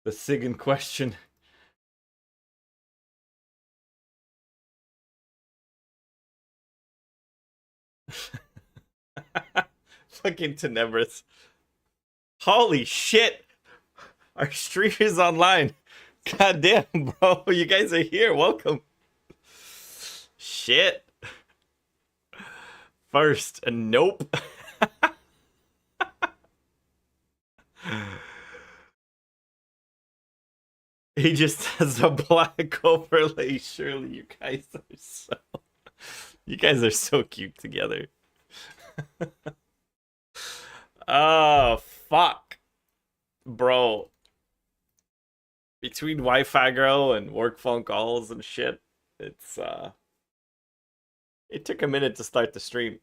The SIG in question. Fucking Tenebris. Holy shit! Our stream is online. God damn, bro. You guys are here. Welcome. Shit. First, nope. He just has a black overlay. Surely you guys are so cute together. Oh, fuck. Bro. Between Wi-Fi girl and work phone calls and shit, it took a minute to start the stream.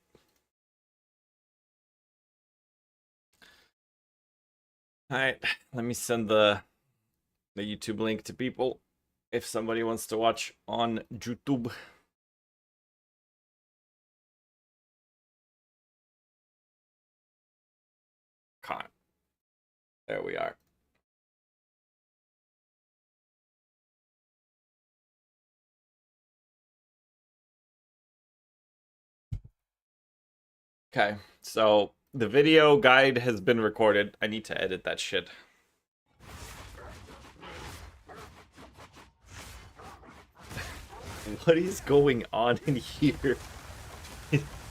Alright, let me send the YouTube link to people if somebody wants to watch on YouTube. Con. There we are. Okay, so the video guide has been recorded. I need to edit that shit. What is going on in here?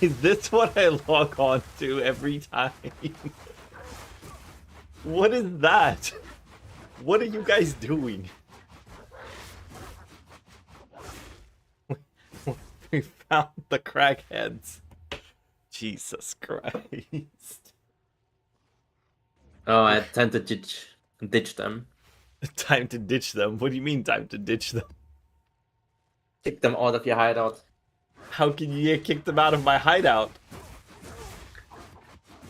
Is this what I log on to every time? What is that? What are you guys doing? We found the crackheads. Jesus Christ. Oh, I had time to ditch them. Time to ditch them? What do you mean time to ditch them? Kick them out of your hideout. How can you kick them out of my hideout?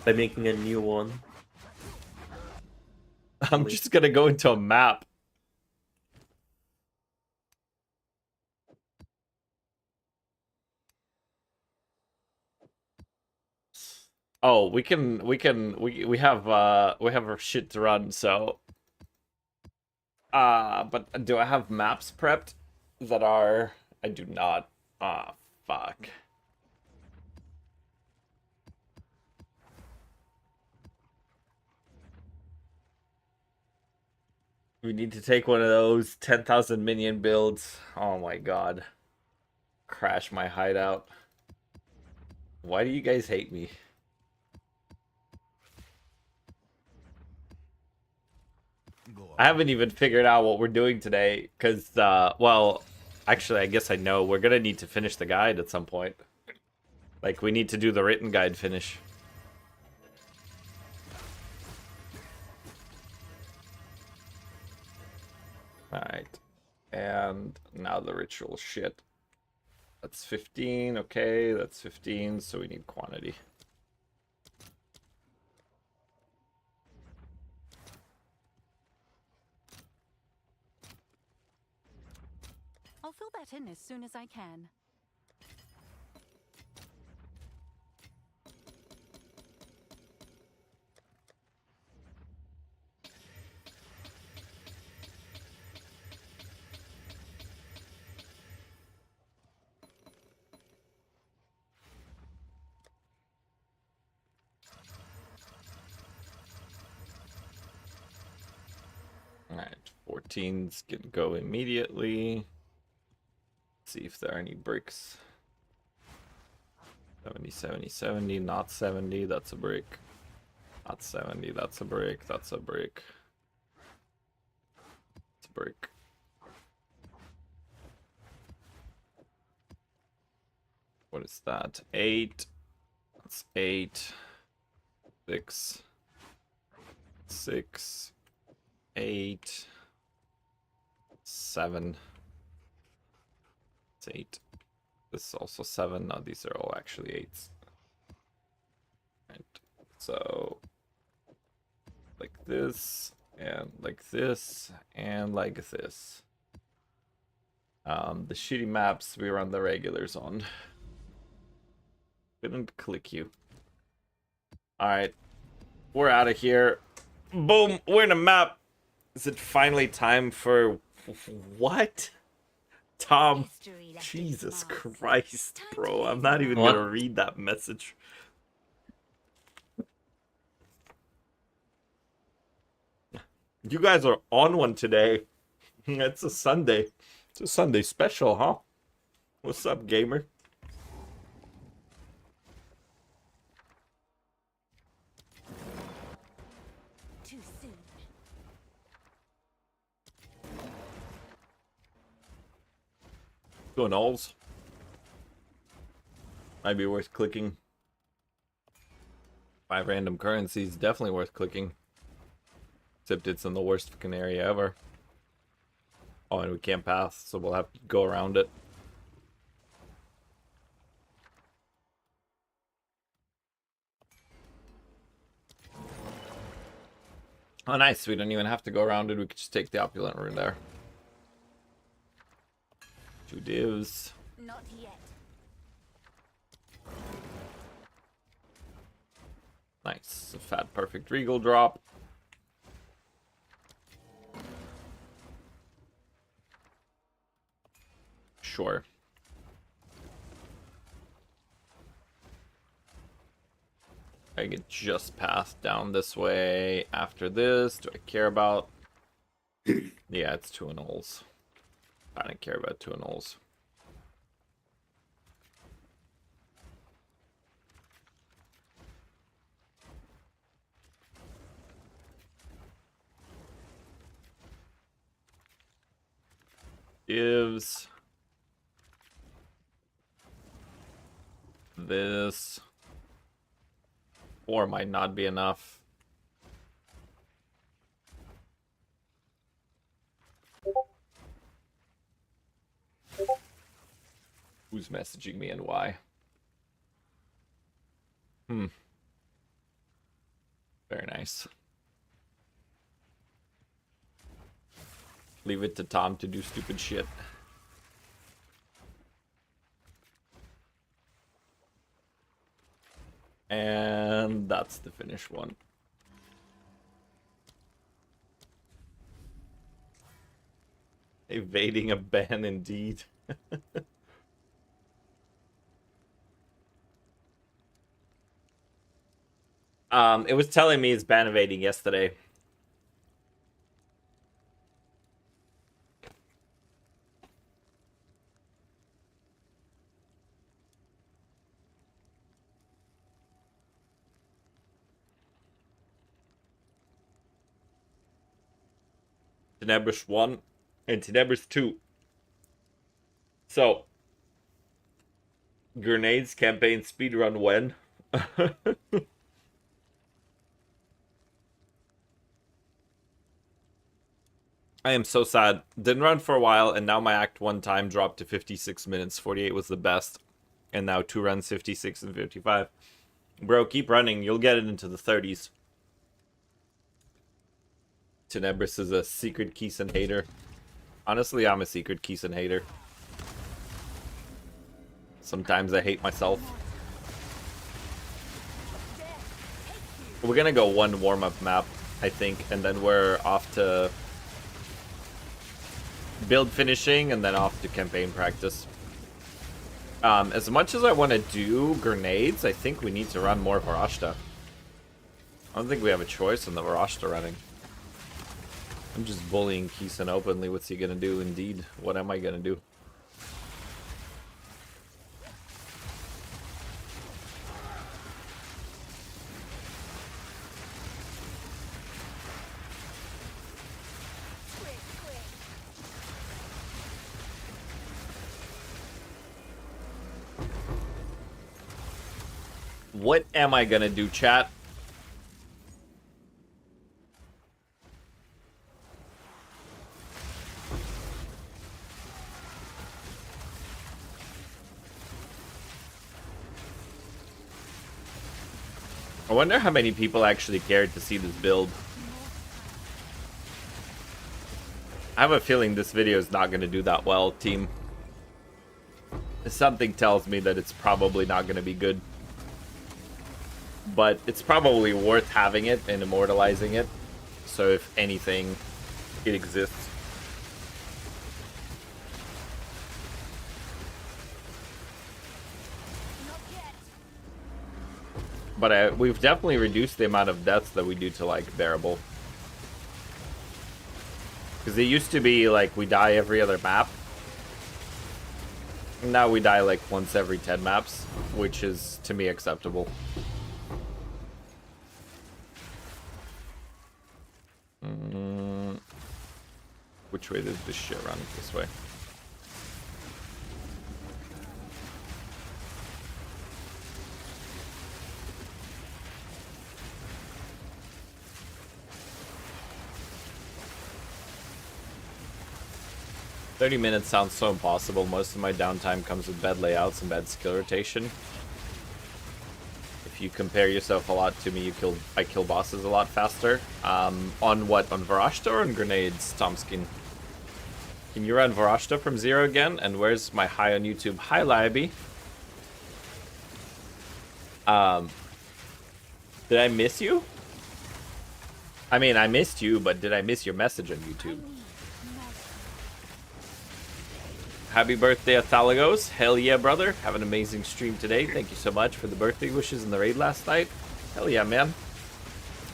By making a new one. I'm just gonna go into a map. Oh, we have our shit to run, so but do I have maps prepped that are I do not. Ah, fuck. We need to take one of those 10,000 minion builds. Oh my god. Crash my hideout. Why do you guys hate me? I haven't even figured out what we're doing today, because, well, actually, I guess I know. We're gonna need to finish the guide at some point. Like, we need to do the written guide finish. Alright. And now the ritual shit. That's 15, okay, that's 15, so we need quantity. I'll fill that in as soon as I can. Alright, 14's gonna go immediately. See if there are any bricks. 70, 70, 70, not 70, that's a brick. Not 70, that's a brick, that's a brick. It's a brick. What is that? 8. That's 8. 6. 6. 8. 7. It's 8. This is also 7. No, these are all actually 8s. Right. So, like this, and like this, and like this. The shitty maps we run the regulars on. Couldn't click you. Alright. We're out of here. Boom! We're in a map. Is it finally time for what? Tom, History left its Jesus marks. Christ, Time to bro. leave I'm not even now. gonna What? read that message. You guys are on one today. It's a Sunday. It's a Sunday special, huh? What's up, gamer? Too soon. Going alls. Might be worth clicking. 5 random currencies, definitely worth clicking. Except it's in the worst fucking area ever. Oh, and we can't pass, so we'll have to go around it. Oh, nice. We don't even have to go around it. We could just take the opulent rune there. 2 divs. Not yet. Nice. A fat perfect regal drop. Sure. I get just passed down this way after this. Do I care about? Yeah, it's 2 anoles. I don't care about 2 anoles. Gives this 4 might not be enough. Who's messaging me and why? Very nice. Leave it to Tom to do stupid shit. And that's the finish one. Evading a ban indeed. It was telling me it's ban evading yesterday. Tenebris 1 and Tenebris 2. So, grenades campaign speedrun when? I am so sad. Didn't run for a while, and now my Act 1 time dropped to 56 minutes. 48 was the best. And now 2 runs, 56 and 55. Bro, keep running. You'll get it into the 30s. Tenebris is a secret Keeson hater. Honestly, I'm a secret Keeson hater. Sometimes I hate myself. We're gonna go 1 warm-up map, I think, and then we're off to build finishing, and then off to campaign practice. As much as I want to do grenades, I think we need to run more Varashta. I don't think we have a choice in the Varashta running. I'm just bullying Keeson openly. What's he gonna do? Indeed. What am I gonna do? What am I gonna do, chat? I wonder how many people actually cared to see this build. I have a feeling this video is not gonna do that well, team. Something tells me that it's probably not gonna be good. But it's probably worth having it and immortalizing it. So if anything, It exists. Not yet. But we've definitely reduced the amount of deaths that we do to, like, bearable. Because it used to be, like, we die every other map. Now we die, like, once every 10 maps, which is, to me, acceptable. Which way does this shit run? This way. "30 minutes sounds so impossible. Most of my downtime comes with bad layouts and bad skill rotation. If you compare yourself a lot to me, I kill bosses a lot faster." On what? On Varashta or on grenades, Tomskin? Can you run Varashta from 0 again? And where's my hi on YouTube? Hi, Libby. Did I miss you? I mean, I missed you, but did I miss your message on YouTube? Happy birthday, Athalagos. Hell yeah, brother. Have an amazing stream today. Thank you so much for the birthday wishes in the raid last night. Hell yeah, man.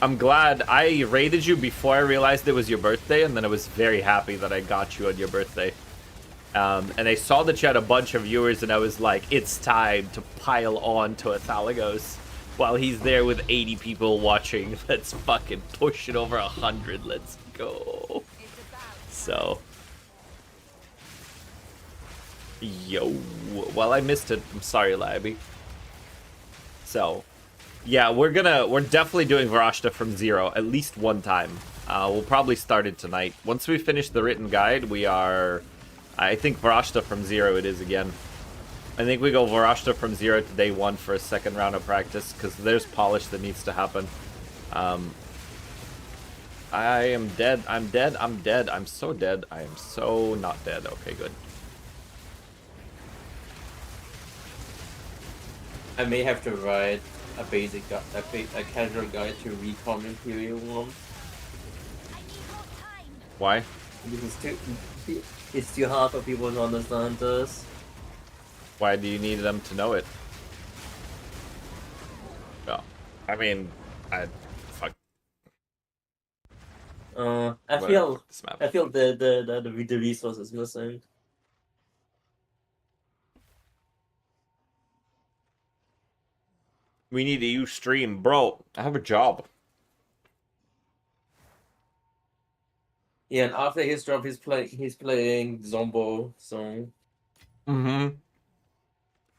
I'm glad I raided you before I realized it was your birthday, and then I was very happy that I got you on your birthday. And I saw that you had a bunch of viewers, and I was like, it's time to pile on to Athalagos while he's there with 80 people watching. Let's fucking push it over 100. Let's go. So... Yo, well, I missed it. I'm sorry, Labby. So, yeah, we're definitely doing Varashta from 0 at least one time. We'll probably start it tonight. Once we finish the written guide, I think Varashta from 0 it is again. I think we go Varashta from 0 to day 1 for a second round of practice, because there's polish that needs to happen. I am dead. I'm dead. I'm dead. I'm so dead. I am so not dead. Okay, good. I may have to write a basic, a casual guide to Recon Imperial 1. I need more time. Why? Because it's too hard for people to understand this. Why do you need them to know it? Well, I mean, fuck. I Whatever, this map. feel the resource is missing. We need a stream, bro. I have a job. Yeah, and after his job, he's playing Zombo song. Mm-hmm.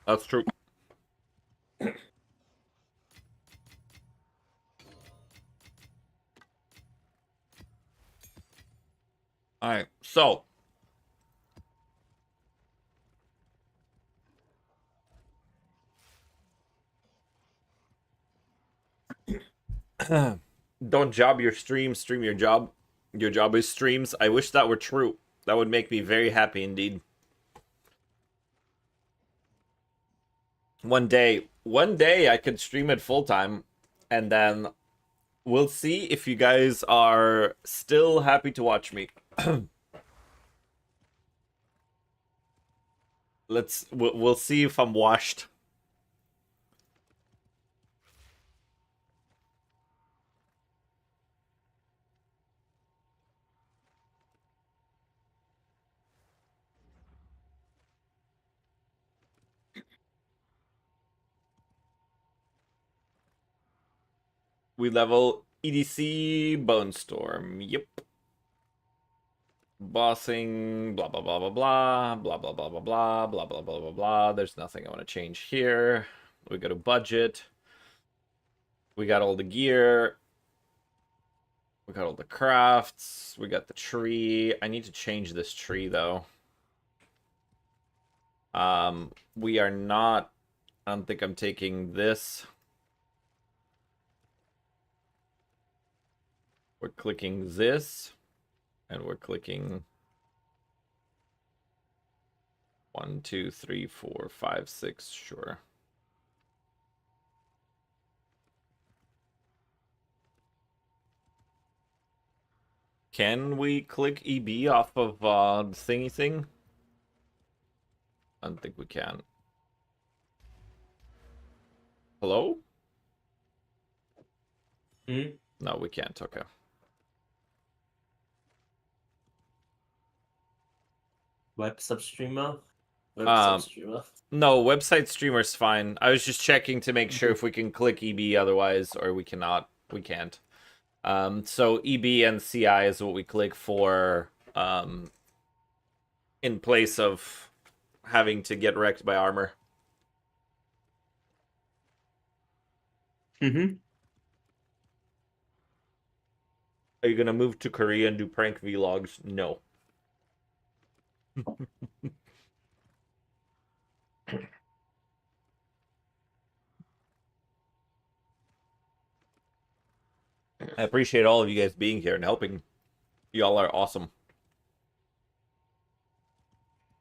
That's true. Alright, so. Don't job your stream, stream your job. Your job is streams. I wish that were true. That would make me very happy indeed. One day I could stream it full time, and then we'll see if you guys are still happy to watch me. We'll see if I'm washed. We level EDC Bone Storm. Yep. Bossing, blah blah blah blah blah blah blah blah blah blah blah blah blah blah blah. There's nothing I want to change here. We go to budget. We got all the gear. We got all the crafts. We got the tree. I need to change this tree though. We are not. I don't think I'm taking this. We're clicking this. And we're clicking 1, 2, 3, 4, 5, 6, sure. Can we click EB off of the thingy thing? I don't think we can. Hello? Hmm? No, we can't. Okay. Web substreamer? Web Um, substreamer. No, website streamer's fine. I was just checking to make sure if we can click EB otherwise, or we cannot. We can't. So EB and CI is what we click for in place of having to get wrecked by armor. Mm-hmm. Are you gonna move to Korea and do prank vlogs? No. I appreciate all of you guys being here and helping. Y'all are awesome.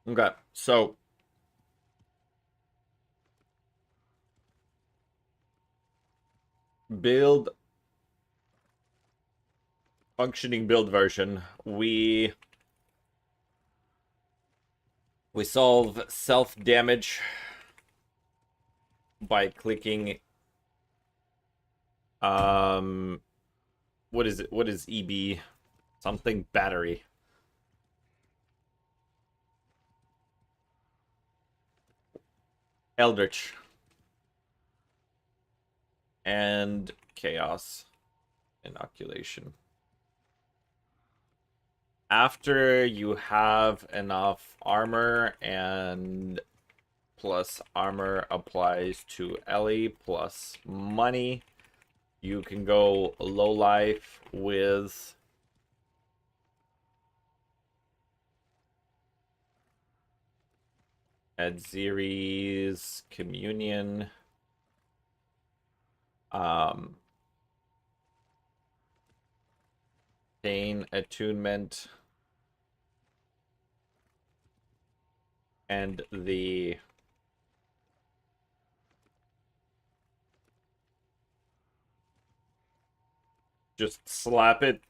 Okay, so build functioning build version. We solve self damage by clicking what is it? What is EB? Something battery. Eldritch. And chaos. Inoculation. After you have enough armor and plus armor applies to Ellie plus money, you can go low life with Adziri's communion. Pain attunement. And the just slap it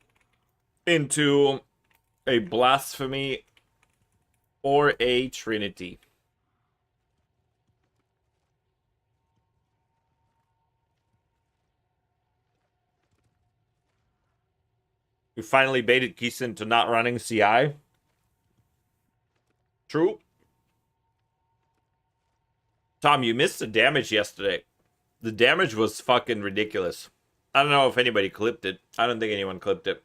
into a blasphemy or a trinity. We finally baited Keeson to not running CI. True. Tom, you missed the damage yesterday. The damage was fucking ridiculous. I don't know if anybody clipped it. I don't think anyone clipped it.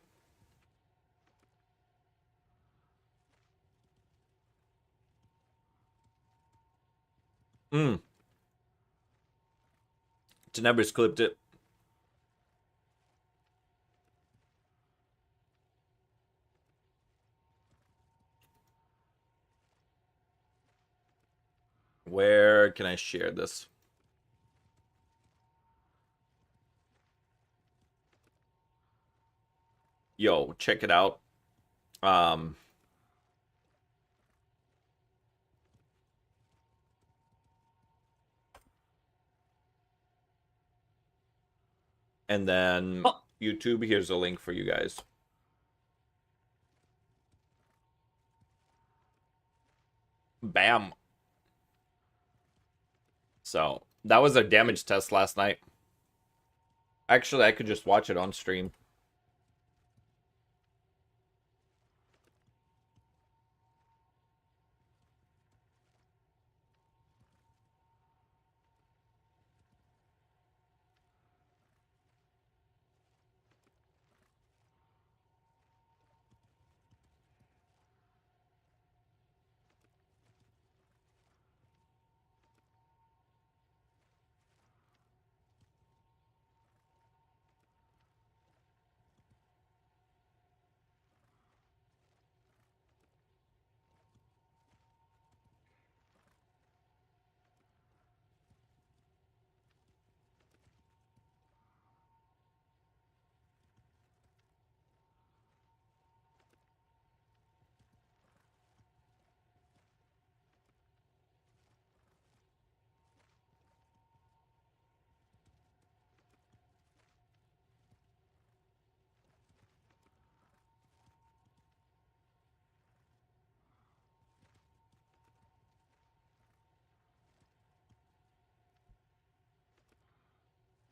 Tenebris clipped it. Where can I share this? Yo, check it out. And then YouTube, here's a link for you guys. Bam. So, that was a damage test last night. Actually, I could just watch it on stream.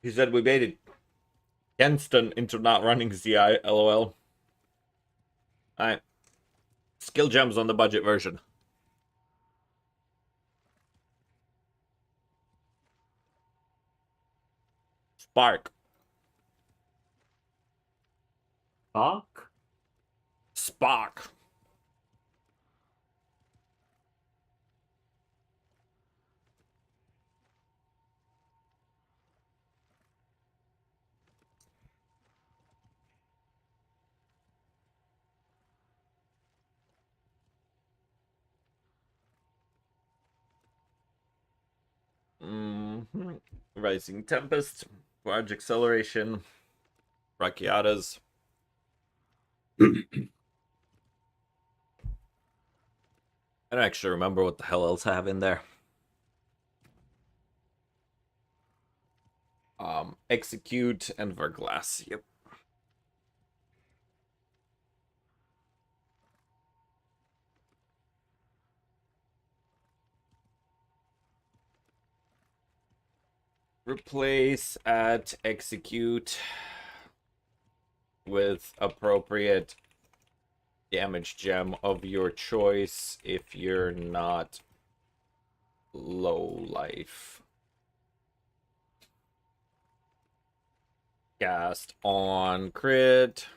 He said we made it Kenston into not running ZI, lol. Alright. Skill gems on the budget version. Spark. Fuck. Spark. Rising Tempest, Large Acceleration, Rakiatas. I don't actually remember what the hell else I have in there. Execute and Verglass. Yep. Replace at execute with appropriate damage gem of your choice if you're not low life. Cast on crit.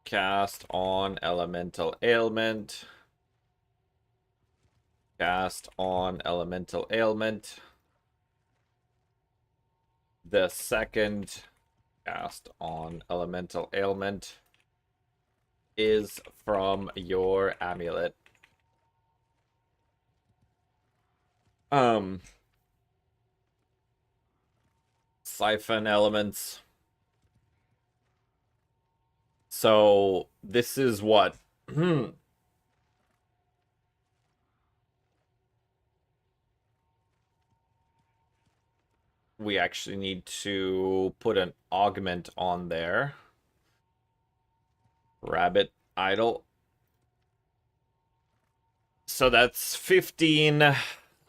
Cast on elemental ailment. Cast on elemental ailment. The second cast on elemental ailment is from your amulet. Siphon elements. So this is what we actually need to put an augment on there. Rabbit idle. So that's 15.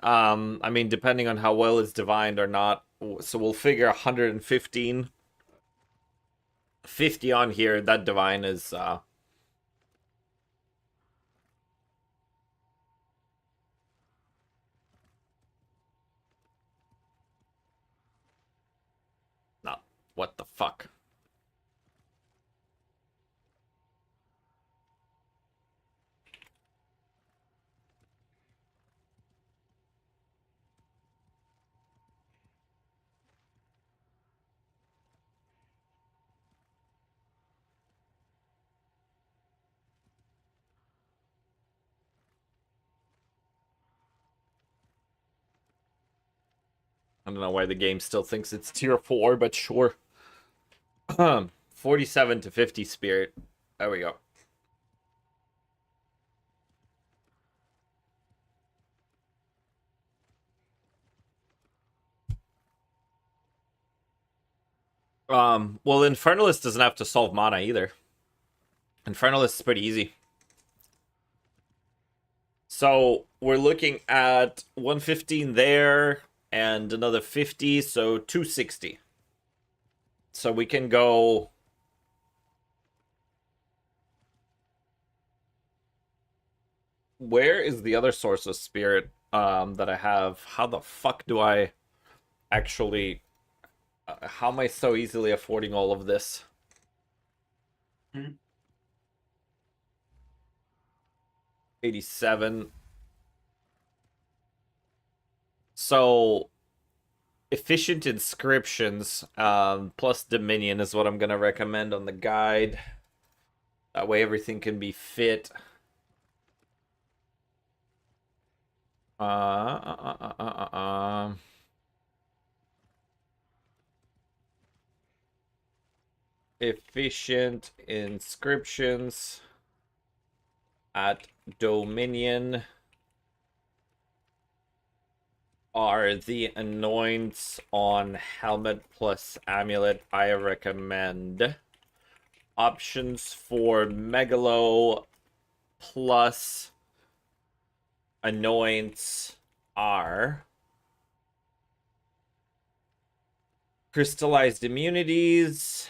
I mean, depending on how well it's divined or not. So we'll figure 115. 50 on here. That divine is not what the fuck. I don't know why the game still thinks it's tier 4, but sure. 47 to 50 spirit. There we go. Well, Infernalist doesn't have to solve mana either. Infernalist is pretty easy. So we're looking at 115 there and another 50, so 260. So we can go. Where is the other source of spirit that I have? How the fuck do I actually? How am I so easily affording all of this? 87. So efficient inscriptions plus Dominion is what I'm gonna recommend on the guide. That way everything can be fit. Efficient inscriptions at Dominion are the anoints on helmet plus amulet. I recommend. Options for Megalo plus anoints are Crystallized immunities.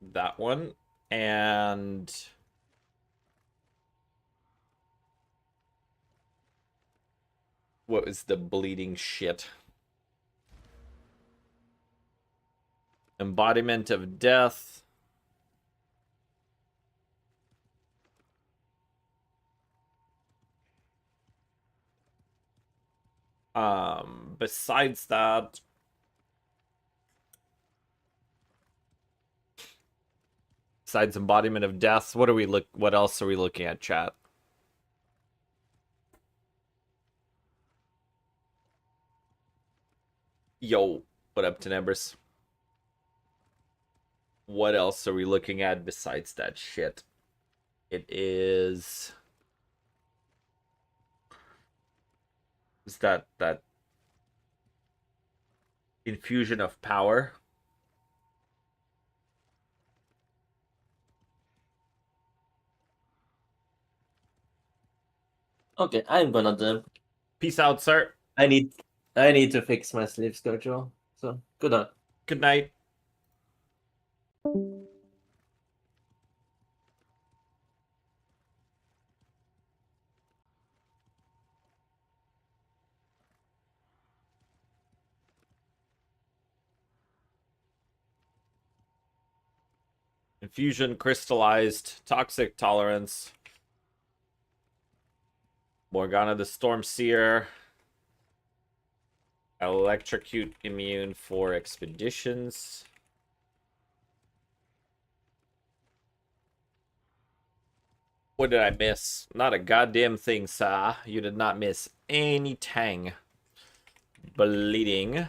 That one. And what was the bleeding shit? Embodiment of death. Besides that, besides embodiment of death, what else are we looking at, chat? Yo, what up, Tenebris? What else are we looking at besides that shit? It is that infusion of power. Okay, I'm gonna jump. Peace out, sir. I need to fix my sleep schedule. So good night. Good night. Infusion, crystallized, toxic tolerance. Morgana the Storm Seer. Electrocute immune for expeditions. What did I miss? Not a goddamn thing, sir. You did not miss any tang. Bleeding.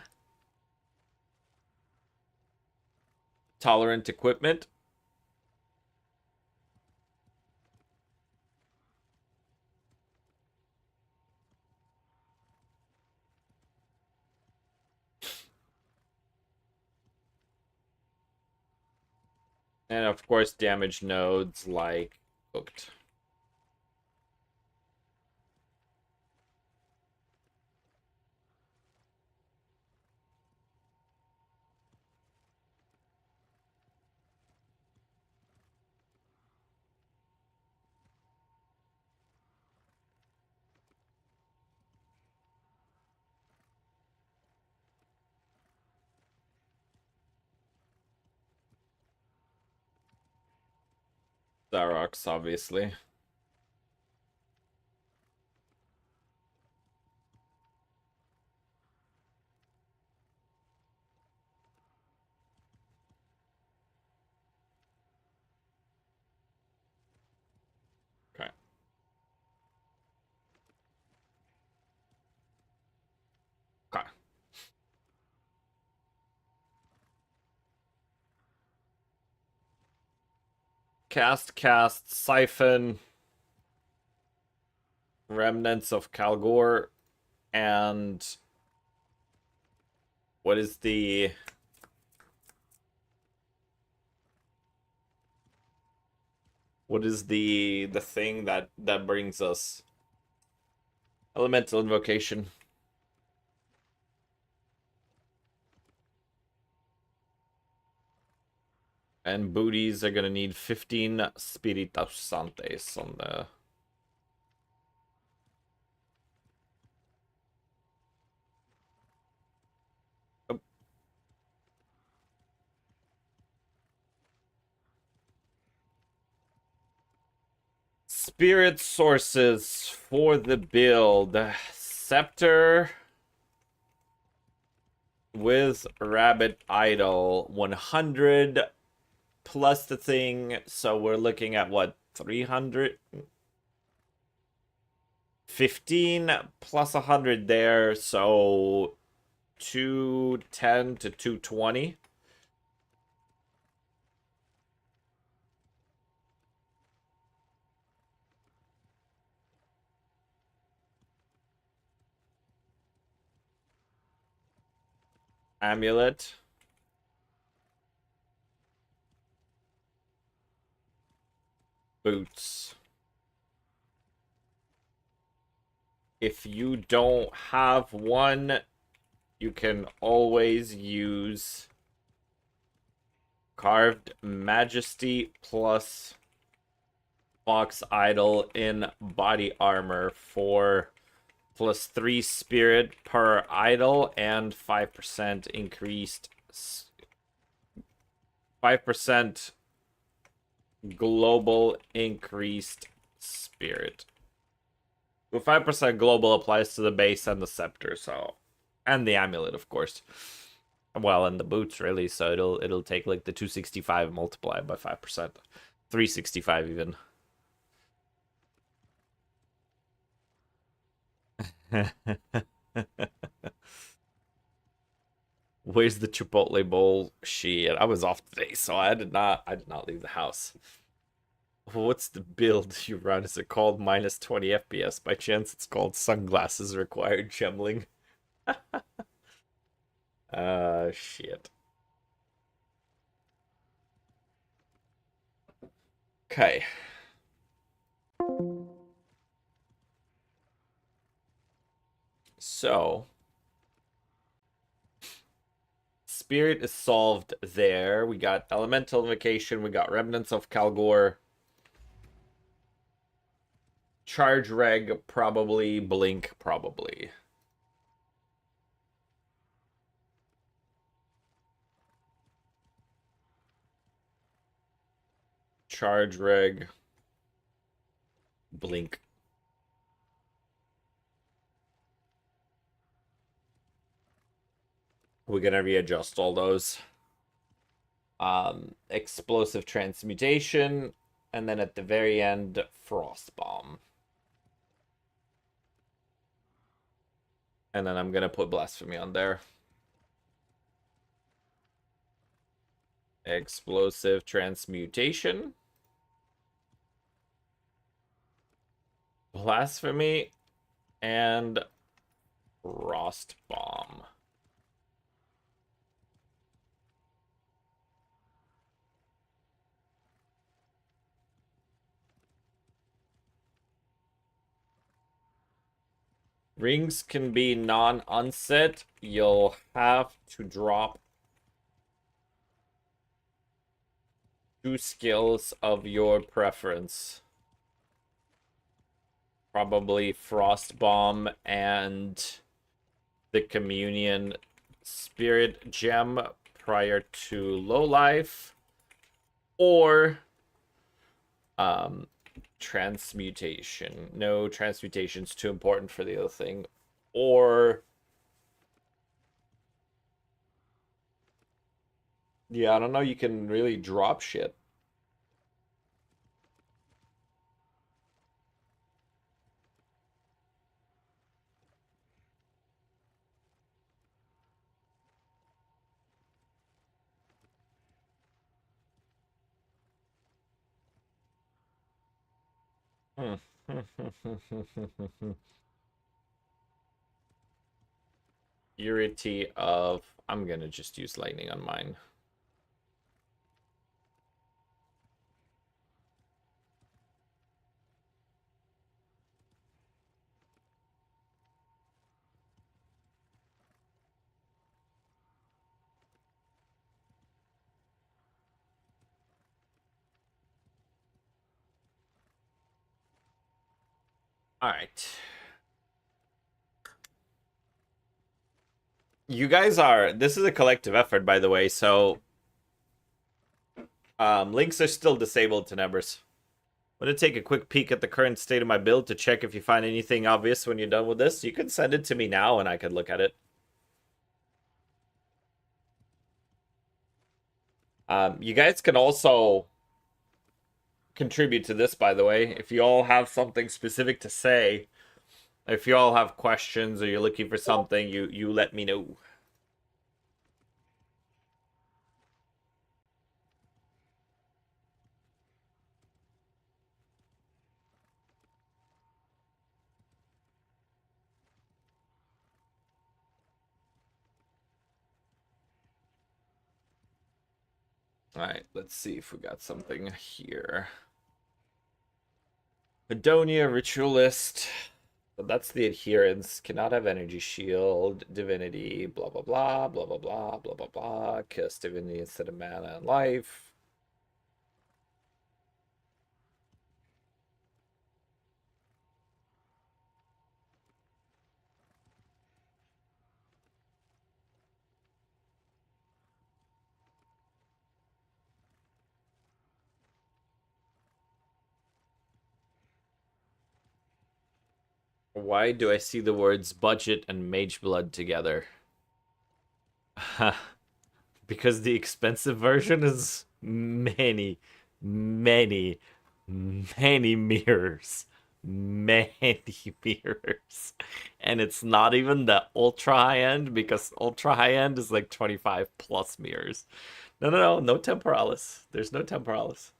Tolerant equipment. And of course, damage nodes like cooked. Zarox, obviously. Okay. Okay. Cast, Siphon, Remnants of Kalgor, and what is the thing that brings us elemental invocation? And booties are gonna need 15 Spiritus Santes on the spirit sources for the build. Scepter with Rabbit Idol, 100 plus the thing, so we're looking at what, 300? 15 plus 100 there, so 210 to 220. Amulet. Boots. if you don't have one, you can always use Carved Majesty plus Fox Idol in body armor for +3 spirit per idol and 5% increased 5% global increased spirit. The 5% global applies to the base and the scepter, so, and the amulet, of course. Well, and the boots really, so it'll take like the 265 multiplied by 5%, 365 even. Where's the Chipotle bowl? Shit, I was off today, so I did not leave the house. What's the build you run? Is it called -20 FPS? By chance it's called sunglasses required gemling? Shit. Okay. So Spirit is solved there. We got Elemental Invocation, we got Remnants of Kalgor. Charge Reg, probably. Blink, probably. Charge Reg. Blink. We're gonna readjust all those. Explosive Transmutation, and then at the very end, Frost Bomb. And then I'm gonna put Blasphemy on there. Explosive Transmutation. Blasphemy. And Frost Bomb. Rings can be non-unset. You'll have to drop 2 skills of your preference. Probably Frost Bomb and the Communion Spirit Gem prior to low life. Or transmutation. No, transmutation's too important for the other thing. Or yeah, I don't know, you can really drop shit. Purity of... I'm gonna just use lightning on mine. All right. You guys are... This is a collective effort, by the way, so... links are still disabled to Nebers. I'm going to take a quick peek at the current state of my build to check if you find anything obvious when you're done with this. You can send it to me now and I could look at it. You guys can also contribute to this, by the way. If you all have something specific to say, if you all have questions or you're looking for something, you let me know. Alright, let's see if we got something here. Hedonia, Ritualist. So that's the adherence. Cannot have energy shield, divinity, blah blah blah, blah blah blah, blah blah blah. Cast divinity instead of mana and life. Why do I see the words budget and mage blood together? Because the expensive version is many, many, many mirrors. Many mirrors. And it's not even the ultra high end, because ultra high end is like 25 plus mirrors. No Temporalis. There's no Temporalis.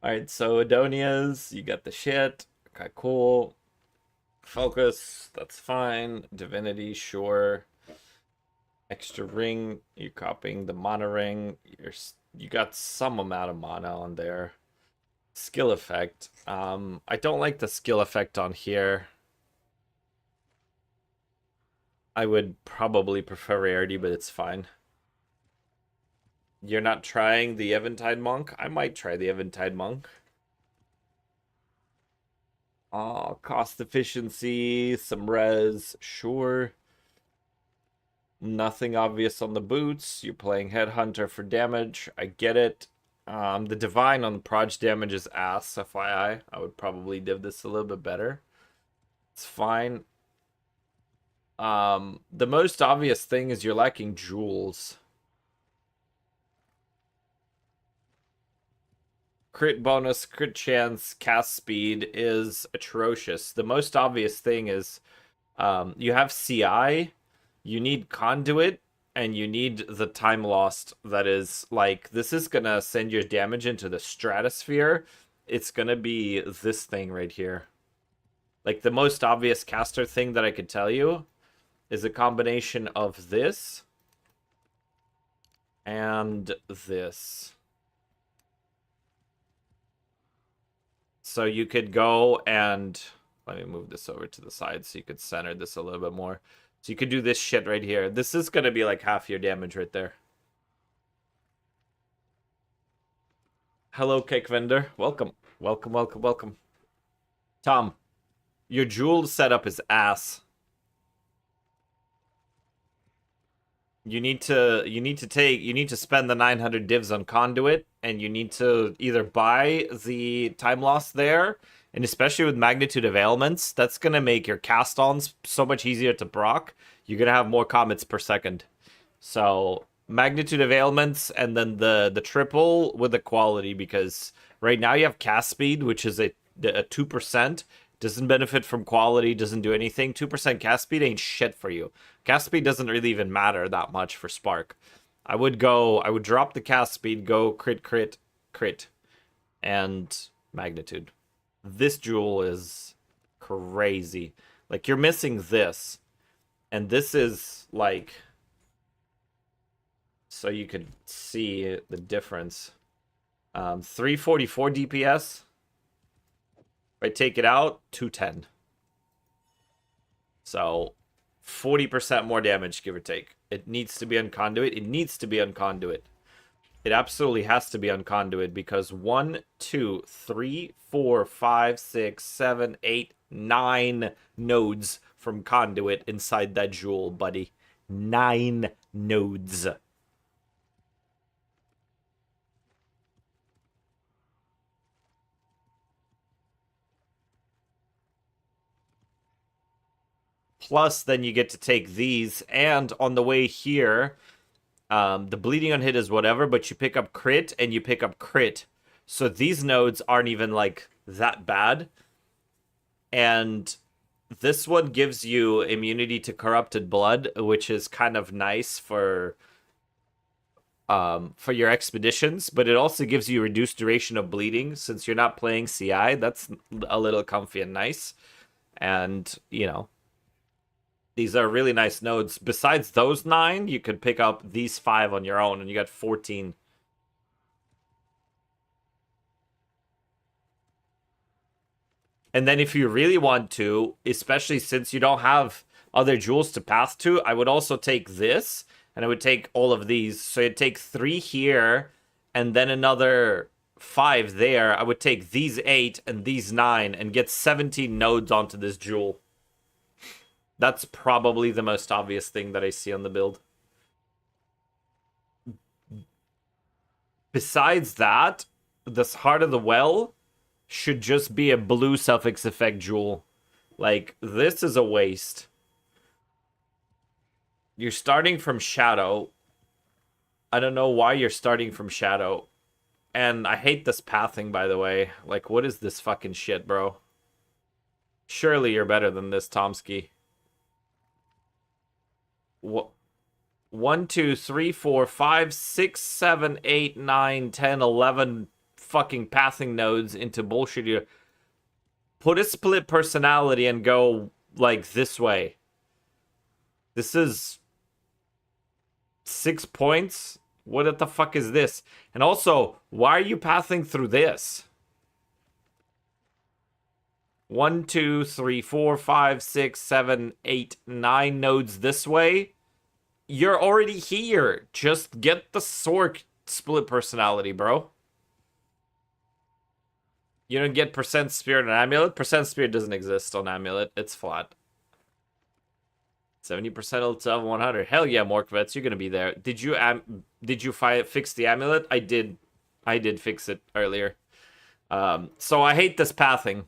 Alright, so Adonia's, you got the shit. Okay, cool. Focus, that's fine. Divinity, sure. Extra ring, you're copying the mana ring. You got some amount of mana on there. Skill effect. I don't like the skill effect on here. I would probably prefer rarity, but it's fine. You're not trying the Eventide Monk? I might try the Eventide Monk. Cost efficiency, some res, sure. Nothing obvious on the boots. You're playing Headhunter for damage. I get it. The Divine on the Proj damage is ass, FYI. I would probably div this a little bit better. It's fine. The most obvious thing is you're lacking jewels. Crit bonus, crit chance, cast speed is atrocious. The most obvious thing is you have CI, you need conduit, and you need the time lost. That is, like, this is gonna send your damage into the stratosphere. It's gonna be this thing right here. Like, the most obvious caster thing that I could tell you is a combination of this and this. So you could go and... Let me move this over to the side so you could center this a little bit more. So you could do this shit right here. This is going to be like half your damage right there. Hello, cake vendor. Welcome. Welcome, welcome, welcome. Tom, your jewel setup is ass. You need to spend the 900 divs on conduit, and you need to either buy the time loss there, and especially with magnitude of ailments, that's gonna make your cast-ons so much easier to proc. You're gonna have more comets per second. So magnitude of ailments, and then the triple with the quality, because right now you have cast speed, which is a 2%. Doesn't benefit from quality, doesn't do anything. 2% cast speed ain't shit for you. Cast speed doesn't really even matter that much for Spark. I would drop the cast speed, go crit, crit, crit, and magnitude. This jewel is crazy. Like, you're missing this. And this is, like... So you could see the difference. 344 DPS. If I take it out, 210. So 40% more damage, give or take. It needs to be on conduit. It needs to be on conduit. It absolutely has to be on conduit, because 1, 2, 3, 4, 5, 6, 7, 8, 9 nodes from conduit inside that jewel, buddy. 9 nodes. Plus, then you get to take these, and on the way here, the bleeding on hit is whatever, but you pick up crit, and you pick up crit. So these nodes aren't even, like, that bad. And this one gives you immunity to corrupted blood, which is kind of nice for your expeditions, but it also gives you reduced duration of bleeding, since you're not playing CI. That's a little comfy and nice. And, you know, these are really nice nodes. Besides those 9, you could pick up these 5 on your own, and you got 14. And then if you really want to, especially since you don't have other jewels to path to, I would also take this, and I would take all of these. So you'd take 3 here, and then another 5 there. I would take these 8 and these 9, and get 17 nodes onto this jewel. That's probably the most obvious thing that I see on the build. Besides that, this Heart of the Well should just be a blue suffix effect jewel. Like, this is a waste. You're starting from Shadow. I don't know why you're starting from Shadow. And I hate this pathing, by the way. Like, what is this fucking shit, bro? Surely you're better than this, Tomsky. 1, 2, 3, 4, 5, 6, 7, 8, 9, 10, 11 fucking pathing nodes into bullshit. You put a split personality and go like this way. This is 6 points. What the fuck is this? And also, why are you pathing through this? 1, 2, 3, 4, 5, 6, 7, 8, 9 nodes this way. You're already here. Just get the Sork split personality, bro. You don't get percent spirit on Amulet. Percent spirit doesn't exist on Amulet. It's flat. 70% of 100. Hell yeah, Morkvets, you're gonna be there. Did you fix the Amulet? I did fix it earlier. So I hate this pathing.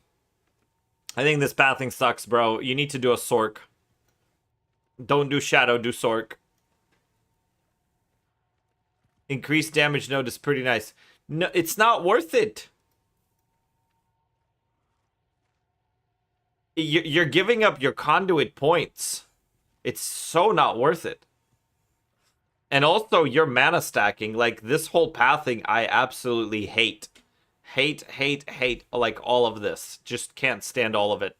I think this pathing sucks, bro. You need to do a Sork. Don't do Shadow, do Sork. Increased damage node is pretty nice. No, it's not worth it. You're giving up your conduit points. It's so not worth it. And also, your mana stacking. Like, this whole pathing, I absolutely hate. Hate, like, all of this. Just can't stand all of it.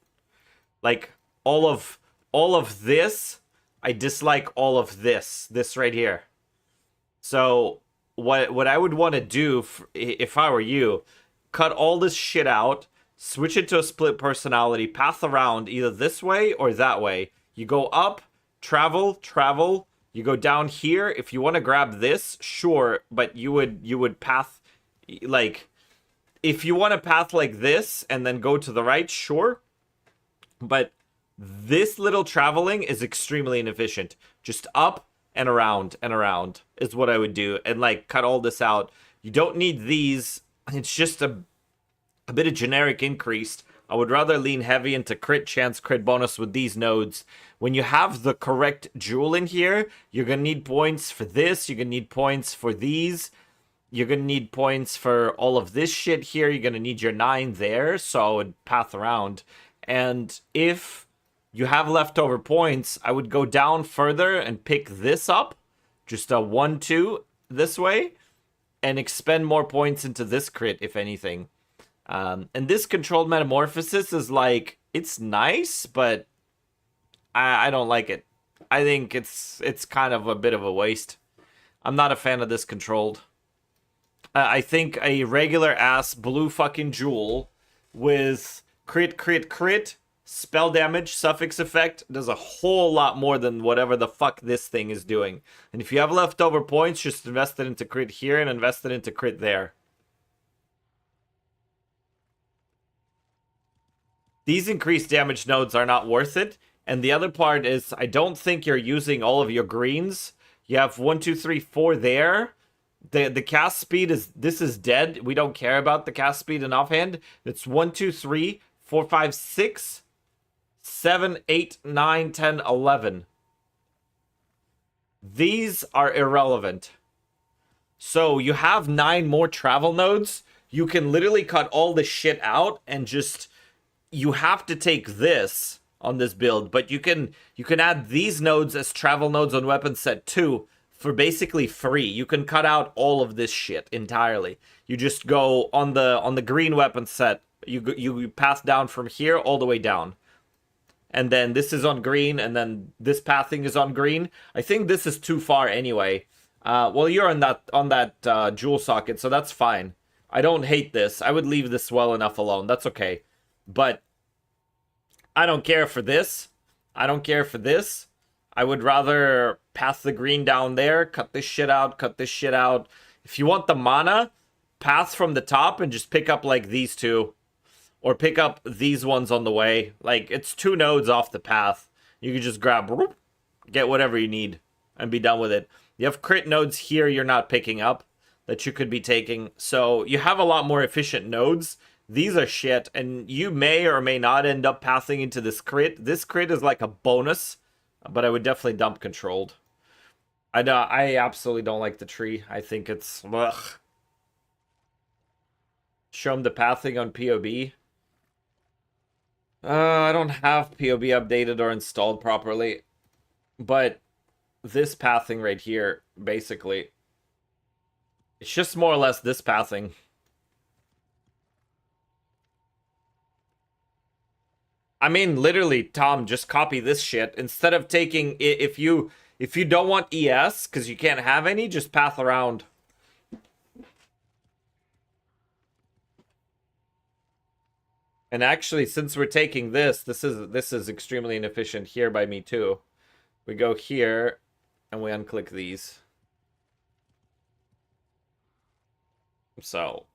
Like, all of this, I dislike all of this. This right here. So, what I would want to do, if I were you, cut all this shit out, switch it to a split personality, path around either this way or that way. You go up, travel, you go down here. If you want to grab this, sure, but you would path, like, if you want to path like this and then go to the right, sure, but this little traveling is extremely inefficient. Just up and around is what I would do, and like cut all this out. You don't need these. It's just a bit of generic increased. I would rather lean heavy into crit chance, crit bonus with these nodes. When you have the correct jewel in here, you're gonna need points for this, you're gonna need points for these, you're gonna need points for all of this shit here, you're gonna need your 9 there, so I would path around. And if you have leftover points, I would go down further and pick this up. Just a 1, 2 this way. And expend more points into this crit, if anything. And this controlled metamorphosis is like, it's nice, but I don't like it. I think it's kind of a bit of a waste. I'm not a fan of this controlled. I think a regular ass blue fucking jewel with crit, spell damage, suffix effect, does a whole lot more than whatever the fuck this thing is doing. And if you have leftover points, just invest it into crit here and invest it into crit there. These increased damage nodes are not worth it. And the other part is, I don't think you're using all of your greens. You have 1, 2, 3, 4 there. The cast speed this is dead. We don't care about the cast speed in offhand. It's 1, 2, 3, 4, 5, 6, 7, 8, 9, 10, 11. These are irrelevant. So you have 9 more travel nodes. You can literally cut all this shit out and just... You have to take this on this build, but you can add these nodes as travel nodes on weapon set 2 for basically free. You can cut out all of this shit entirely. You just go on the green weapon set. You pass down from here all the way down. And then this is on green, and then this pathing is on green. I think this is too far anyway. Well, you're on that jewel socket, so that's fine. I don't hate this. I would leave this well enough alone. That's okay. But I don't care for this. I don't care for this. I would rather pass the green down there, cut this shit out, cut this shit out. If you want the mana, pass from the top and just pick up like these two. Or pick up these ones on the way. Like, it's 2 nodes off the path. You can just grab, get whatever you need, and be done with it. You have crit nodes here you're not picking up that you could be taking. So you have a lot more efficient nodes. These are shit, and you may or may not end up passing into this crit. This crit is like a bonus, but I would definitely dump controlled. I absolutely don't like the tree. I think it's, ugh. Show them the pathing on POB. I don't have POB updated or installed properly, but this pathing right here, basically, it's just more or less this pathing. I mean, literally, Tom, just copy this shit. Instead of taking, if you don't want ES, because you can't have any, just path around. And actually, since we're taking this is extremely inefficient here by me too. We go here, and we unclick these. So,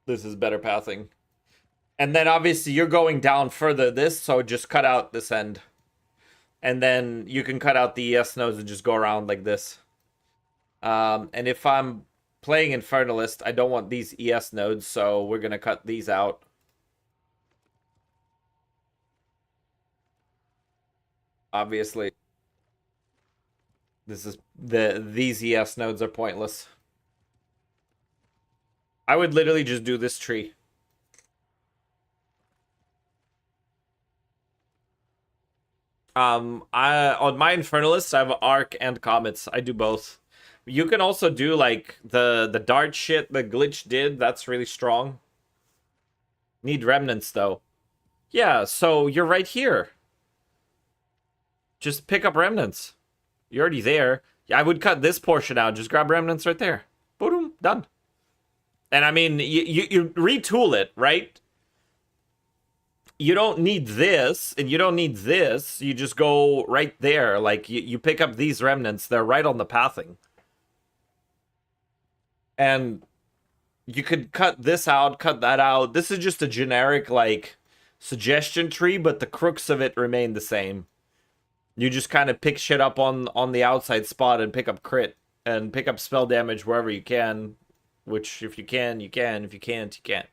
this is better pathing. And then obviously you're going down further this, so just cut out this end. And then you can cut out the ES nodes and just go around like this. And if I'm playing Infernalist, I don't want these ES nodes, so we're going to cut these out. Obviously, this is these ES nodes are pointless. I would literally just do this tree. On my Infernalist, I have Arc and Comets. I do both. You can also do like the dart shit the glitch did. That's really strong. Need remnants though. Yeah, so you're right here. Just pick up remnants. You're already there. Yeah, I would cut this portion out. Just grab remnants right there. Boom, done. And I mean, you retool it, right? You don't need this, and you don't need this. You just go right there. Like, you pick up these remnants. They're right on the pathing. And you could cut this out, cut that out. This is just a generic, like, suggestion tree, but the crooks of it remain the same. You just kind of pick shit up on the outside spot and pick up crit. And pick up spell damage wherever you can. Which, if you can, you can. If you can't, you can't.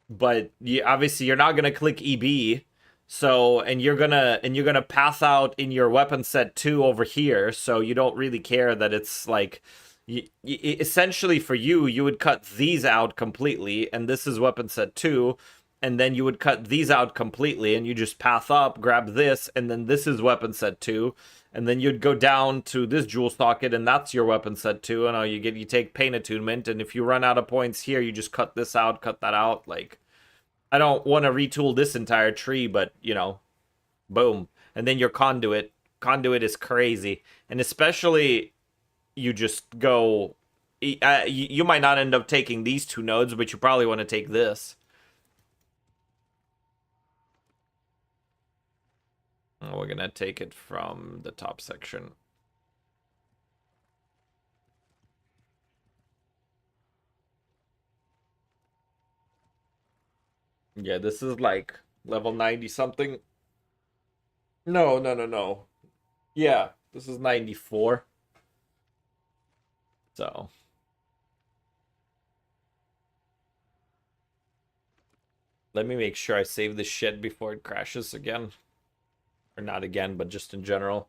But obviously you're not gonna click EB, so and you're gonna pass out in your weapon set 2 over here, so you don't really care that it's like essentially for you would cut these out completely, and this is weapon set 2, and then you would cut these out completely, and you just path up, grab this, and then this is weapon set 2, and then you'd go down to this jewel socket, and that's your weapon set 2, and you take pain attunement, and if you run out of points here, you just cut this out, cut that out. Like, I don't want to retool this entire tree, but, you know, boom. And then your conduit. Conduit is crazy. And especially, you just go... you might not end up taking these 2 nodes, but you probably want to take this. We're going to take it from the top section. Yeah, this is like level 90 something. No. Yeah, this is 94. So. Let me make sure I save this shit before it crashes again. Or not again, but just in general.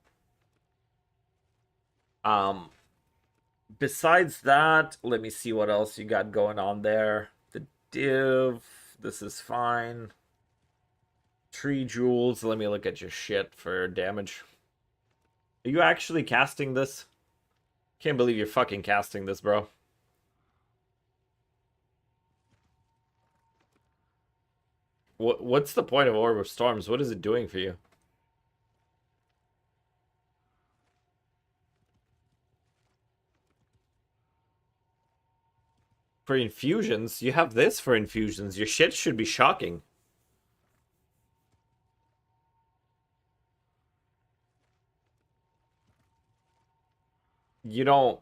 Besides that, let me see what else you got going on there. The div, this is fine. Tree jewels, let me look at your shit for damage. Are you actually casting this? Can't believe you're fucking casting this, bro. What's the point of Orb of Storms? What is it doing for you? For infusions? You have this for infusions. Your shit should be shocking. you don't...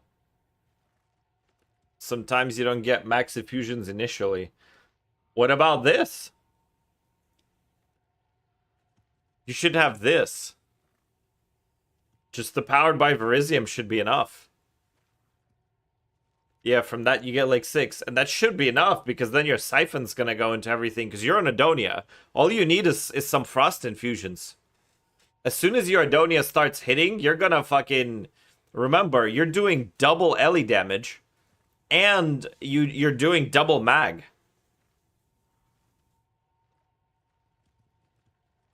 Sometimes you don't get max infusions initially. What about this? You should have this. Just the powered by Verisium should be enough. Yeah, from that you get like 6. And that should be enough, because then your siphon's gonna go into everything, because you're an Adonia. All you need is some frost infusions. As soon as your Adonia starts hitting, you're gonna fucking... Remember, you're doing double Ellie damage, and you're doing double mag.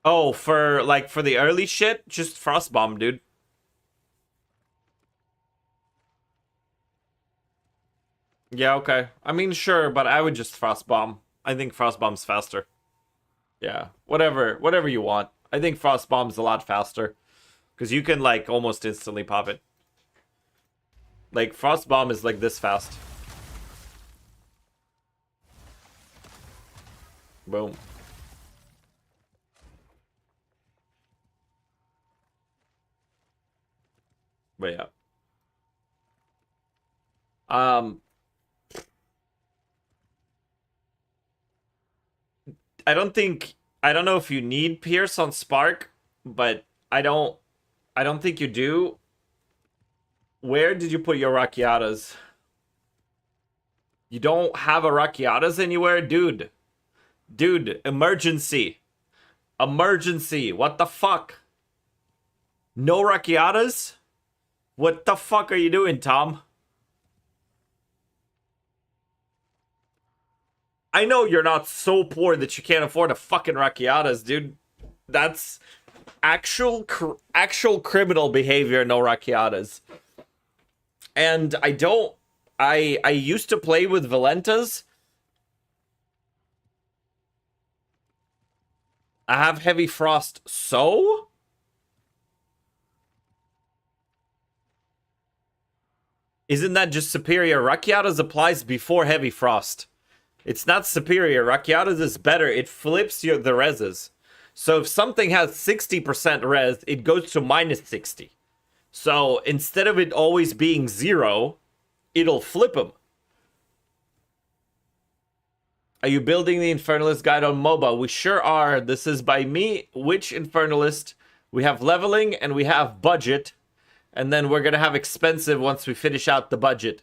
Oh, for the early shit, just Frost Bomb, dude. Yeah, okay. I mean, sure, but I would just Frost Bomb. I think Frost Bomb's faster. Yeah, whatever you want. I think Frost Bomb's a lot faster, because you can, like, almost instantly pop it. Like, Frost Bomb is, like, this fast. Boom. But yeah. I don't know if you need Pierce on Spark, but I don't think you do. Where did you put your Rakiatas? You don't have a Rakiatas anywhere? Dude, emergency. Emergency. What the fuck? No Rakiatas? What the fuck are you doing, Tom? I know you're not so poor that you can't afford a fucking Rakiatas, dude. That's actual criminal behavior, no Rakiatas. And I used to play with Valentas. I have Heavy Frost, so? Isn't that just superior? Rakiatas applies before Heavy Frost. It's not superior. Rakiatas is better. It flips the reses. So if something has 60% res, it goes to minus 60. So instead of it always being 0, it'll flip them. Are you building the Infernalist guide on MOBA? We sure are. This is by me, Witch Infernalist. We have leveling and we have budget. And then we're going to have expensive once we finish out the budget.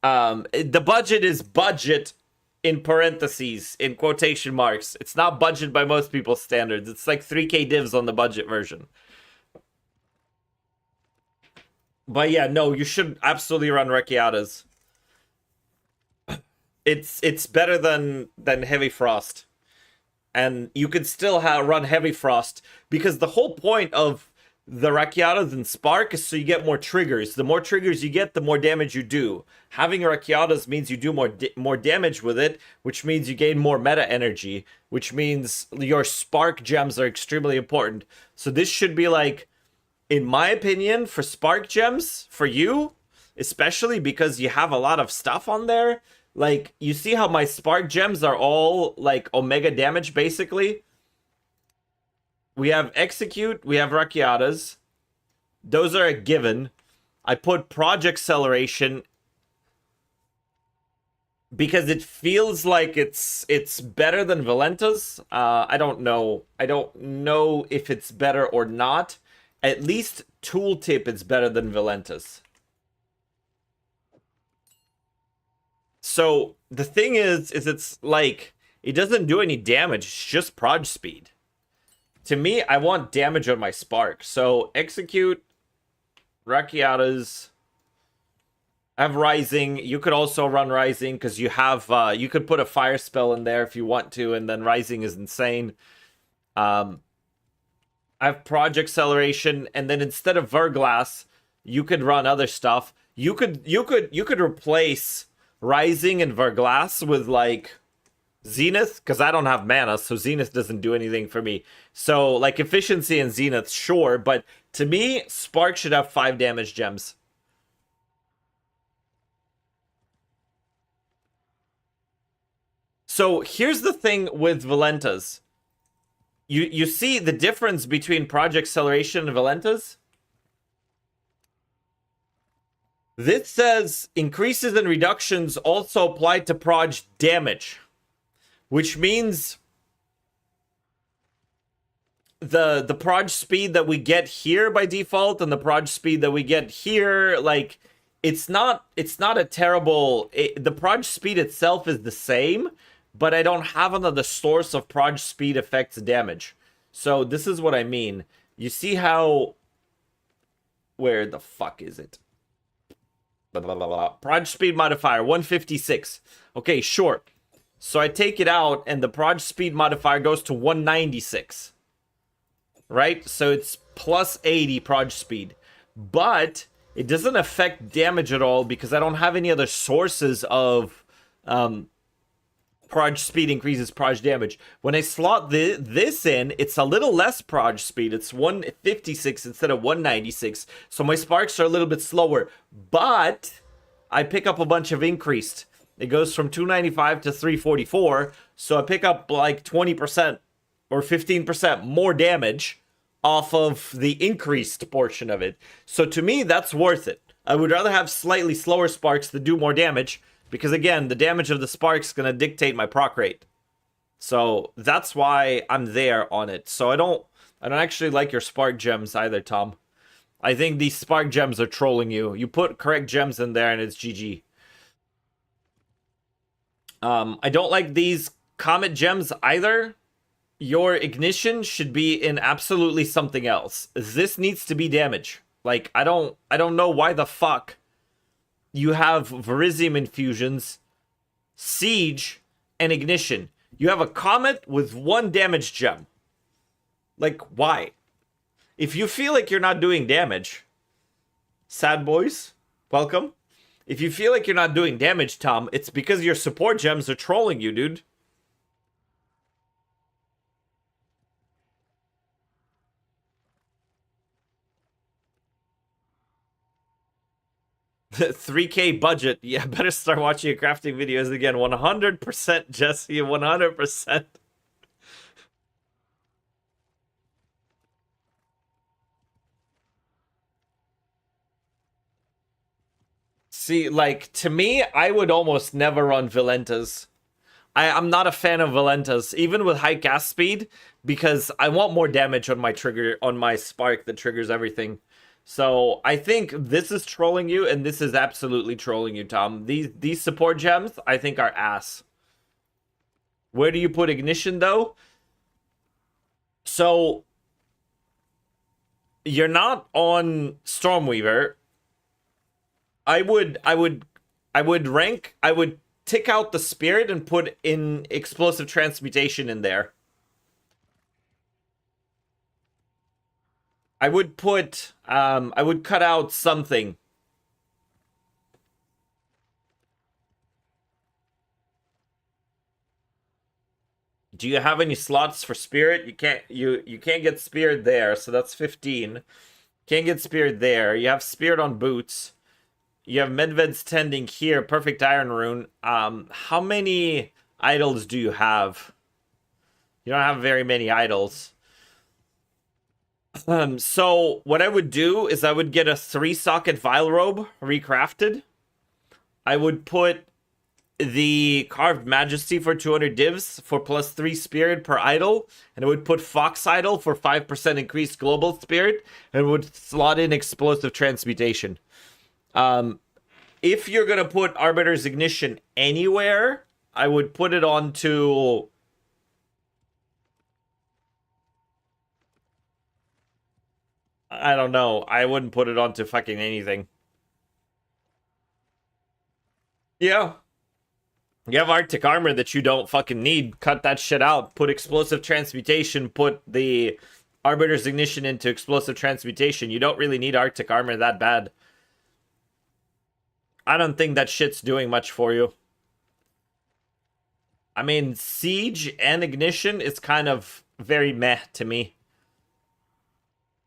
The budget is budget in parentheses, in quotation marks. It's not budget by most people's standards. It's like 3k divs on the budget version. But yeah, no, you should absolutely run Rakiatas. It's better than Heavy Frost. And you could still run Heavy Frost, because the whole point of the Rakiatas and Spark is so you get more triggers. The more triggers you get, the more damage you do. Having Rakiatas means you do more damage with it, which means you gain more meta energy, which means your Spark gems are extremely important. So this should be like, in my opinion, for Spark gems, for you, especially because you have a lot of stuff on there. Like, you see how my Spark gems are all, like, Omega damage, basically? We have Execute, we have Rakiatas. Those are a given. I put Project Acceleration because it feels like it's better than Valenta's. I don't know. I don't know if it's better or not. At least Tooltip is better than Valenta's. So the thing is it's like, it doesn't do any damage. It's just proj speed. To me, I want damage on my Spark. So Execute, Rakiatas. I have Rising. You could also run Rising because you have you could put a fire spell in there if you want to, and then Rising is insane. I have Project Acceleration, and then instead of Verglass, you could run other stuff. You could replace Rising and Verglass with like Zenith, because I don't have mana, so Zenith doesn't do anything for me. So, like, Efficiency and Zenith, sure, but to me, Spark should have 5 damage gems. So, here's the thing with Valentas. You see the difference between Project Acceleration and Valentas? This says increases and reductions also apply to proj damage, which means the proj speed that we get here by default and the proj speed that we get here, like it's not a terrible the proj speed itself is the same, but I don't have another source of proj speed affects damage. So this is what I mean. You see how, where the fuck is it? Blah, blah, blah, blah. Proj speed modifier 156. Okay, sure. So I take it out and the proj speed modifier goes to 196. Right? So it's plus 80 proj speed. But it doesn't affect damage at all because I don't have any other sources of proj speed increases proj damage. When I slot this in, it's a little less proj speed. It's 156 instead of 196. So my sparks are a little bit slower. But I pick up a bunch of increased. It goes from 295 to 344. So I pick up like 20% or 15% more damage off of the increased portion of it. So to me, that's worth it. I would rather have slightly slower sparks that do more damage, because again, the damage of the sparks is going to dictate my proc rate. So that's why I'm there on it. So I don't actually like your spark gems either, Tom. I think these spark gems are trolling you. You put correct gems in there and it's GG. I don't like these comet gems either. Your ignition should be in absolutely something else. This needs to be damage. Like, I don't know why the fuck you have Verisium infusions, siege, and ignition. You have a comet with 1 damage gem. Like, why? If you feel like you're not doing damage, sad boys, welcome. If you feel like you're not doing damage, Tom, it's because your support gems are trolling you, dude. 3K budget. Yeah, better start watching your crafting videos again. 100% Jesse, 100%. See, like, to me, I would almost never run Valentas. I'm not a fan of Valentas, even with high cast speed, because I want more damage on my trigger, on my spark that triggers everything. So I think this is trolling you, and this is absolutely trolling you, Tom. These support gems, I think, are ass. Where do you put ignition, though? So you're not on Stormweaver. I would tick out the spirit and put in explosive transmutation in there. I would put, I would cut out something. Do you have any slots for spirit? You can't get spirit there, so that's 15. Can't get spirit there. You have spirit on boots. You have Medved's tending here, perfect iron rune. How many idols do you have? You don't have very many idols. So what I would do is I would get a 3-socket Vile Robe recrafted. I would put the Carved Majesty for 200 divs for +3 spirit per idol, and I would put Fox Idol for 5% increased global spirit, and would slot in Explosive Transmutation. If you're gonna put Arbiter's Ignition anywhere, I would put it onto... I don't know. I wouldn't put it onto fucking anything. Yeah. You have Arctic Armor that you don't fucking need. Cut that shit out. Put Explosive Transmutation. Put the Arbiter's Ignition into Explosive Transmutation. You don't really need Arctic Armor that bad. I don't think that shit's doing much for you. I mean, Siege and Ignition is kind of very meh to me.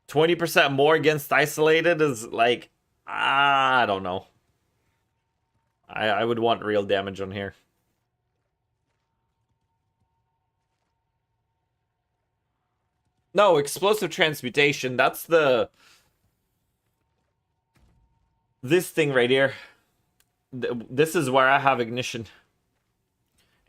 20% more against Isolated is like, I don't know. I would want real damage on here. No, Explosive Transmutation, that's the... This thing right here. This is where I have ignition.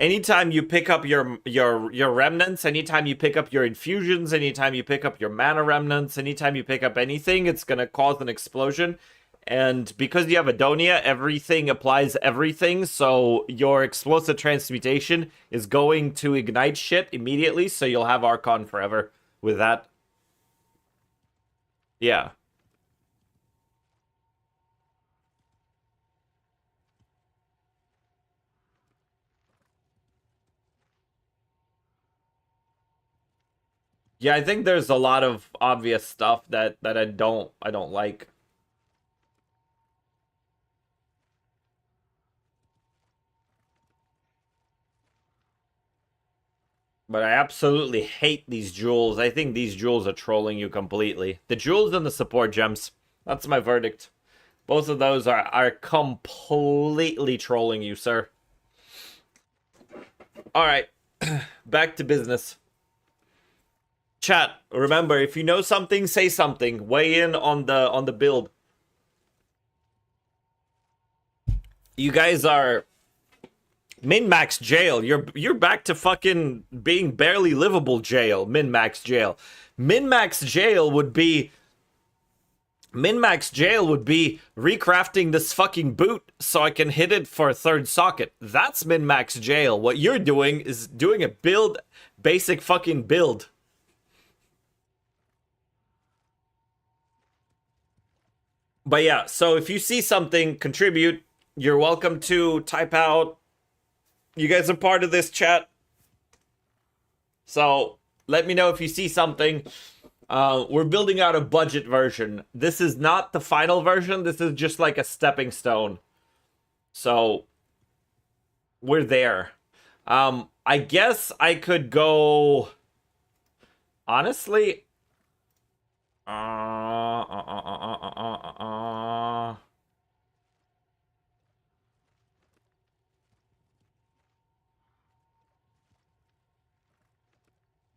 Anytime you pick up your remnants, anytime you pick up your infusions, anytime you pick up your mana remnants, anytime you pick up anything, it's gonna cause an explosion. And because you have Adonia, everything applies everything, so your explosive transmutation is going to ignite shit immediately, so you'll have Archon forever with that. Yeah. Yeah, I think there's a lot of obvious stuff that I don't like. But I absolutely hate these jewels. I think these jewels are trolling you completely. The jewels and the support gems. That's my verdict. Both of those are completely trolling you, sir. Alright. Back to business. Chat, remember, if you know something, say something. Weigh in on the build. You guys are min-max jail. You're back to fucking being barely livable jail. Min-max jail. Min-max jail would be recrafting this fucking boot so I can hit it for a third socket. That's min-max jail. What you're doing is doing a build, basic fucking build. But yeah, so if you see something, contribute. You're welcome to type out. You guys are part of this chat. So let me know if you see something. We're building out a budget version. This is not the final version. This is just like a stepping stone. So we're there. I guess I could go. Honestly.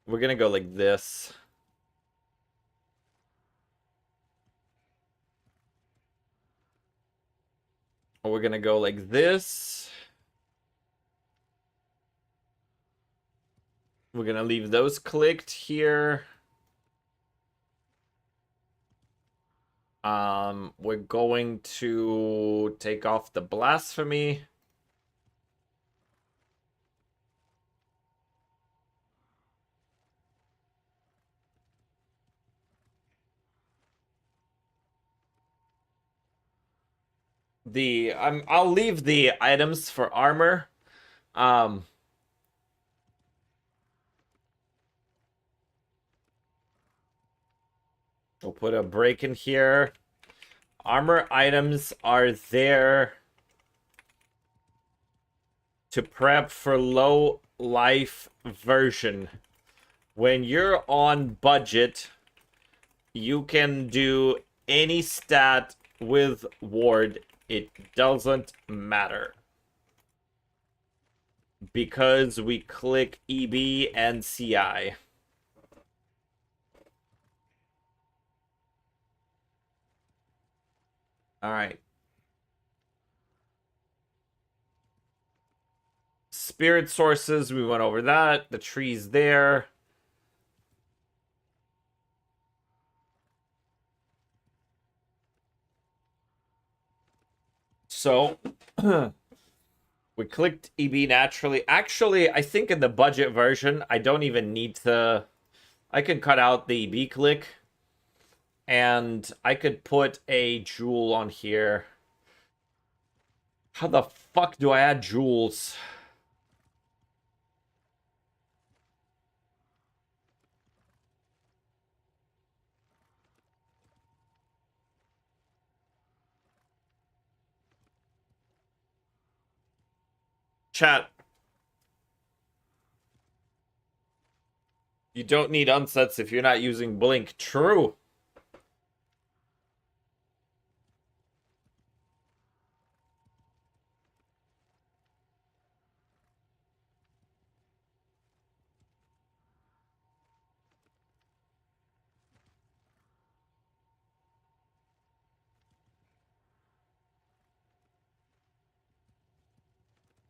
We're gonna go like this. Or we're gonna go like this. We're gonna leave those clicked here. We're going to take off the blasphemy. I'll leave the items for armor. We'll put a break in here. Armor items are there to prep for low life version. When you're on budget, you can do any stat with ward. It doesn't matter. Because we click EB and CI. Alright. Spirit sources, we went over that. The tree's there. So, we clicked EB naturally. Actually, I think in the budget version, I don't even need to... I can cut out the EB click. And I could put a jewel on here. How the fuck do I add jewels? Chat. You don't need unsets if you're not using Blink. True.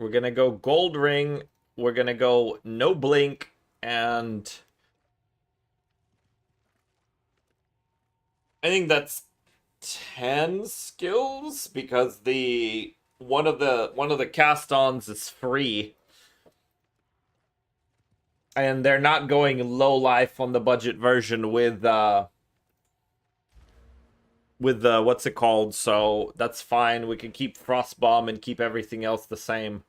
We're gonna go gold ring. We're gonna go no blink, and I think that's 10 skills because the one of the cast-ons is free. And they're not going low life on the budget version with what's it called, so that's fine. We can keep Frostbomb and keep everything else the same.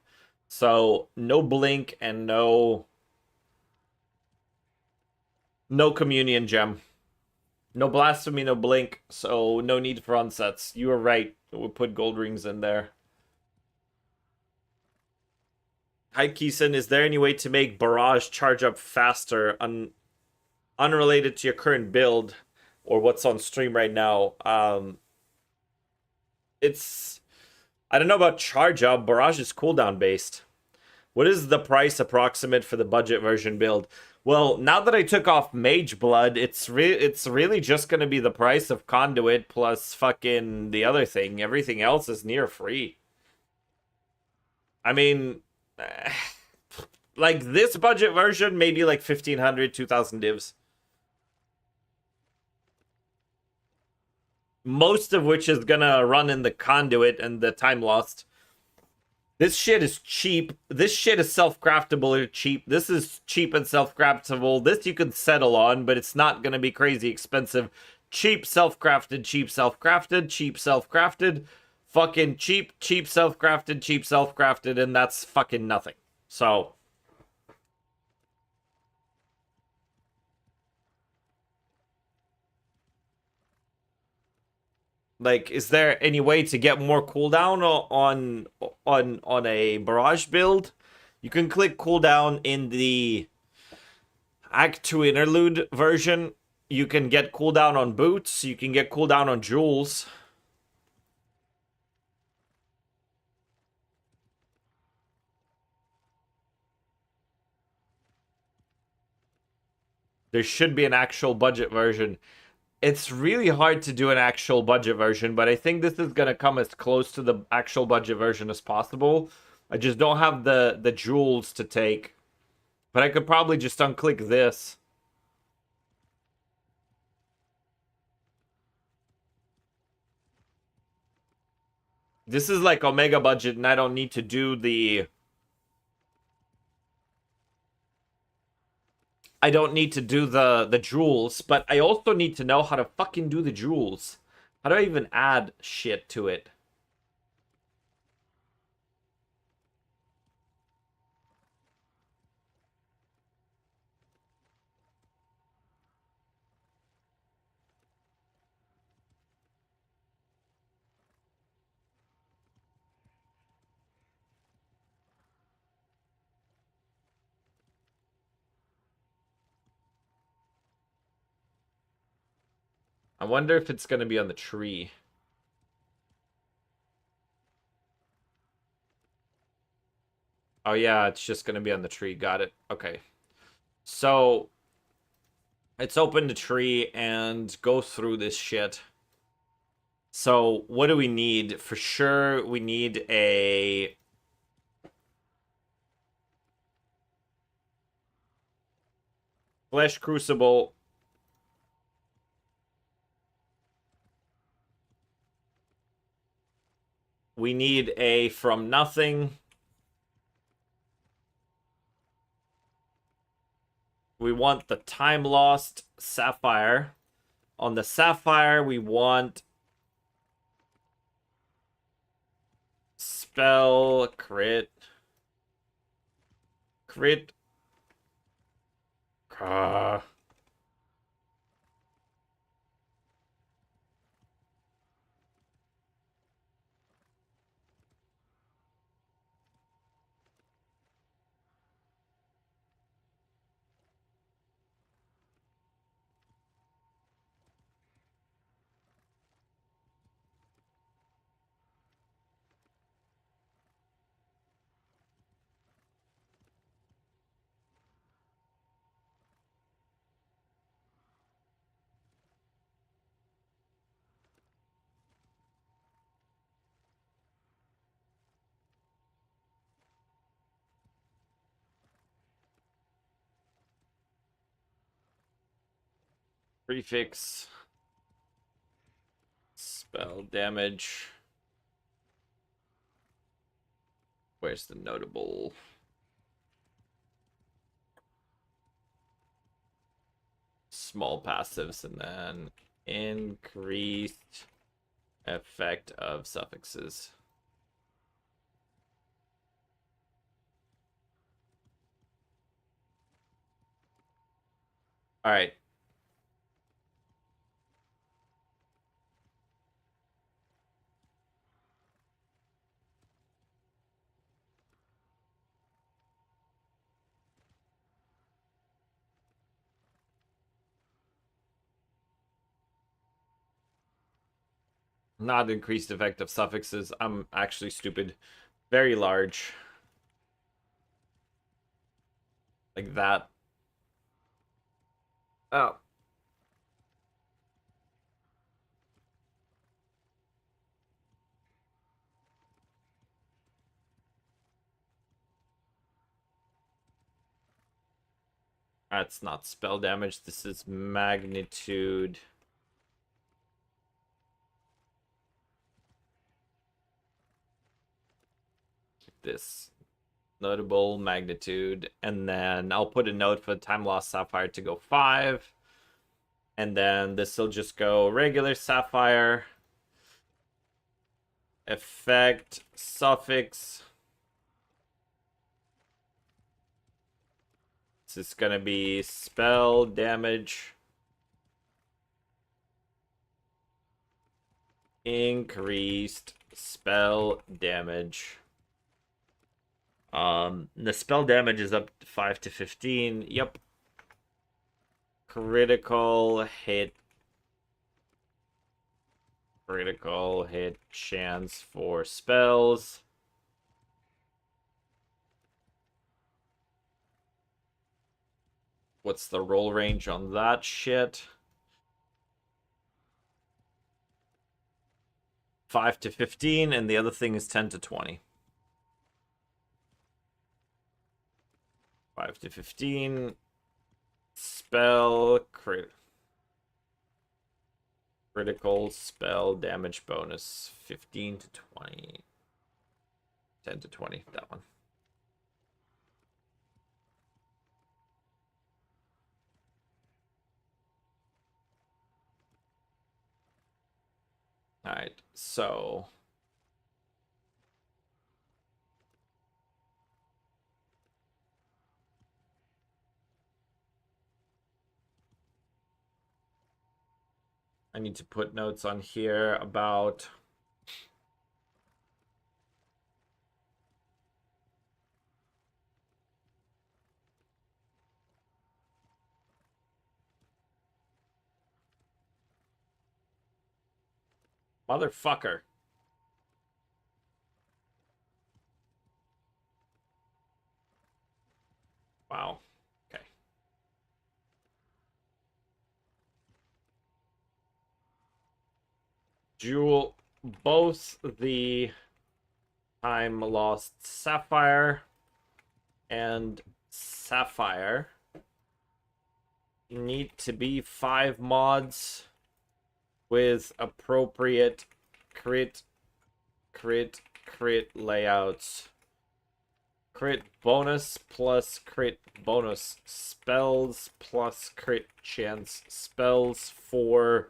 So no blink and no communion gem. No blasphemy, no blink, so no need for unsets. You were right. We'll put gold rings in there. Hi Keeson, is there any way to make Barrage charge up faster unrelated to your current build or what's on stream right now? It's I don't know about charge up. Barrage is cooldown based. What is the price approximate for the budget version build? Well, now that I took off Mage Blood, it's really just gonna be the price of Conduit plus fucking the other thing. Everything else is near free. I mean, like this budget version, maybe like 1,500, 2,000 divs. Most of which is gonna run in the Conduit and the Time Lost. This shit is cheap. This shit is self-craftable or cheap. This is cheap and self-craftable. This you could settle on, but it's not gonna be crazy expensive. Cheap, self-crafted, cheap, self-crafted, cheap, self-crafted. Fucking cheap, cheap, self-crafted, cheap, self-crafted, and that's fucking nothing. So... like, is there any way to get more cooldown on a barrage build? You can click cooldown in the Act 2 interlude version. You can get cooldown on boots. You can get cooldown on jewels. There should be an actual budget version. It's really hard to do an actual budget version, but I think this is going to come as close to the actual budget version as possible. I just don't have the jewels to take. But I could probably just unclick this. This is like Omega budget, and I don't need to do the... I don't need to do the jewels, but I also need to know how to fucking do the jewels. How do I even add shit to it? I wonder if it's going to be on the tree. Oh yeah, it's just going to be on the tree. Got it. Okay. So, it's open the tree and go through this shit. So, what do we need? For sure, we need a... Flesh Crucible. We need a From Nothing. We want the Time Lost Sapphire. On the Sapphire, we want Spell, Crit. Crit. Prefix. Spell damage. Where's the notable? Small passives, and then increased effect of suffixes. All right. Not increased effect of suffixes. I'm actually stupid. Very large. Like that. Oh. That's not spell damage. This is magnitude. This notable magnitude. And then I'll put a note for time lost sapphire to go 5. And then this will just go regular sapphire. Effect, suffix. This is going to be spell damage. Increased spell damage. The spell damage is up to 5 to 15. Yep. Critical hit chance for spells. What's the roll range on that shit? 5 to 15, and the other thing is 10 to 20. 5 to 15. Spell critical spell damage bonus 15 to 20. 10 to 20, that one. Alright, so I need to put notes on here about motherfucker. Wow. Okay. Jewel, both the time lost sapphire and sapphire need to be 5 mods with appropriate crit layouts. Crit bonus plus crit bonus spells plus crit chance spells for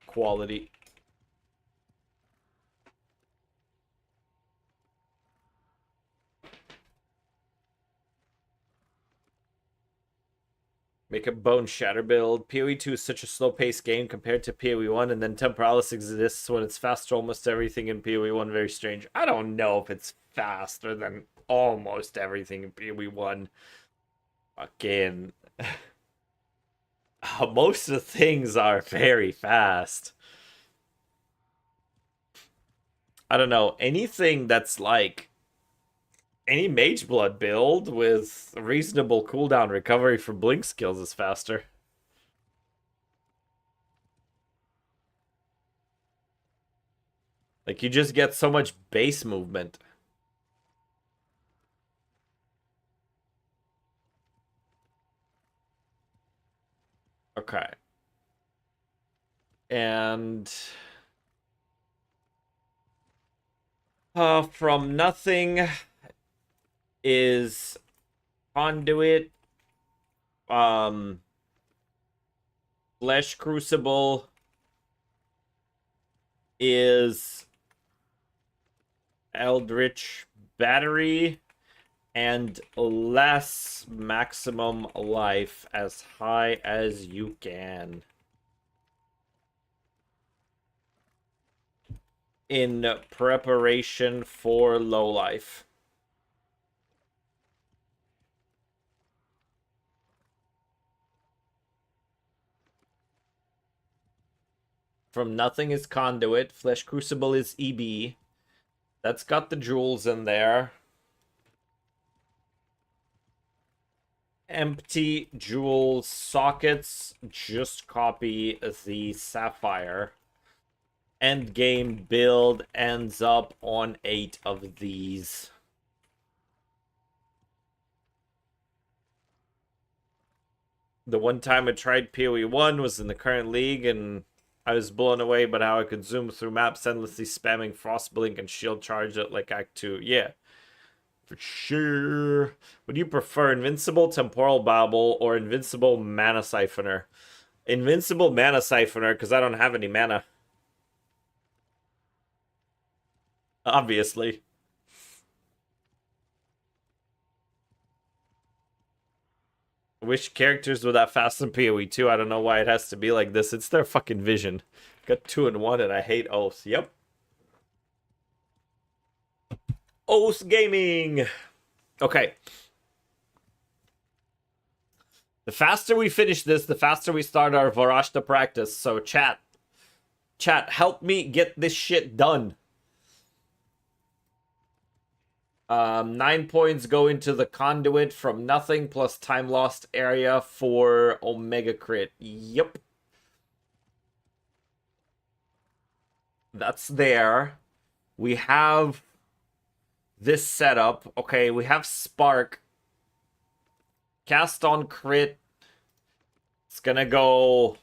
quality. Make a bone shatter build. PoE 2 is such a slow-paced game compared to PoE 1, and then Temporalis exists when it's faster almost everything in PoE 1. Very strange. I don't know if it's faster than almost everything in PoE 1. Fucking... most of the things are very fast. I don't know. Anything that's like... any Mage Blood build with reasonable cooldown recovery for blink skills is faster. Like, you just get so much base movement. Okay. And from nothing is conduit, flesh crucible is eldritch battery, and less maximum life as high as you can. In preparation for low life. From nothing is conduit. Flesh crucible is EB. That's got the jewels in there. Empty jewel sockets. Just copy the sapphire. End game build ends up on 8 of these. The one time I tried PoE 1 was in the current league, and I was blown away by how I could zoom through maps endlessly spamming Frostblink and Shield Charge it like Act 2. Yeah, for sure. Would you prefer Invincible Temporal Babble or Invincible Mana Siphoner? Invincible Mana Siphoner, because I don't have any mana. Obviously. Which characters were that fast in PoE 2? I don't know why it has to be like this. It's their fucking vision. Got 2 and 1 and I hate oaths. Yep. Oath Gaming. Okay. The faster we finish this, the faster we start our Varashta practice. So chat, help me get this shit done. 9 points go into the conduit from nothing plus time lost area for Omega Crit. Yep. That's there. We have this setup. Okay, we have Spark. Cast on crit. It's gonna go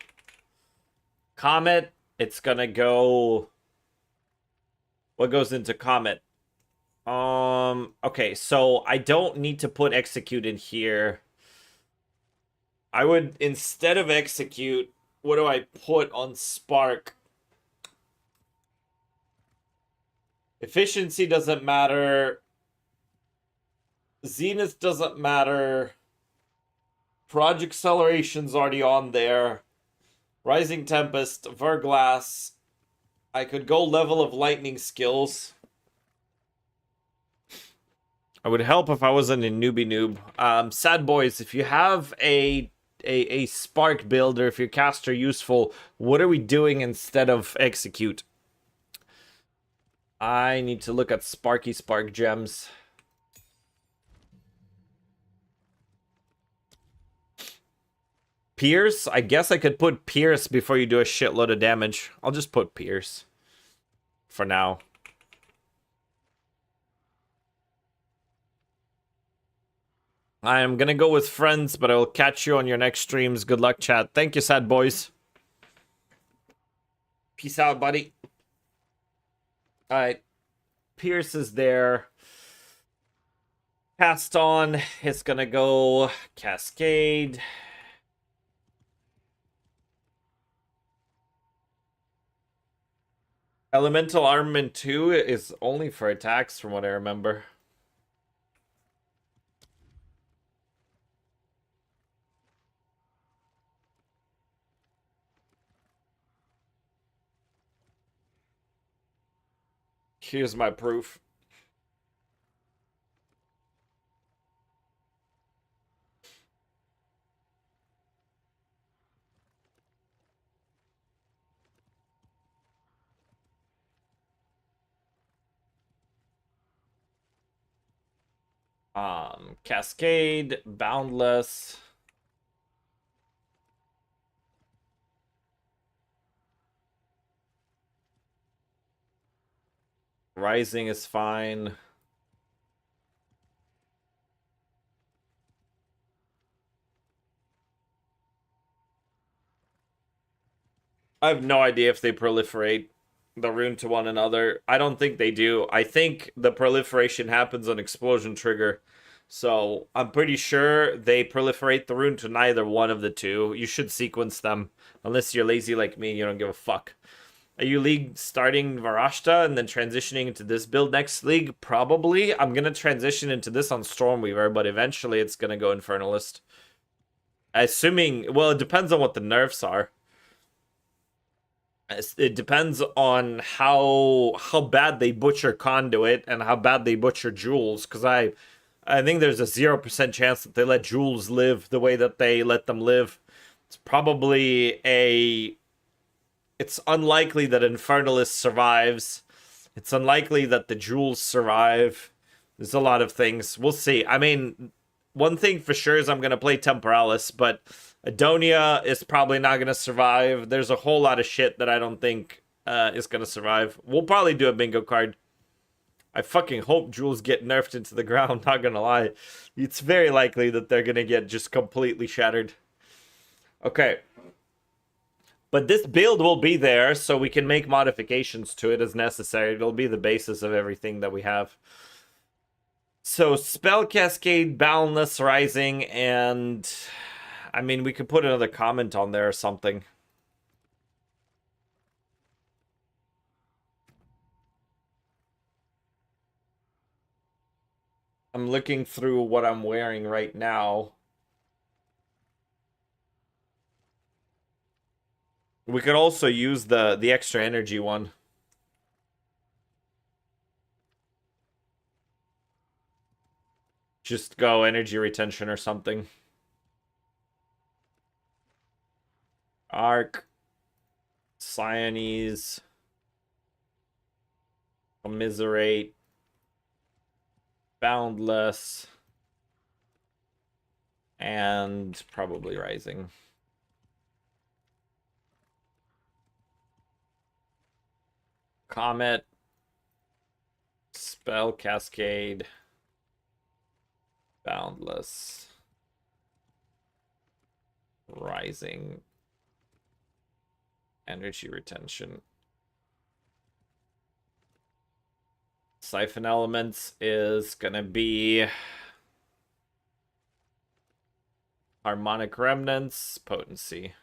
Comet. It's gonna go... What goes into Comet? Okay, so I don't need to put Execute in here. I would, instead of Execute, what do I put on Spark? Efficiency doesn't matter. Zenith doesn't matter. Project Acceleration's already on there. Rising Tempest, Verglass. I could go level of lightning skills. I would help if I wasn't a newbie noob. Sad boys, if you have a spark builder, if your caster useful, what are we doing instead of execute? I need to look at Sparky Spark gems. Pierce? I guess I could put Pierce before you do a shitload of damage. I'll just put Pierce. For now. I am gonna go with friends, but I will catch you on your next streams. Good luck, chat. Thank you, sad boys. Peace out, buddy. Alright. Pierce is there. Cast on. It's gonna go Cascade. Elemental Armament 2 is only for attacks, from what I remember. Here's my proof. Cascade, Boundless. Rising is fine. I have no idea if they proliferate the rune to one another. I don't think they do. I think the proliferation happens on explosion trigger. So I'm pretty sure they proliferate the rune to neither one of the two. You should sequence them. Unless you're lazy like me, you don't give a fuck. Are you league starting Varashta and then transitioning into this build next league? Probably. I'm going to transition into this on Stormweaver, but eventually it's going to go Infernalist. Assuming, well, it depends on what the nerfs are. It depends on how bad they butcher Conduit and how bad they butcher Jules, because I think there's a 0% chance that they let Jules live the way that they let them live. It's probably it's unlikely that Infernalist survives. It's unlikely that the Jules survive. There's a lot of things. We'll see. I mean, one thing for sure is I'm going to play Temporalis, but Adonia is probably not going to survive. There's a whole lot of shit that I don't think is going to survive. We'll probably do a bingo card. I fucking hope Jules get nerfed into the ground, not going to lie. It's very likely that they're going to get just completely shattered. Okay. But this build will be there, so we can make modifications to it as necessary. It'll be the basis of everything that we have. So, Spell Cascade, Boundless Rising, and... I mean, we could put another comment on there or something. I'm looking through what I'm wearing right now. We could also use the extra energy one. Just go energy retention or something. Arc. Cyanese. Commiserate. Boundless. And probably Rising. Comet. Spell Cascade. Boundless. Rising. Energy retention. Siphon Elements is gonna be Harmonic Remnants, Potency.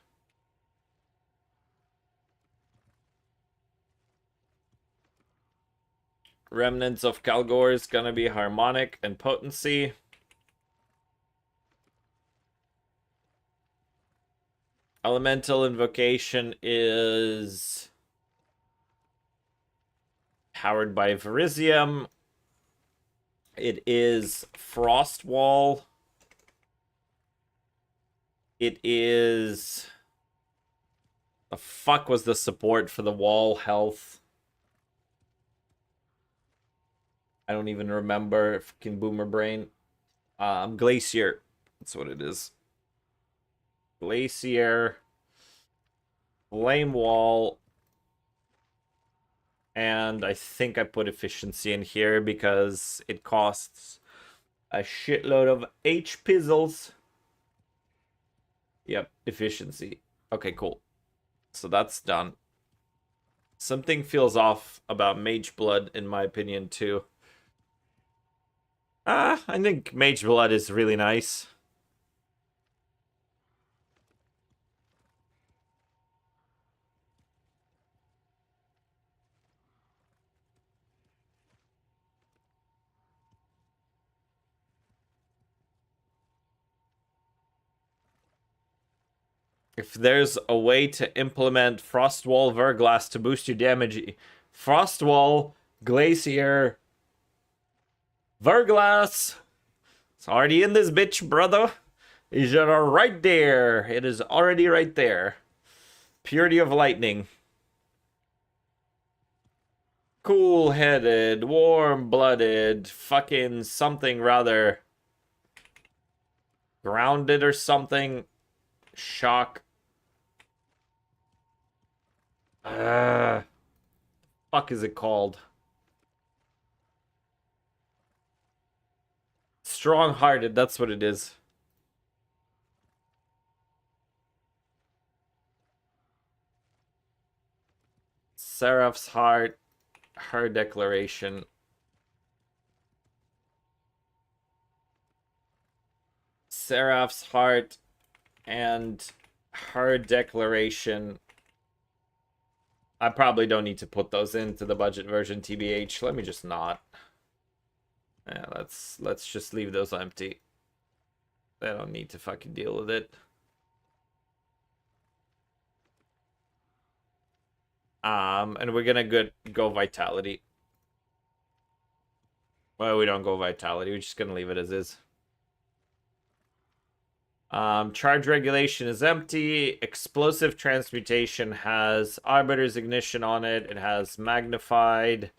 Remnants of Kalgor is gonna be Harmonic and Potency. Elemental Invocation is powered by Verisium. It is Frost Wall. It is... The fuck was the support for the wall health? I don't even remember. Fucking boomer brain. Glacier. That's what it is. Glacier. Flame Wall. And I think I put efficiency in here because it costs a shitload of H pizzles. Yep, efficiency. Okay, cool. So that's done. Something feels off about Mage Blood, in my opinion, too. I think Mage Blood is really nice. If there's a way to implement Frostwall Verglass to boost your damage, Frostwall, Glacier, Verglass. It's already in this bitch, brother. It's right there. It is already right there. Purity of Lightning. Cool-headed, warm-blooded, fucking something rather grounded or something. Shock. Fuck is it called? Strong-hearted, that's what it is. Seraph's Heart, her declaration. Seraph's Heart and her declaration. I probably don't need to put those into the budget version, TBH. Let me just not. Yeah, let's just leave those empty. They don't need to fucking deal with it. And we're gonna go Vitality. Well, we don't go Vitality. We're just gonna leave it as is. Charge regulation is empty. Explosive transmutation has Arbiter's Ignition on it. It has magnified.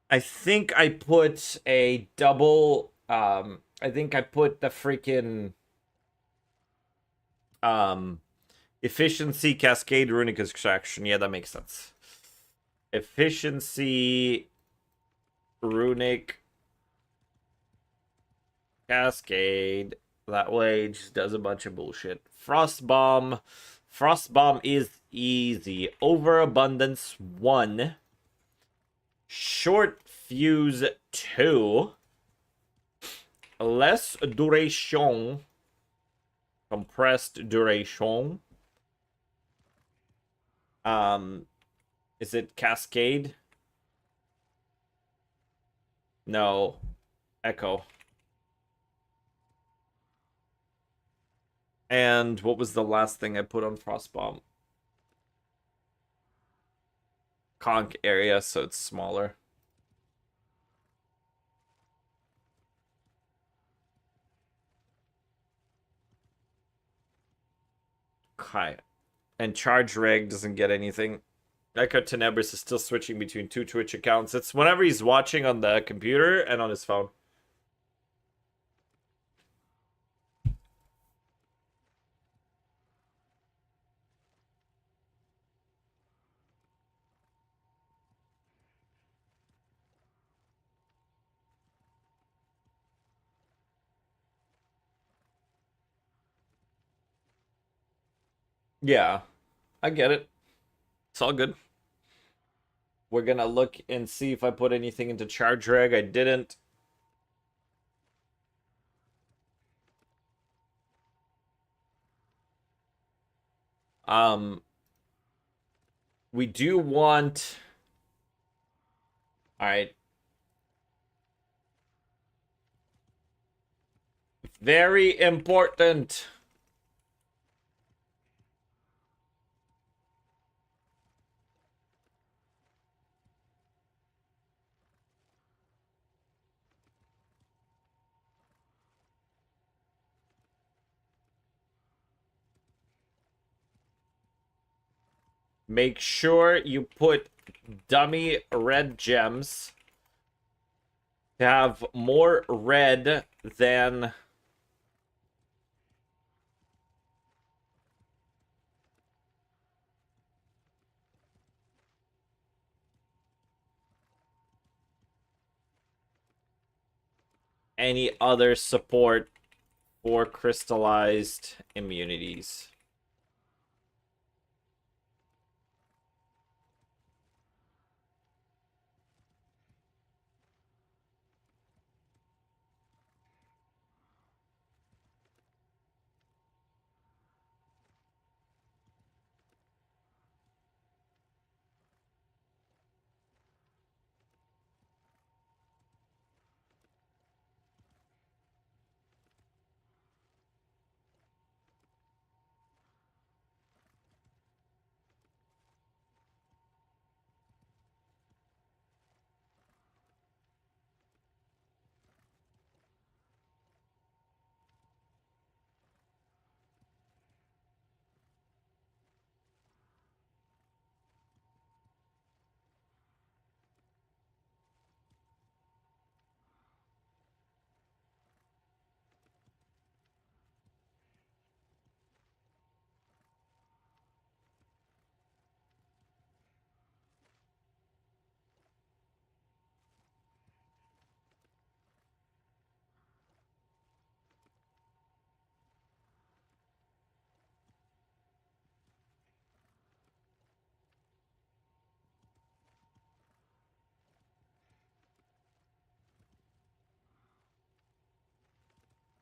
I think I put a double. I think I put the freaking efficiency cascade runic extraction. Yeah, that makes sense. Efficiency runic cascade. That way it just does a bunch of bullshit. Frost bomb. Frost bomb is easy. Overabundance 1. Short fuse 2. Less duration. Compressed duration. Is it cascade? No. Echo. And what was the last thing I put on Frostbomb? Conch area, so it's smaller. Okay. And Charge Reg doesn't get anything. Echo Tenebris is still switching between 2 Twitch accounts. It's whenever he's watching on the computer and on his phone. Yeah, I get it. It's all good. We're gonna look and see if I put anything into Charge Reg. I didn't. We do want... Alright. Very important. Make sure you put dummy red gems to have more red than any other support for crystallized immunities.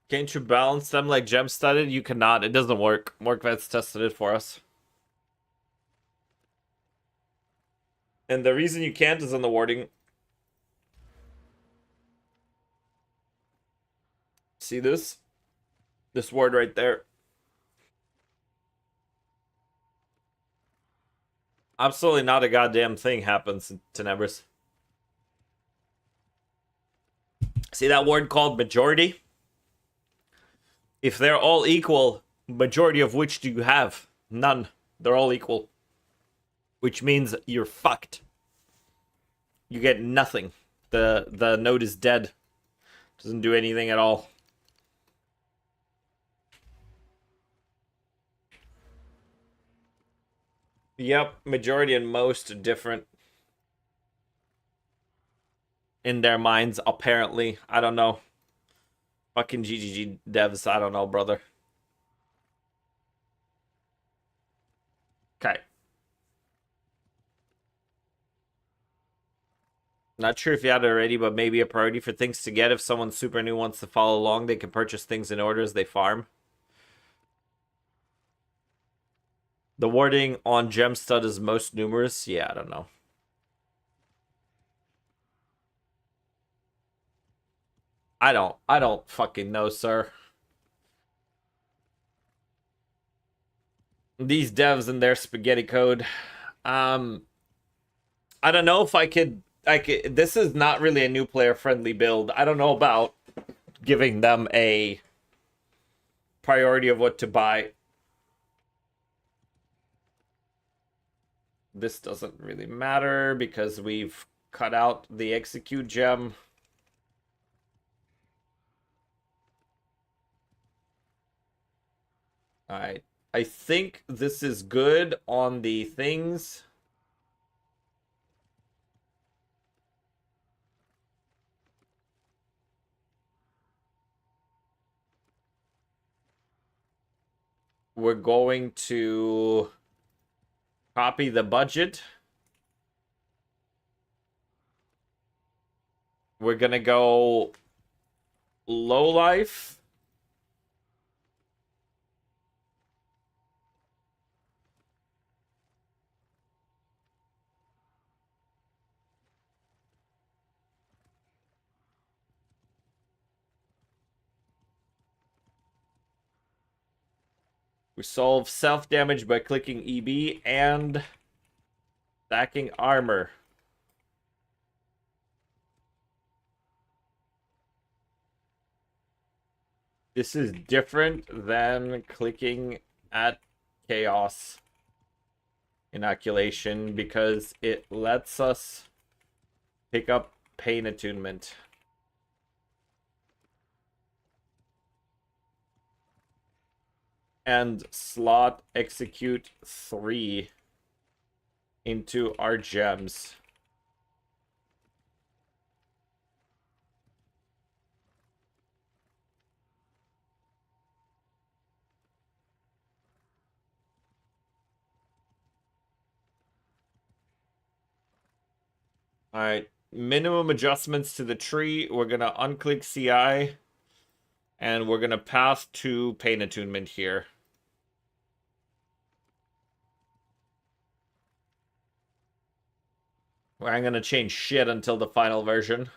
Can't you balance them like gem studded? You cannot. It doesn't work. Morkvet's tested it for us. And the reason you can't is in the wording. See this? This word right there. Absolutely not a goddamn thing happens in Tenebris. See that word called majority? If they're all equal, majority of which do you have? None. They're all equal. Which means you're fucked. You get nothing. The node is dead. Doesn't do anything at all. Yep, majority and most are different. In their minds, apparently. I don't know. Fucking GGG devs, I don't know, brother. Okay. Not sure if you had it already, but maybe a priority for things to get. If someone super new wants to follow along, they can purchase things in order as they farm. The wording on Gemstud is most numerous. Yeah, I don't know. I don't fucking know, sir. These devs and their spaghetti code. I don't know if I could this is not really a new player friendly build. I don't know about giving them a priority of what to buy. This doesn't really matter because we've cut out the execute gem. Alright. I think this is good on the things. We're going to copy the budget. We're gonna go low life. We solve self-damage by clicking EB and stacking armor. This is different than clicking at chaos inoculation because it lets us pick up pain attunement. And slot execute 3 into our gems. Alright, minimum adjustments to the tree. We're gonna unclick CI. And we're gonna pass to pain attunement here. Where I'm gonna change shit until the final version.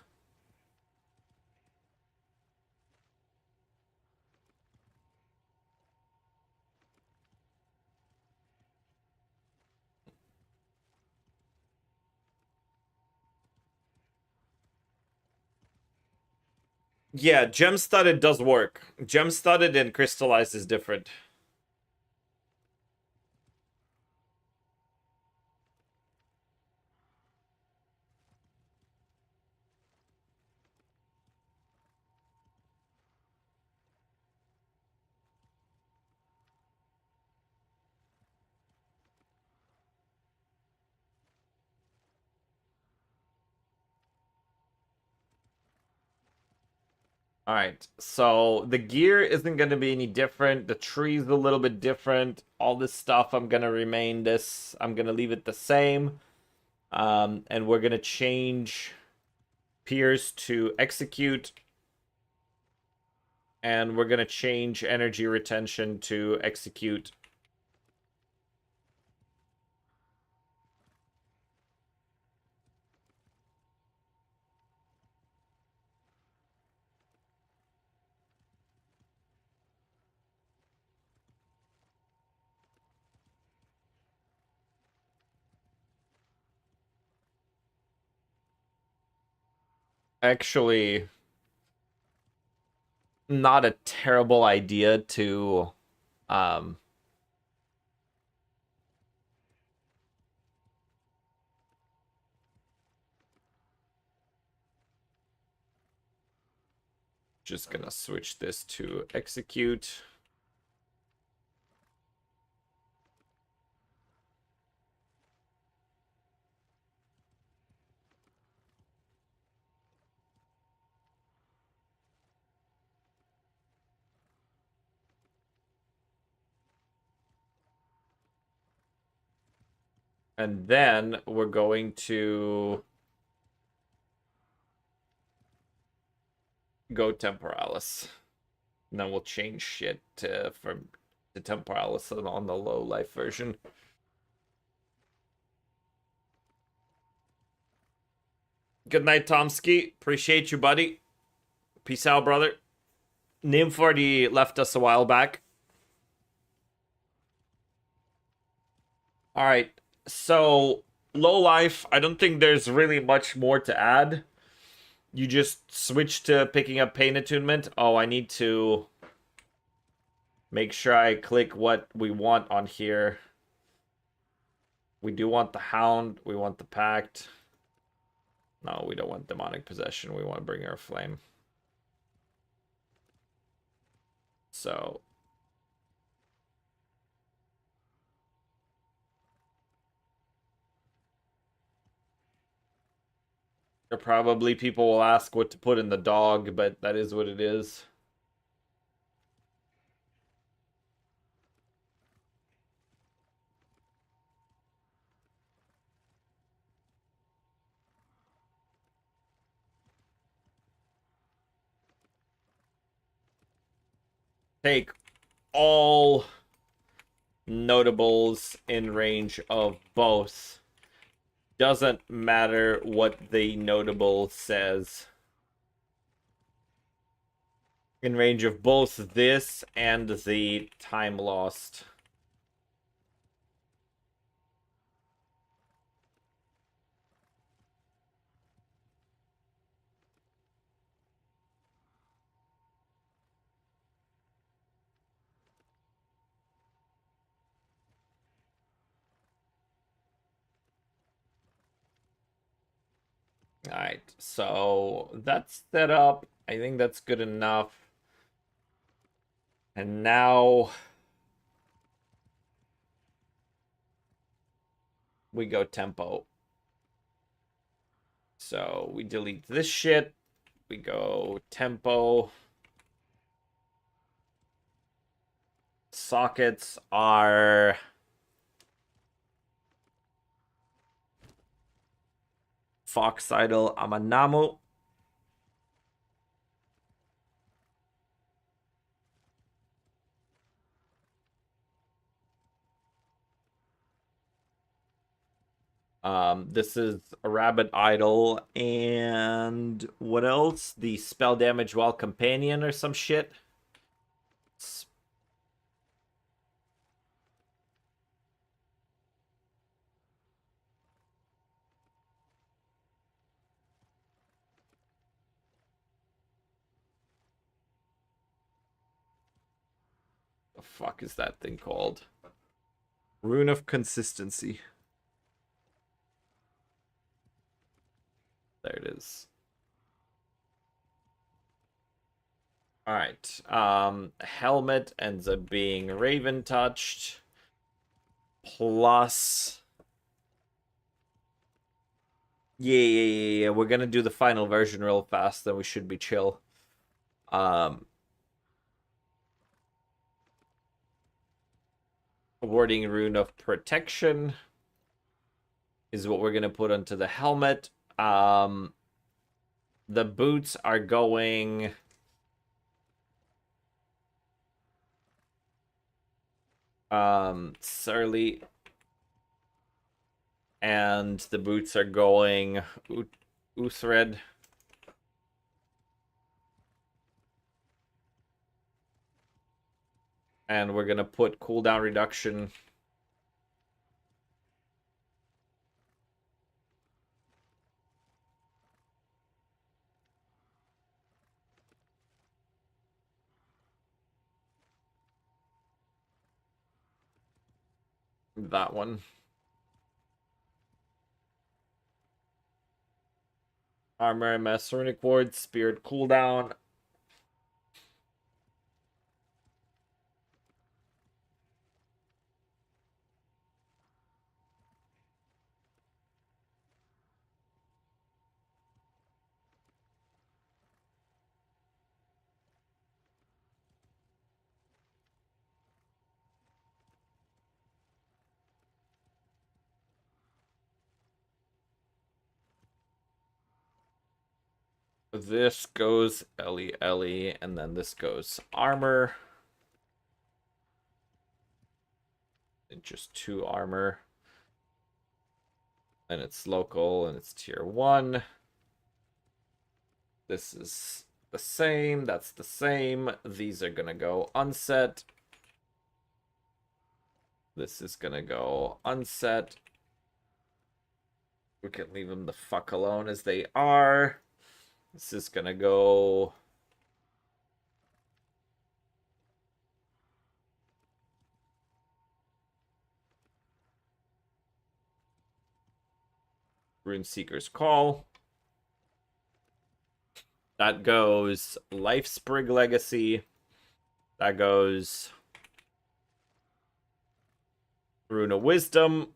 Yeah, gem studded does work. Gem studded and crystallized is different. Alright, so the gear isn't going to be any different. The tree's a little bit different. All this stuff, I'm going to remain this. I'm going to leave it the same. And we're going to change Pierce to execute. And we're gonna change energy retention to execute. Actually, not a terrible idea to just gonna switch this to execute. And then we're going to go Temporalis. And then we'll change shit from to Temporalis on the low life version. Good night, Tomsky. Appreciate you, buddy. Peace out, brother. Nymph already left us a while back. Alright, so low life, I don't think there's really much more to add. You just switch to picking up pain attunement. Oh, I need to make sure I click what we want on here. We do want the Hound. We want the Pact. No, we don't want Demonic Possession. We want Bringer of Flame. So there probably people will ask what to put in the dog, but that is what it is. Take all notables in range of both. Doesn't matter what the notable says. In range of both this and the time lost. Alright, so that's set up. I think that's good enough. And now we go tempo. So we delete this shit. We go tempo. Sockets are Fox Idol Amanamu. This is a Rabbit Idol, and what else? The Spell Damage While Companion or some shit. The fuck is that thing called? Rune of Consistency. There it is. Alright. Helmet ends up being Raven Touched. Plus. Yeah. We're gonna do the final version real fast, then we should be chill. Warding Rune of Protection is what we're gonna put onto the helmet. The boots are going Surly. And the boots are going Uthred. And we're gonna put cooldown reduction. That one. Armor MS, Runic Ward, Spirit cooldown. This goes Ellie, and then this goes armor. And just 2 armor. And it's local, and it's tier 1. This is the same, that's the same. These are gonna go unset. This is gonna go unset. We can leave them the fuck alone as they are. This is gonna go... Runeseeker's Call. That goes Life Sprig Legacy. That goes Rune of Wisdom.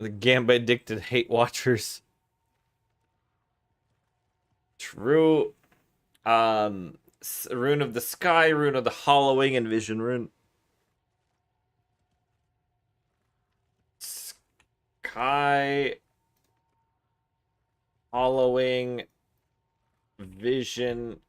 The Gamba Addicted Hate Watchers. True. Rune of the Sky, Rune of the Hollowing, and Vision Rune. Sky, Hollowing, Vision.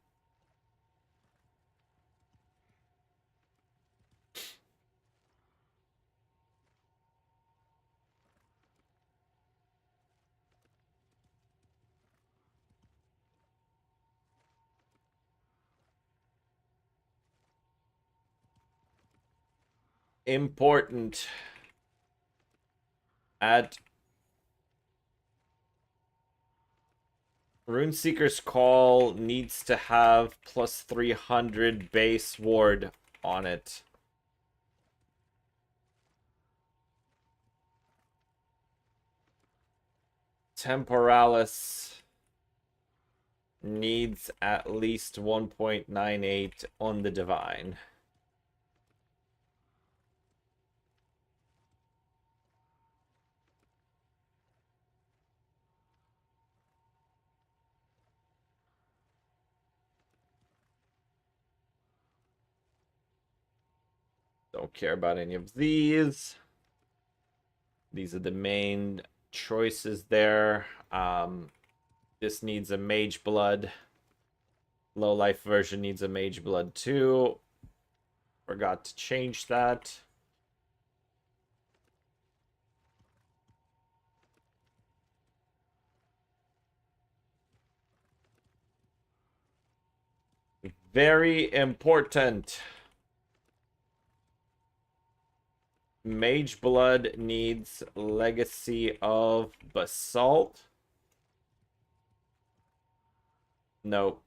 Important. Add Runeseeker's Call needs to have plus 300 base ward on it. Temporalis needs at least 1.98 on the Divine. Don't care about any of these. These are the main choices there. This needs a Mage Blood. Low life version needs a Mage Blood too. Forgot to change that. Very important. Mage Blood needs Legacy of Basalt. Nope.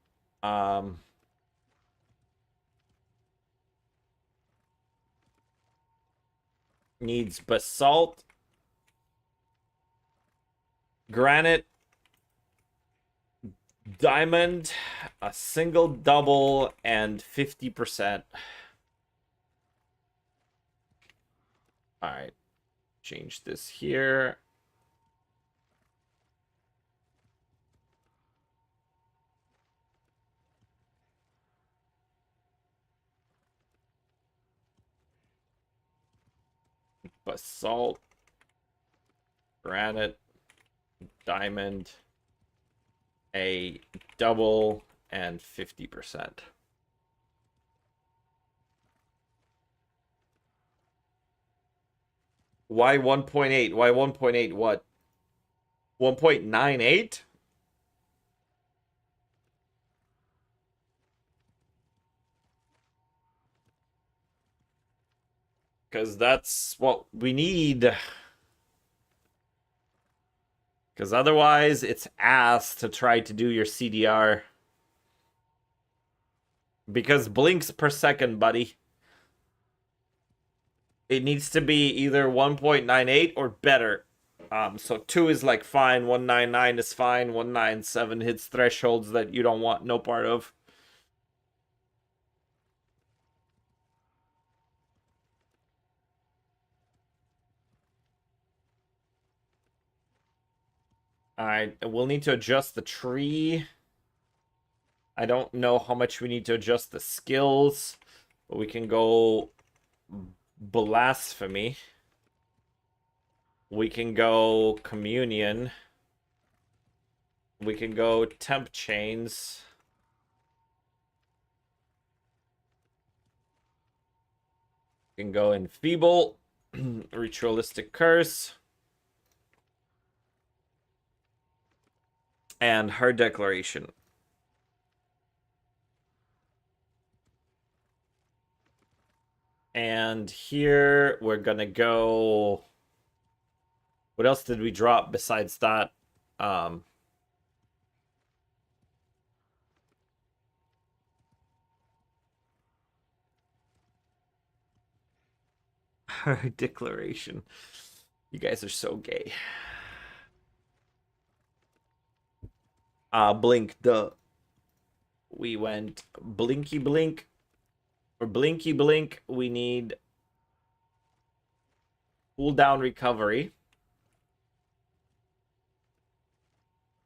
Needs Basalt, Granite, Diamond, a single double, and 50%. Alright. Change this here. Basalt, Granite, Diamond, a double, and 50%. Why 1.8? Why 1.8 what? 1.98? Because that's what we need. Because otherwise, it's ass to try to do your CDR. Because blinks per second, buddy. It needs to be either 1.98 or better. So 2 is like fine, 199 is fine, 197 hits thresholds that you don't want no part of. Alright, we'll need to adjust the tree. I don't know how much we need to adjust the skills, but we can go blasphemy. We can go communion. We can go temp chains. We can go enfeeble, ritualistic curse. And her declaration. And here we're gonna go. What else did we drop besides that? Her declaration. You guys are so gay. Blink, duh. We went blinky blink. For blinky blink, we need cooldown recovery.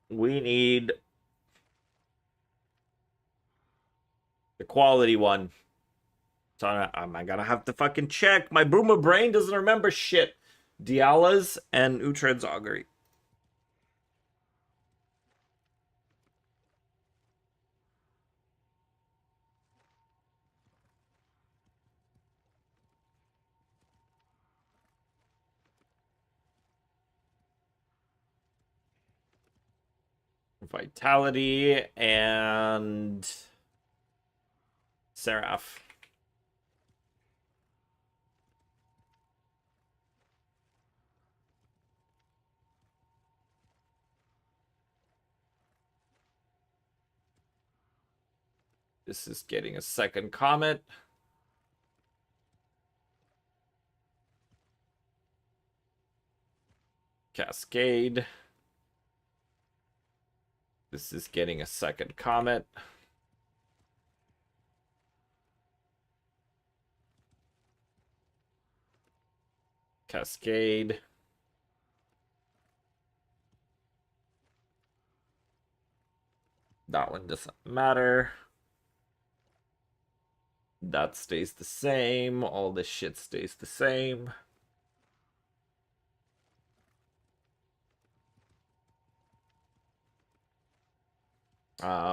We need the quality one. So I'm gonna have to fucking check. My boomer brain doesn't remember shit. Diala's and Uhtred's augury. Vitality and Seraph. This is getting a second comet. Cascade. This is getting a second comet. Cascade. That one doesn't matter. That stays the same. All this shit stays the same.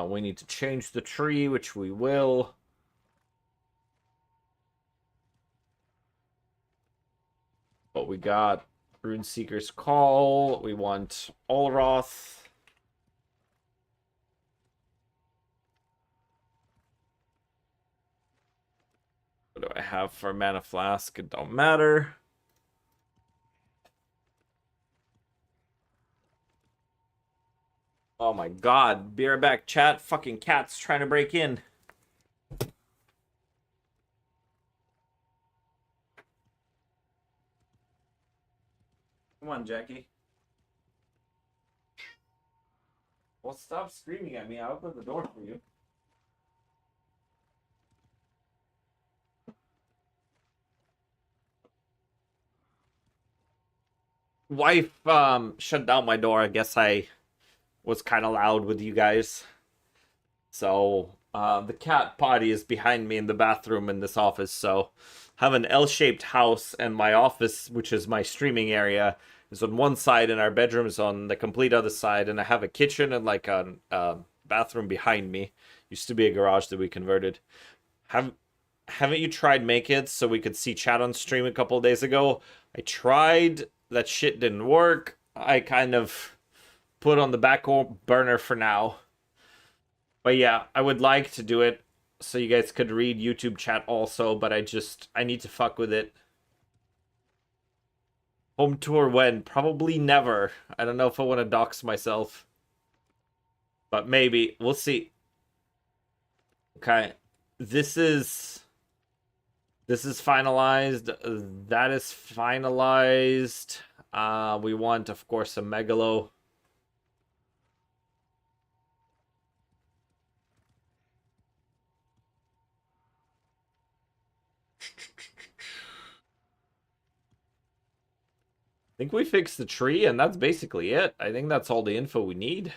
We need to change the tree, which we will. But we got Runeseeker's Call. We want Olroth. What do I have for Mana Flask? It don't matter. Oh my god. Be right back, chat. Fucking cat's trying to break in. Come on, Jackie. Well, stop screaming at me. I'll open the door for you. Wife shut down my door. I guess I was kind of loud with you guys. So the cat potty is behind me in the bathroom in this office. So I have an L-shaped house, and my office, which is my streaming area, is on one side, and our bedroom is on the complete other side. And I have a kitchen and like a bathroom behind me. Used to be a garage that we converted. haven't you tried Make It so we could see chat on stream a couple days ago? I tried. That shit didn't work. I kind of put on the back burner for now. But yeah, I would like to do it so you guys could read YouTube chat also, but I need to fuck with it. Home tour when? Probably never. I don't know if I want to dox myself. But maybe. We'll see. Okay. This is finalized. That is finalized. We want, of course, a Megalo. I think we fixed the tree, and that's basically it. I think that's all the info we need. I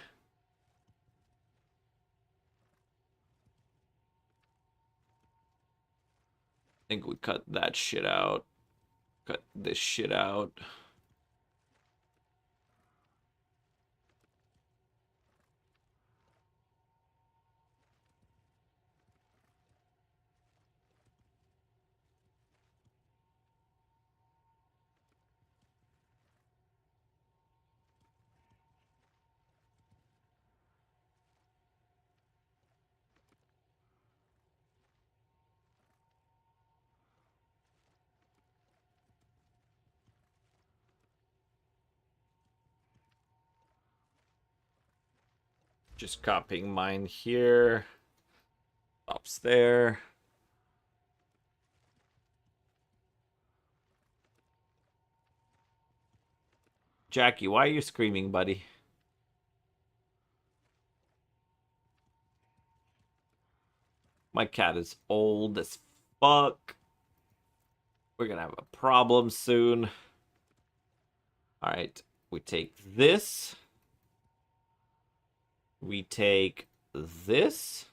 think we cut that shit out. Cut this shit out. Just copying mine here. Stops there. Jackie, why are you screaming, buddy? My cat is old as fuck. We're gonna have a problem soon. Alright, we take this. We take this.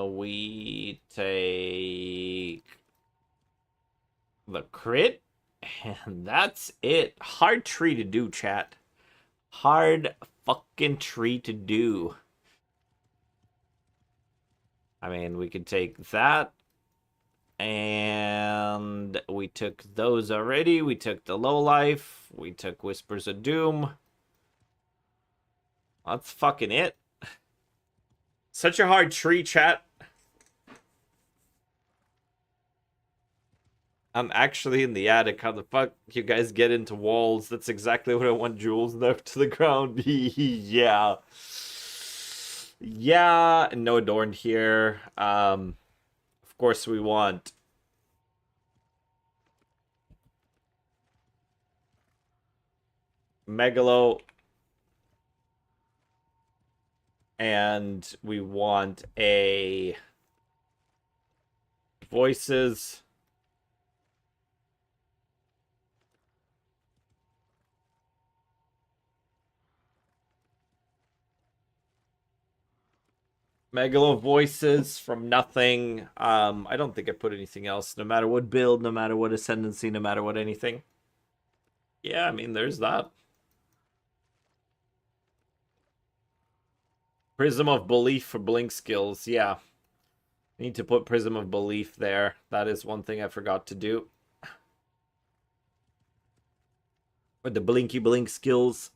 We take the crit, and that's it. Hard tree to do, chat. Hard fucking tree to do. I mean, we could take that, and we took those already. We took the low life. We took Whispers of Doom. That's fucking it. Such a hard tree, chat. I'm actually in the attic. How the fuck you guys get into walls? That's exactly what I want. Jewels left to the ground. Yeah. Yeah, and no adorned here. Of course we want Megalo. And we want a voices. Megalo voices from nothing. I don't think I put anything else. No matter what build, no matter what ascendancy, no matter what anything. Yeah, I mean, there's that. Prism of Belief for Blink skills. Yeah. Need to put Prism of Belief there. That is one thing I forgot to do. With the Blinky Blink skills.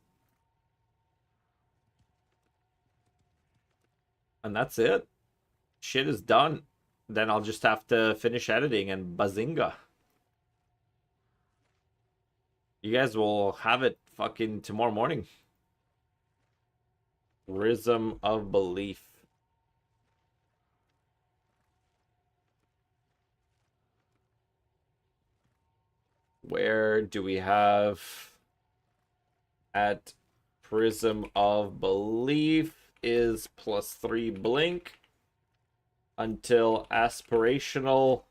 And that's it. Shit is done. Then I'll just have to finish editing and bazinga. You guys will have it fucking tomorrow morning. Prism of Belief. Where do we have at Prism of Belief is +3 blink until aspirational.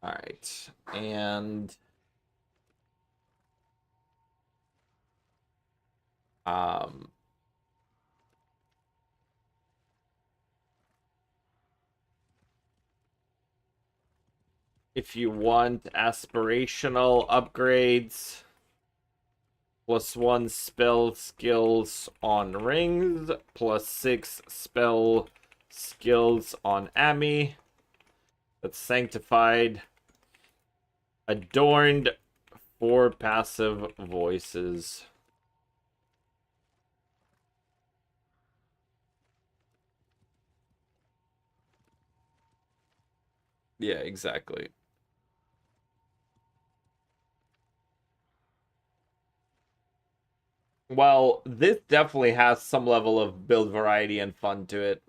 All right, and If you want aspirational upgrades, +1 spell skills on rings, +6 spell skills on Ami. That's sanctified. Adorned, 4 passive voices. Yeah, exactly. Well, this definitely has some level of build variety and fun to it.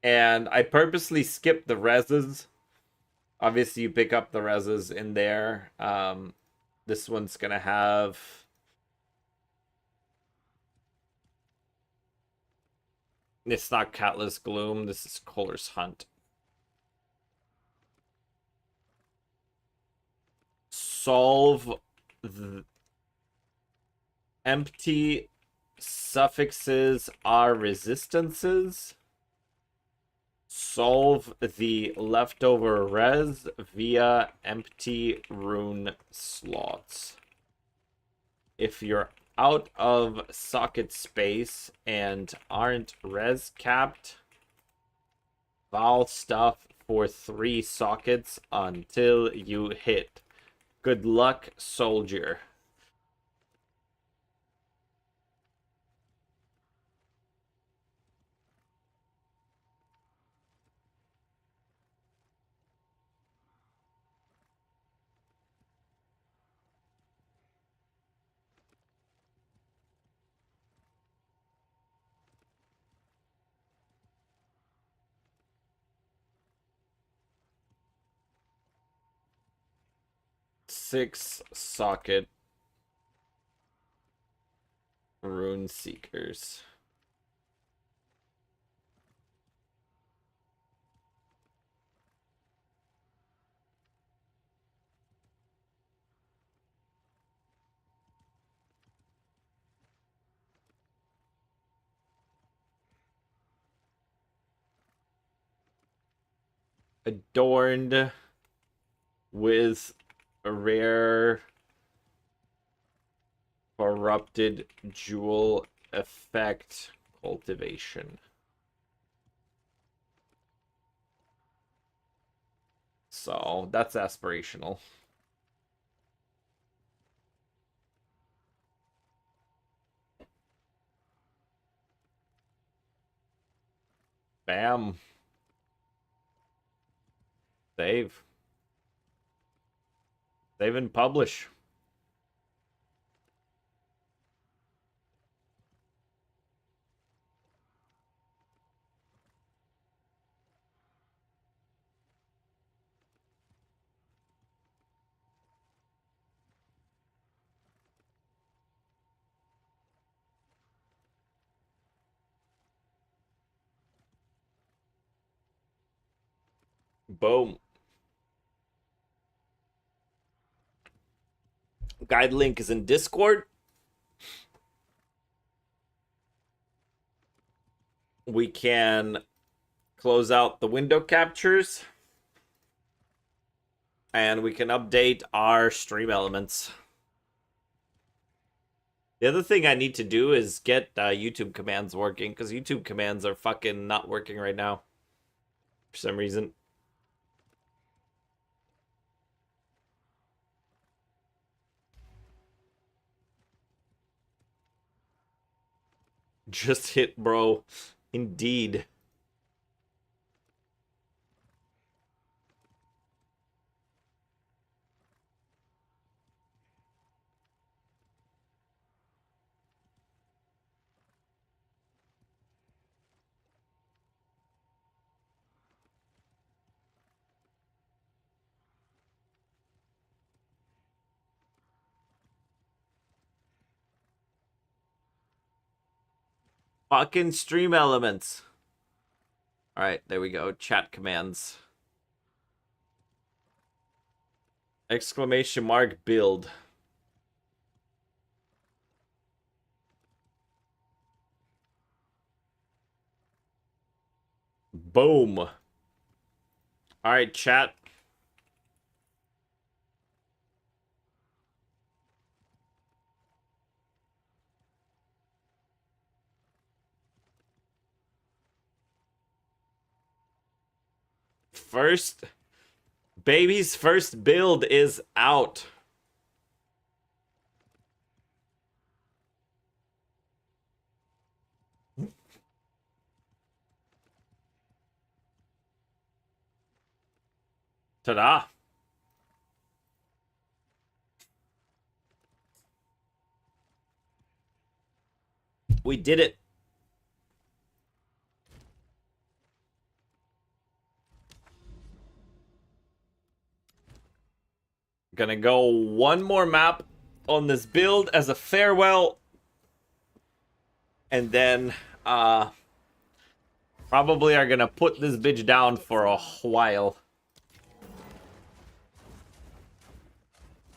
And I purposely skipped the reses. Obviously, you pick up the reses in there. This one's gonna have... It's not Catless Gloom, this is Kohler's Hunt. Solve the empty suffixes are resistances. Solve the leftover res via empty rune slots. If you're out of socket space and aren't res capped, vowel stuff for 3 sockets until you hit. Good luck, soldier. Six socket rune seekers. Adorned with a rare corrupted jewel effect cultivation. So that's aspirational. Bam. Save. Save and publish. Boom. Guide link is in Discord. We can close out the window captures. And we can update our stream elements. The other thing I need to do is get YouTube commands working, because YouTube commands are fucking not working right now. For some reason. Just hit, bro. Indeed. Fucking stream elements. Alright, there we go. Chat commands. Exclamation mark build. Boom. All right, chat. Baby's first build is out. Ta-da. We did it. Gonna go one more map on this build as a farewell. And then, probably are gonna put this bitch down for a while.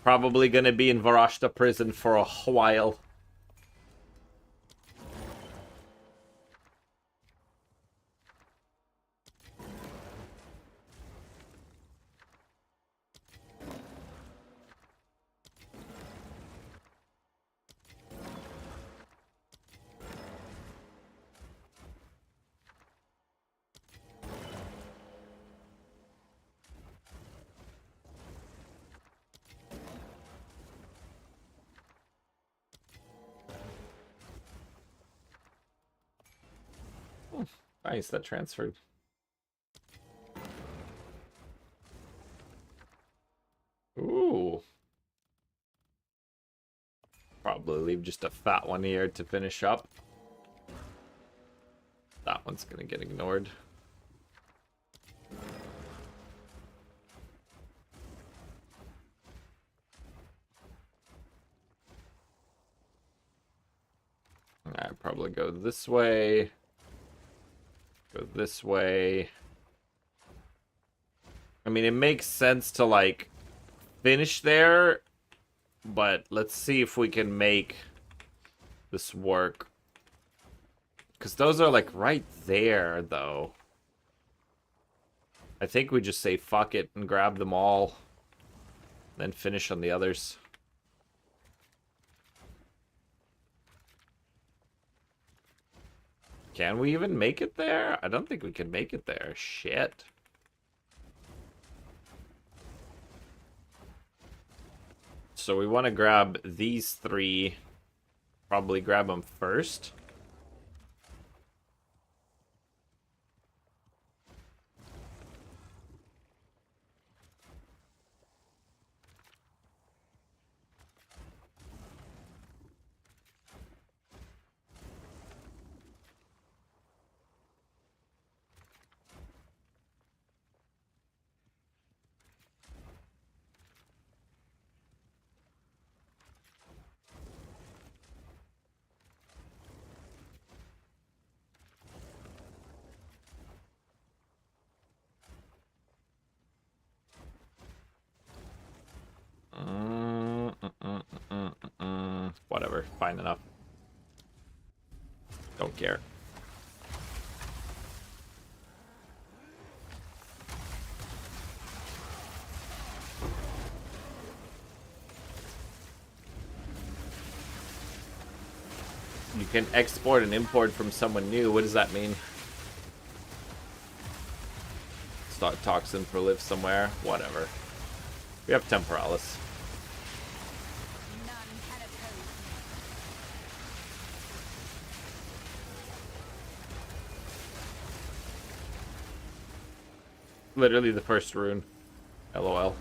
Probably gonna be in Varashta prison for a while. Nice, that transferred. Ooh. Probably leave just a fat one here to finish up. That one's gonna get ignored. I'd probably go this way. Go this way. I mean, it makes sense to, like, finish there, but let's see if we can make this work. Because those are, like, right there, though. I think we just say fuck it and grab them all. Then finish on the others. Can we even make it there? I don't think we can make it there. Shit. So we want to grab these three. Probably grab them first. Whatever, fine enough. Don't care. You can export and import from someone new. What does that mean? Start toxin for live somewhere. Whatever. We have Temporalis. Literally the first rune. LOL.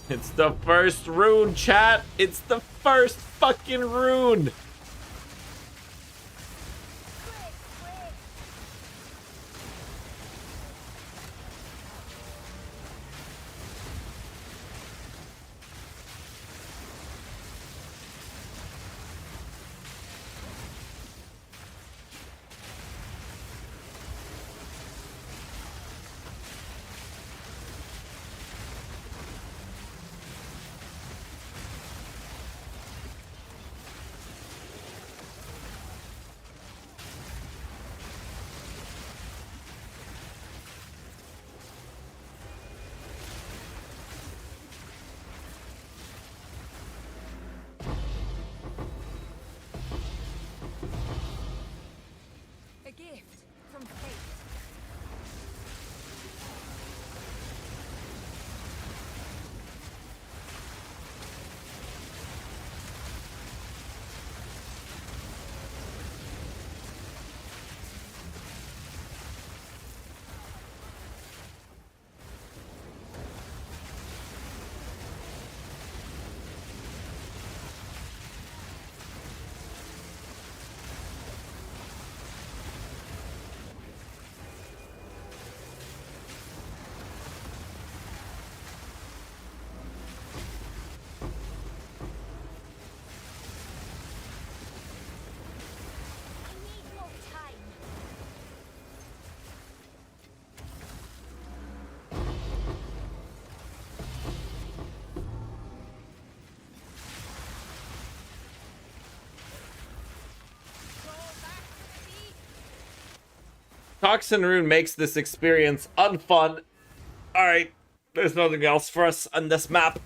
It's the first rune, chat! It's the first fucking rune! own fate. I need more time. Go back to speed. Toxin Rune makes this experience unfun. Alright, there's nothing else for us on this map.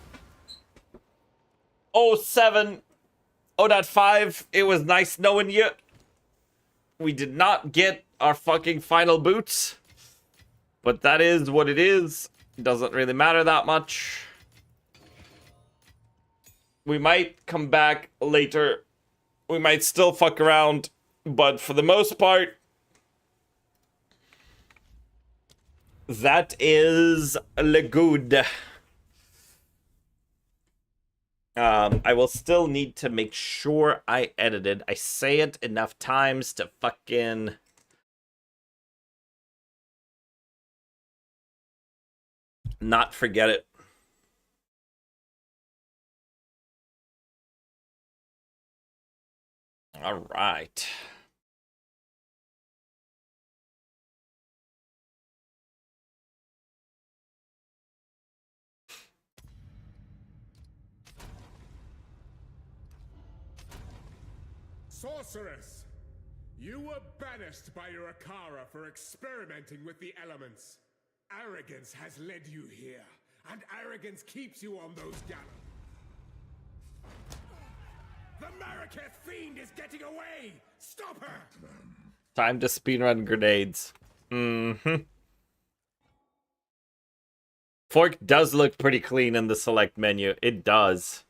07, 0.5, it was nice knowing you. We did not get our fucking final boots. But that is what it is. Doesn't really matter that much. We might come back later. We might still fuck around. But for the most part, that is le good. I will still need to make sure I edited. I say it enough times to fucking not forget it. All right. Sorceress! You were banished by your Akara for experimenting with the elements. Arrogance has led you here, and arrogance keeps you on those gallows. The Marraketh fiend is getting away! Stop her! Time to speedrun grenades. Fork does look pretty clean in the select menu. It does.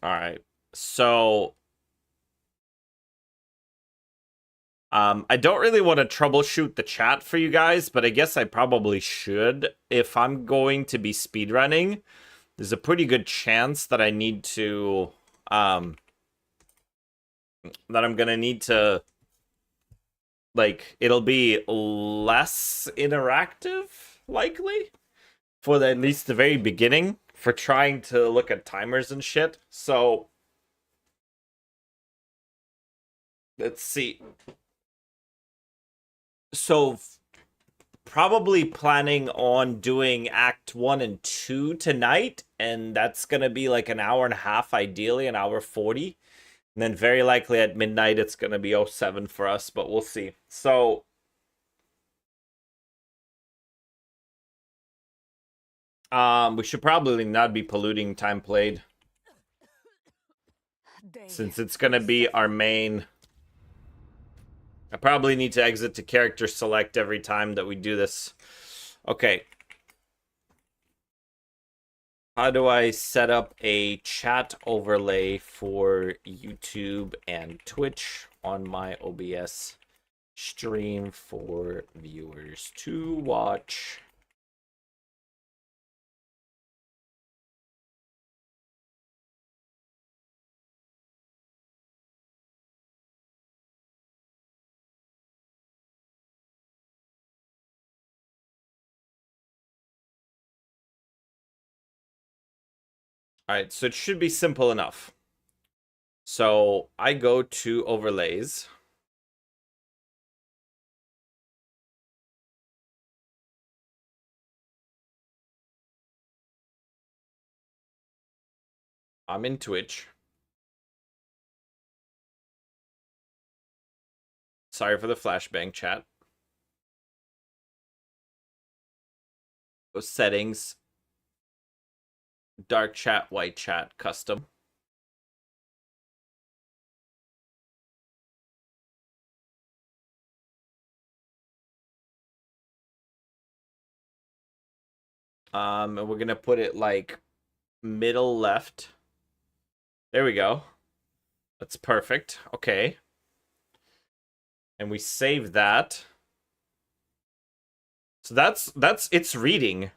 Alright. So I don't really want to troubleshoot the chat for you guys, but I guess I probably should. If I'm going to be speedrunning, there's a pretty good chance that I need to that I'm gonna need to, like, it'll be less interactive, likely, for at least the very beginning, for trying to look at timers and shit. So let's see. So probably planning on doing Act 1 and 2 tonight, and that's gonna be like an hour and a half, ideally, an hour 40. And then very likely at midnight it's gonna be 07 for us, but we'll see. So we should probably not be polluting time played, since it's gonna be our main. I probably need to exit to character select every time that we do this. Okay. How do I set up a chat overlay for YouTube and Twitch on my OBS stream for viewers to watch? Alright, so it should be simple enough. So I go to overlays. I'm in Twitch. Sorry for the flashbang, chat. Go settings. Dark chat, white chat, custom. And we're gonna put it like middle left. There we go. That's perfect. Okay. And we save that. So that's it's reading.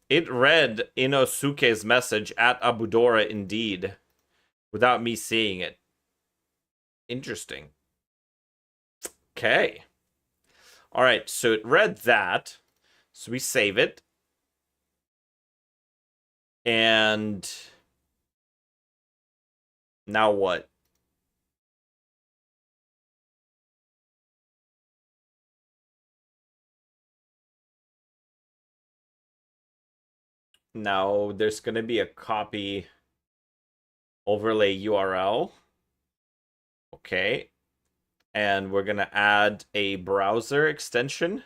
It read Inosuke's message at Abudora indeed, without me seeing it. Interesting. Okay. All right, so it read that. So we save it. And now what? Now there's going to be a copy overlay URL. Okay. And we're going to add a browser extension.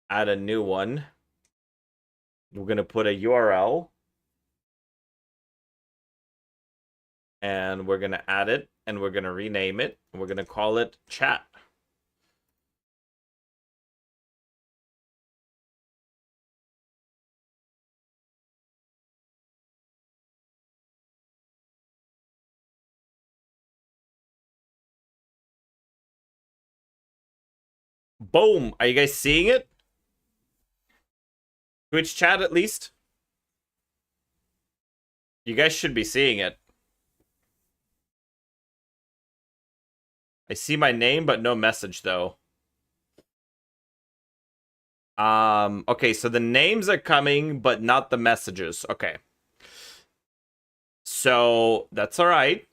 Add a new one. We're going to put a URL. And we're going to add it. And we're going to rename it. And we're going to call it chat. Boom! Are you guys seeing it? Twitch chat at least? You guys should be seeing it. I see my name, but no message, though. Okay, so the names are coming, but not the messages. Okay. So, that's alright.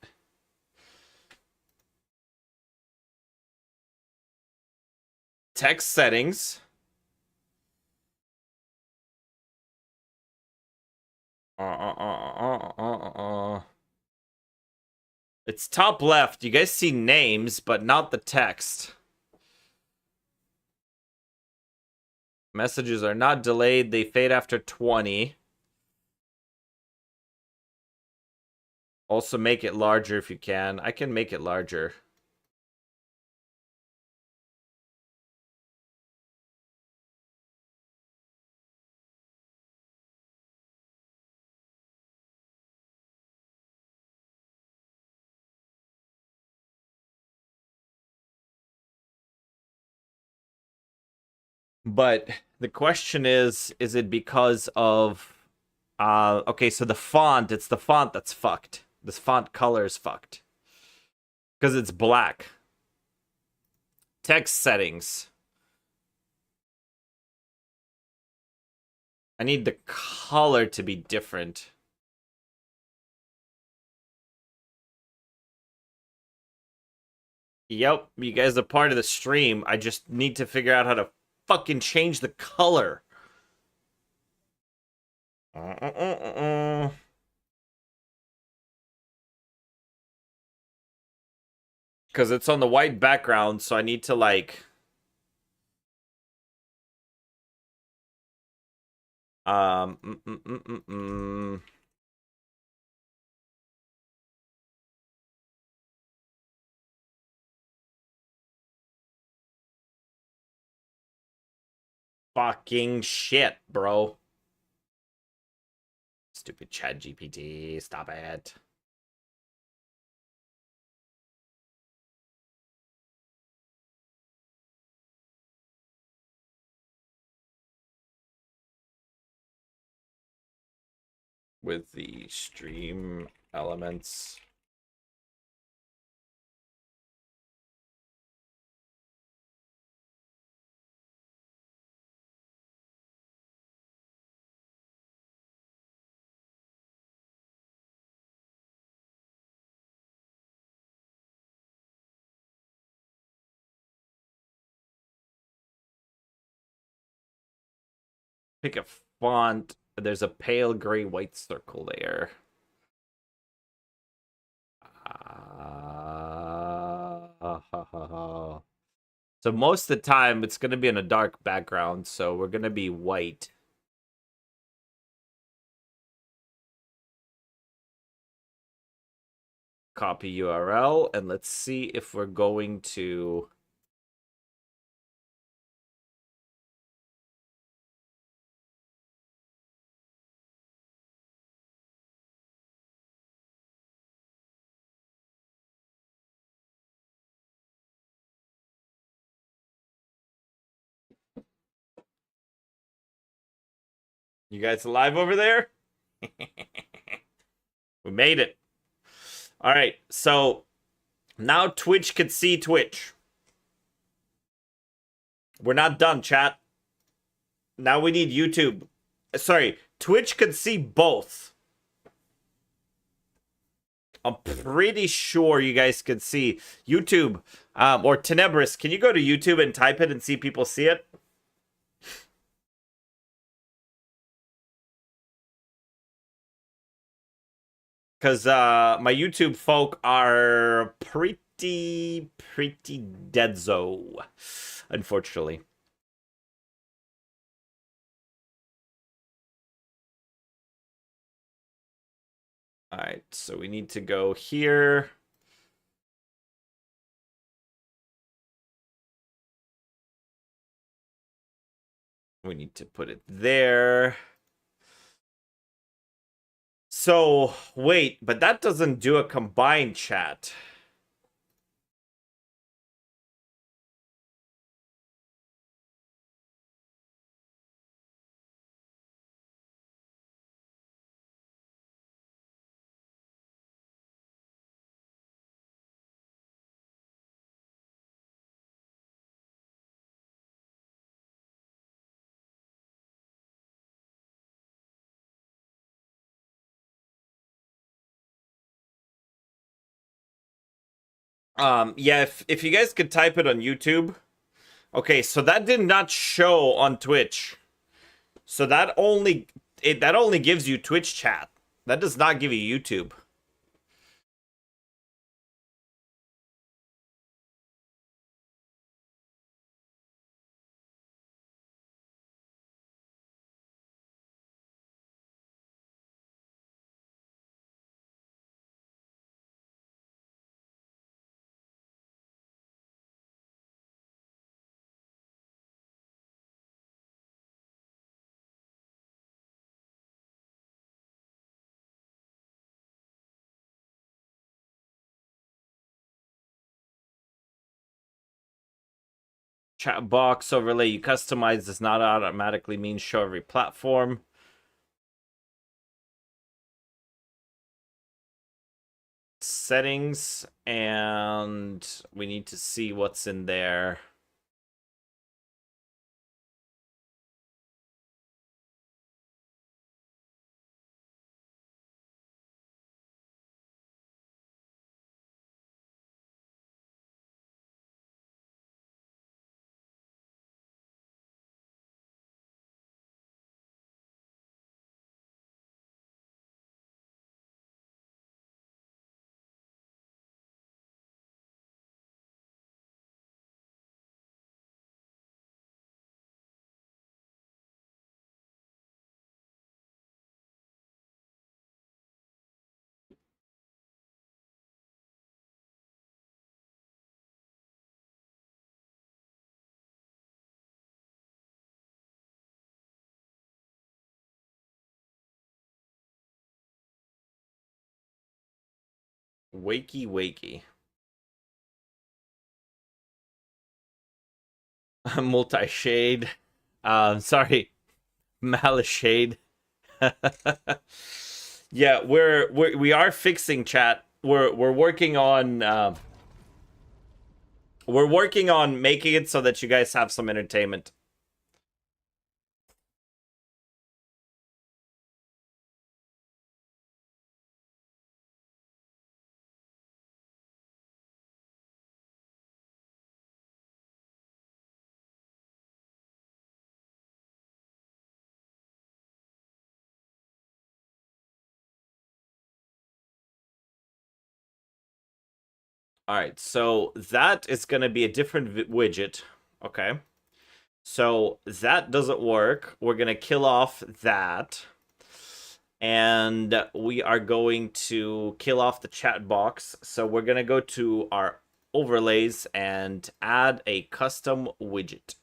Text settings. It's top left. You guys see names, but not the text. Messages are not delayed. They fade after 20. Also make it larger if you can. I can make it larger. But the question is it because of okay, so the font, it's the font that's fucked. This font color is fucked. Because it's black. Text settings. I need the color to be different. Yep, you guys are part of the stream. I just need to figure out how to fucking change the color. Because it's on the white background, so I need to, like... Fucking shit, bro. Stupid Chat GPT, stop it. With the stream elements. Pick a font. There's a pale gray white circle there. So most of the time, it's going to be in a dark background, so we're going to be white. Copy URL, and let's see if we're going to... You guys alive over there? We made it. All right, so now Twitch could see Twitch. We're not done, chat. Now we need YouTube. Sorry, Twitch could see both. I'm pretty sure you guys could see YouTube. Or Tenebris, can you go to YouTube and type it and see people see it? Because my YouTube folk are pretty deadzo, unfortunately. All right, so we need to go here. We need to put it there. So, wait, but that doesn't do a combined chat. Yeah, if you guys could type it on YouTube. Okay, so that did not show on Twitch. So that only gives you Twitch chat. That does not give you YouTube. Chat box overlay you customize does not automatically mean show every platform. Settings, and we need to see what's in there. Wakey. Multi-shade. Sorry. Malice shade. Yeah, we are fixing chat. We're working on making it so that you guys have some entertainment. All right, so that is going to be a different widget. Okay. So that doesn't work. We're going to kill off that. And we are going to kill off the chat box. So we're going to go to our overlays and add a custom widget.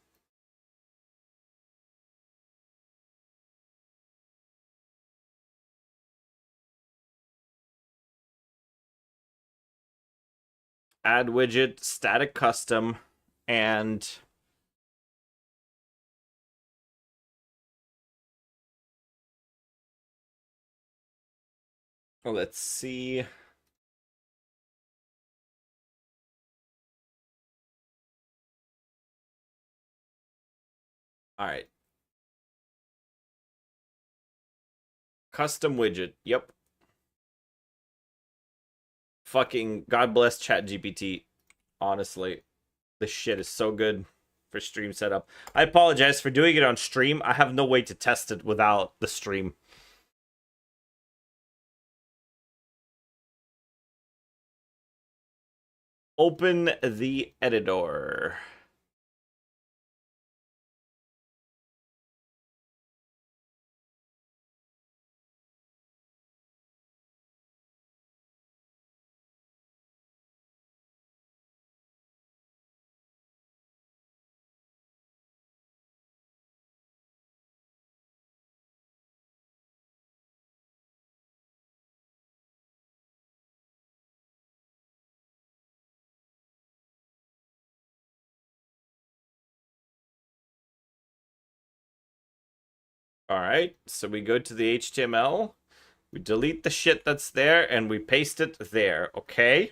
Add widget, static custom, and Let's see. All right. Custom widget. Yep. Fucking God bless ChatGPT. Honestly, this shit is so good for stream setup. I apologize for doing it on stream. I have no way to test it without the stream. Open the editor. All right, so we go to the HTML, we delete the shit that's there, and we paste it there, okay?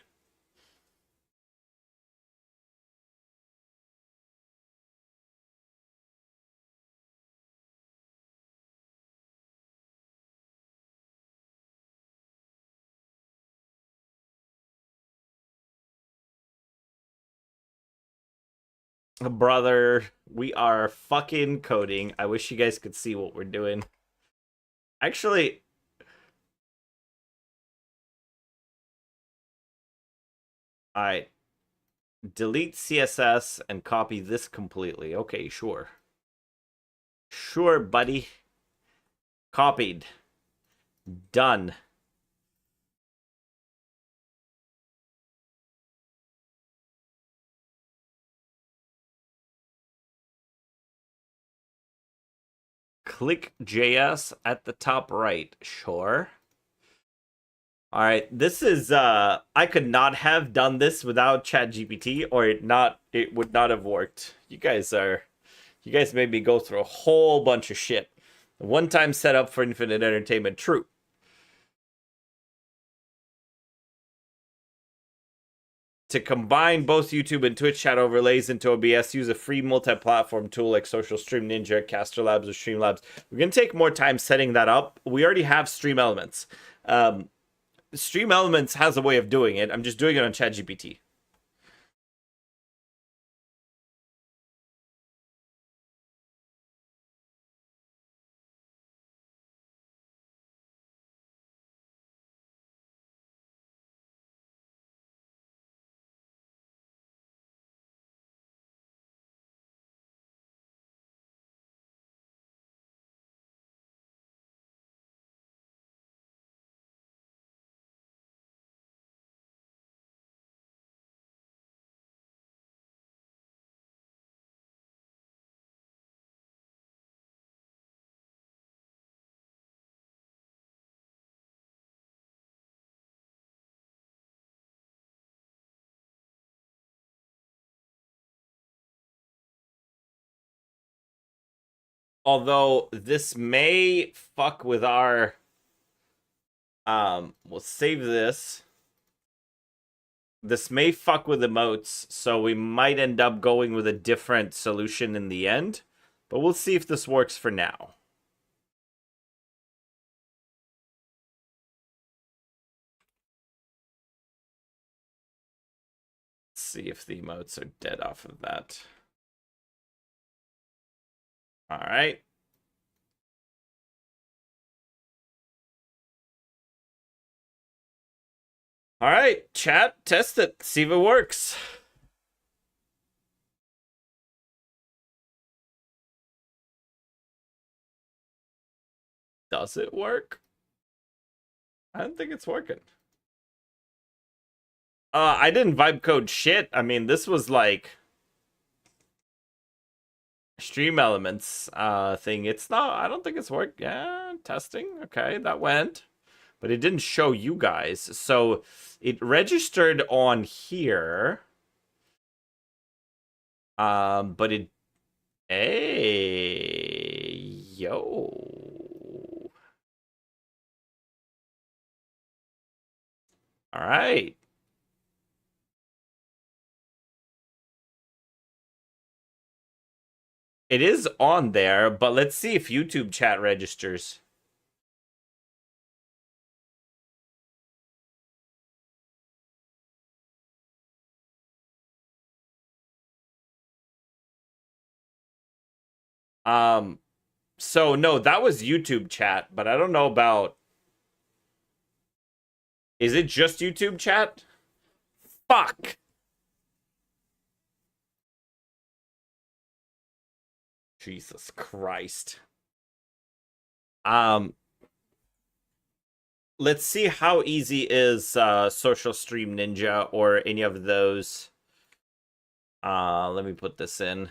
Brother, we are fucking coding. I wish you guys could see what we're doing. Actually, I delete CSS and copy this completely. Okay, sure. Sure, buddy. Copied. Done. Click JS at the top right. Sure. All right, this is I could not have done this without ChatGPT, or it would not have worked. You guys made me go through a whole bunch of shit. One-time setup for Infinite Entertainment, true. To combine both YouTube and Twitch chat overlays into OBS, use a free multi-platform tool like Social Stream Ninja, Caster Labs, or Streamlabs. We're gonna take more time setting that up. We already have Stream Elements. Stream Elements has a way of doing it. I'm just doing it on ChatGPT. Although this may fuck with our we'll save this. This may fuck with emotes, so we might end up going with a different solution in the end. But we'll see if this works for now. Let's see if the emotes are dead off of that. All right. All right, chat, test it. See if it works. Does it work? I don't think it's working. I didn't vibe code shit. I mean, this was like Stream Elements thing. It's not, I don't think it's worked. Yeah, testing. Okay, that went. But it didn't show you guys. So it registered on here. But it, hey, yo. All right. It is on there, but let's see if YouTube chat registers. So no, that was YouTube chat, but I don't know about... Is it just YouTube chat? Fuck! Jesus Christ. Let's see how easy is Social Stream Ninja or any of those. Let me put this in.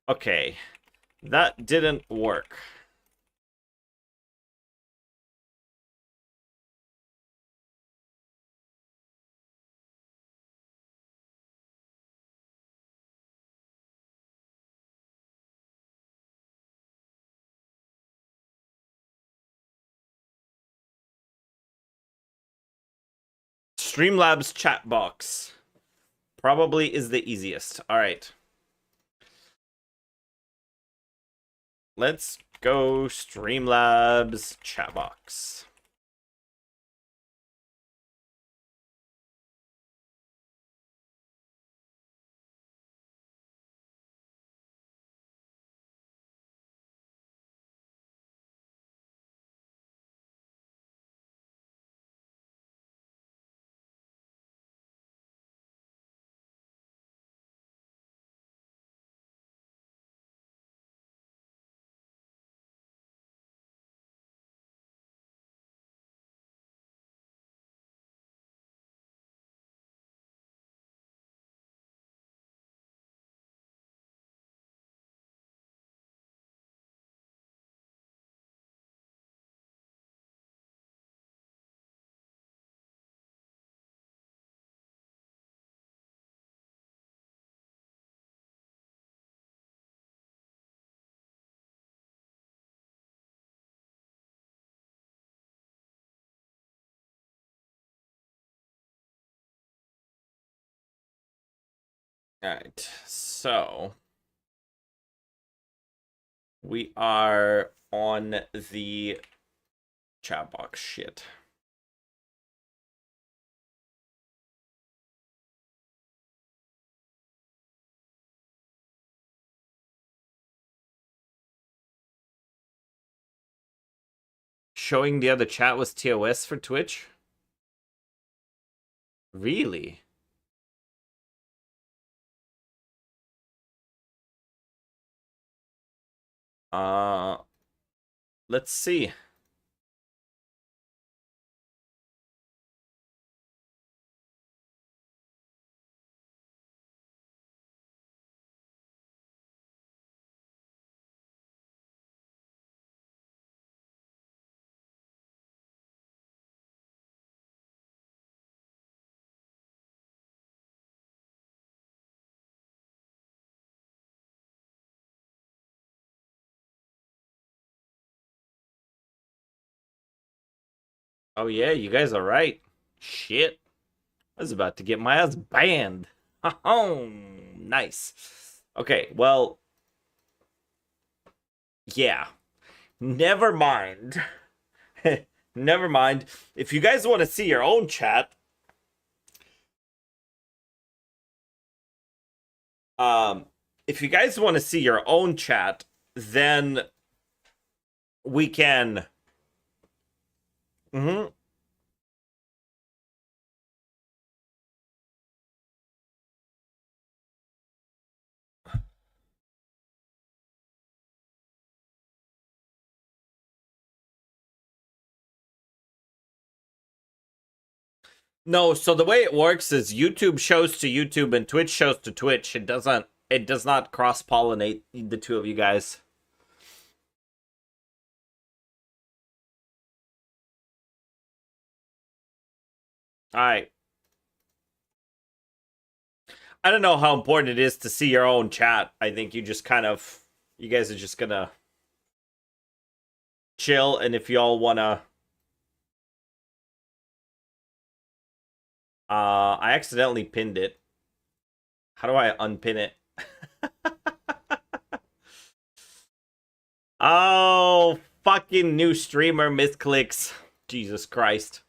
Okay, that didn't work. Streamlabs chat box probably is the easiest. All right. Let's go Streamlabs chat box. All right, so we are on the chat box. Shit. Showing the other chat was TOS for Twitch? Really? Let's see. Oh yeah, you guys are right. Shit. I was about to get my ass banned. Oh, nice. Okay, well, yeah. Never mind. Never mind. If you guys want to see your own chat, if you guys want to see your own chat, then we can. No, so the way it works is YouTube shows to YouTube and Twitch shows to Twitch. It does not cross-pollinate the two of you guys. Alright. I don't know how important it is to see your own chat. I think you just kind of... You guys are just gonna... chill, and if y'all wanna... I accidentally pinned it. How do I unpin it? Oh, fucking new streamer misclicks. Jesus Christ.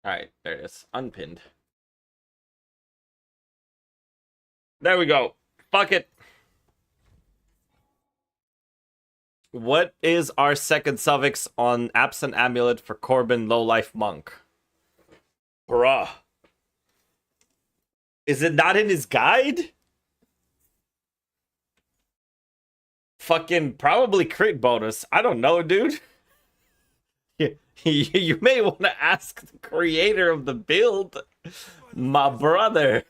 Alright, there it is. Unpinned. There we go. Fuck it. What is our second suffix on Absent Amulet for Corbin Lowlife Monk? Bruh. Is it not in his guide? Fucking probably crit bonus. I don't know, dude. You may want to ask the creator of the build, my brother.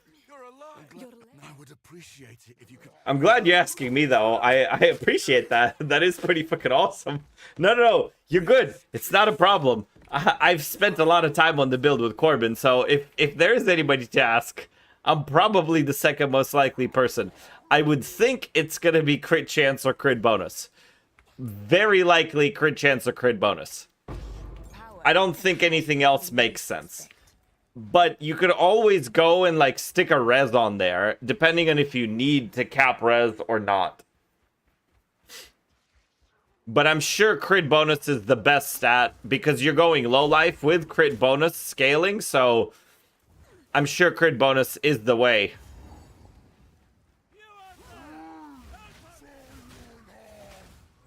I would appreciate it if you could. I'm glad you're asking me, though. I appreciate that. That is pretty fucking awesome. No. You're good. It's not a problem. I've spent a lot of time on the build with Corbin, so if there is anybody to ask, I'm probably the second most likely person. I would think it's going to be crit chance or crit bonus. Very likely crit chance or crit bonus. I don't think anything else makes sense. But you could always go and like stick a res on there, depending on if you need to cap res or not. But I'm sure crit bonus is the best stat because you're going low life with crit bonus scaling, so I'm sure crit bonus is the way.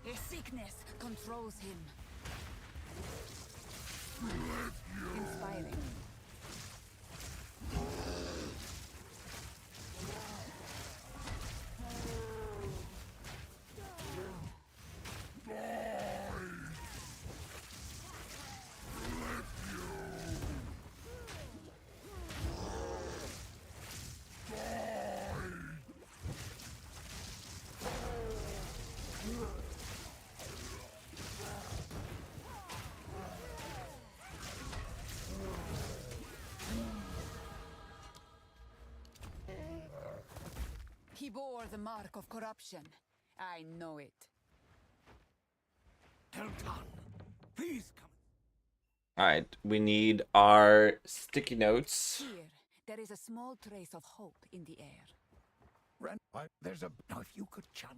His sickness controls him. Inspiring. He bore the mark of corruption. I know it. Elton, please come. Alright, we need our sticky notes. Here, there is a small trace of hope in the air. There's a. Now, if you could channel.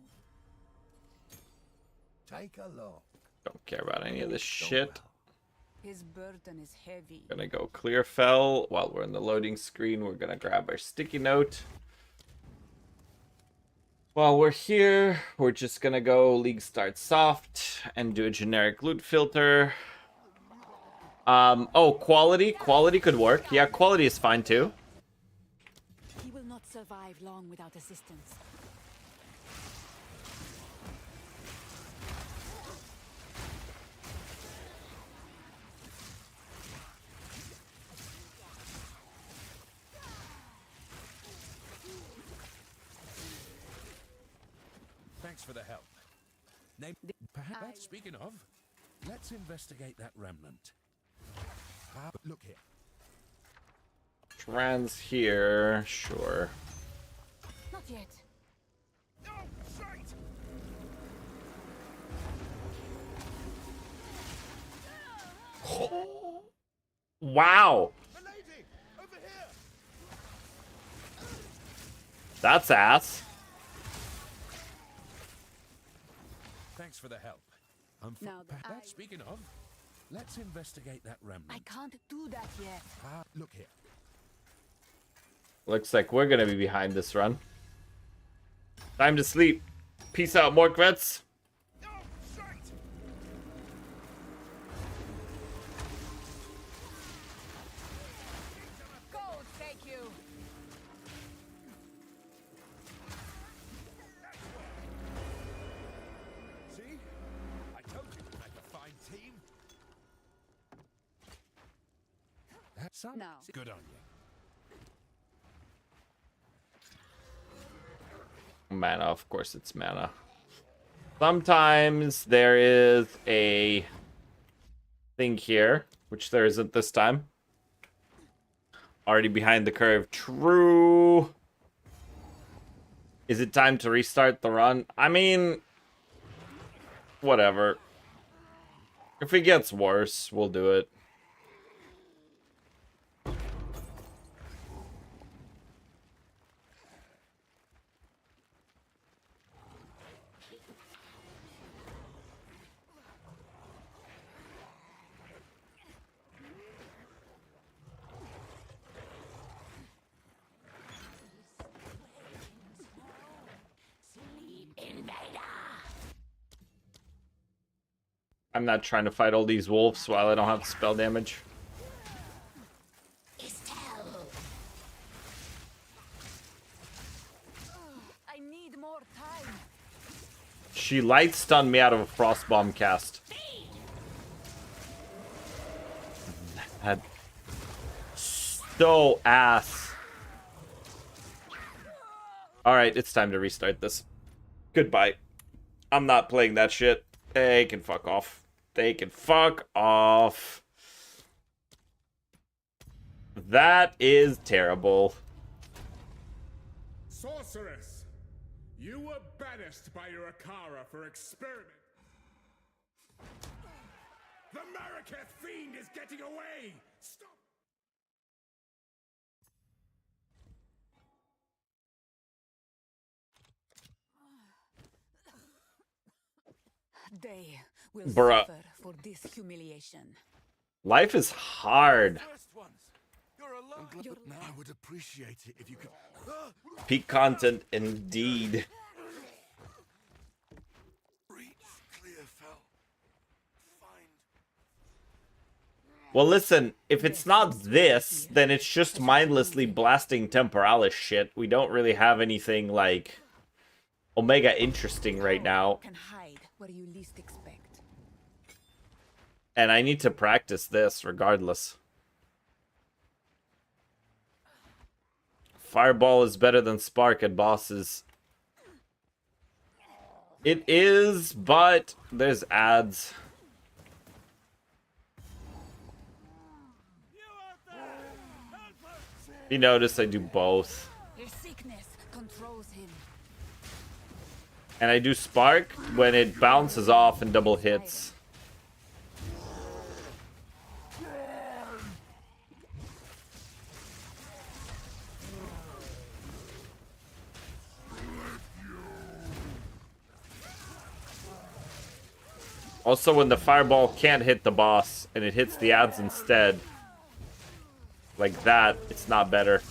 Take a look. Don't care about any of this shit. His burden is heavy. Gonna go clear fell. While we're in the loading screen, we're gonna grab our sticky note. While we're here, we're just gonna go League Start Soft and do a generic loot filter. Oh, quality. Quality could work. Yeah, quality is fine too. He will not survive long without assistance. Thanks for the help. Perhaps, speaking of, let's investigate that remnant. Look here. Trans here, sure. Not yet. Oh, shite! Wow, Milady, over here! that's ass. Thanks for the help. Now that Perhaps, speaking of, let's investigate that remnant. I can't do that yet. Look here. Looks like we're gonna be behind this run. Time to sleep. Peace out, Morkwets. Oh, shite! Go, thank you. See? I told you to make Some Now. good on you. Mana, of course it's mana. Sometimes there is a thing here, which there isn't this time. Already behind the curve. True. Is it time to restart the run? I mean, whatever. If it gets worse, we'll do it. I'm not trying to fight all these wolves while I don't have spell damage. I need more time. She light stunned me out of a frost bomb cast. That so ass. Alright, it's time to restart this. Goodbye. I'm not playing that shit. They can fuck off. They can fuck off. That is terrible. Sorceress, you were banished by your Akara for experiment. The Maraketh fiend is getting away! Stop! They will Bruh. suffer for this humiliation. Life is hard. First ones. You're alone. Now I would appreciate it if you could. Peak content indeed. Reach Clearfell. Find. Well, listen, if it's not this, then it's just mindlessly blasting Temporalis shit. We don't really have anything, like, Omega interesting right now. Can hide where you least expect. And I need to practice this regardless. Fireball is better than Spark at bosses. It is, but there's ads. You notice I do both. His sickness controls him. And I do Spark when it bounces off and double hits. Also, when the fireball can't hit the boss and it hits the ads instead, like that, it's not better.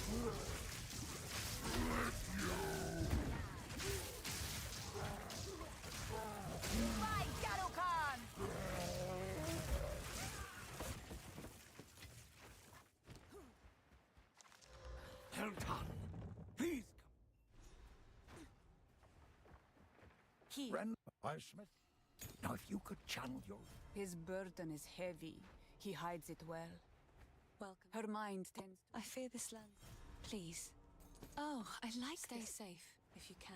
Well done. Please. He, Ren Smith. Now, if you could channel your. his burden is heavy. He hides it well. Welcome. Her mind tends. I fear this land. Please. Oh, I like Stay safe, if you can.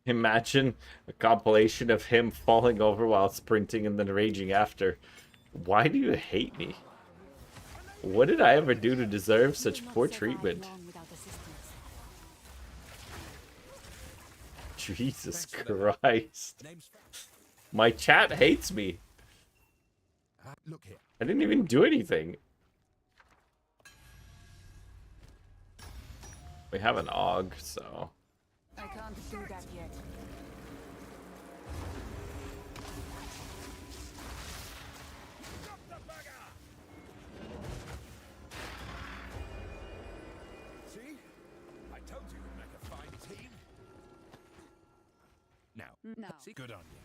Imagine a compilation of him falling over while sprinting and then raging after. Why do you hate me? What did I ever do to deserve such Will not poor survive treatment? long without assistance. Jesus Christ. My chat hates me. Look here. I didn't even do anything. We have an AUG, so... I can't do that yet. See? I told you we'd make a fine team. Now, No. see? Good on you.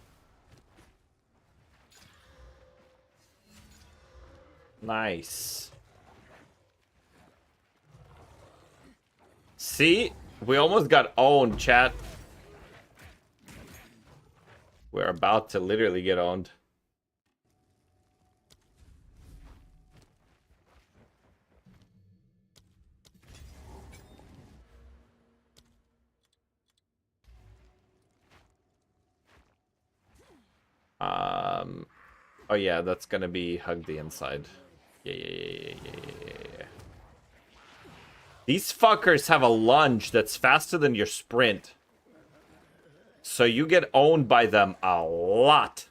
Nice. See? We almost got owned, chat. We're about to literally get owned. Oh yeah, that's gonna be hug the inside. Yeah. These fuckers have a lunge that's faster than your sprint. So you get owned by them a lot.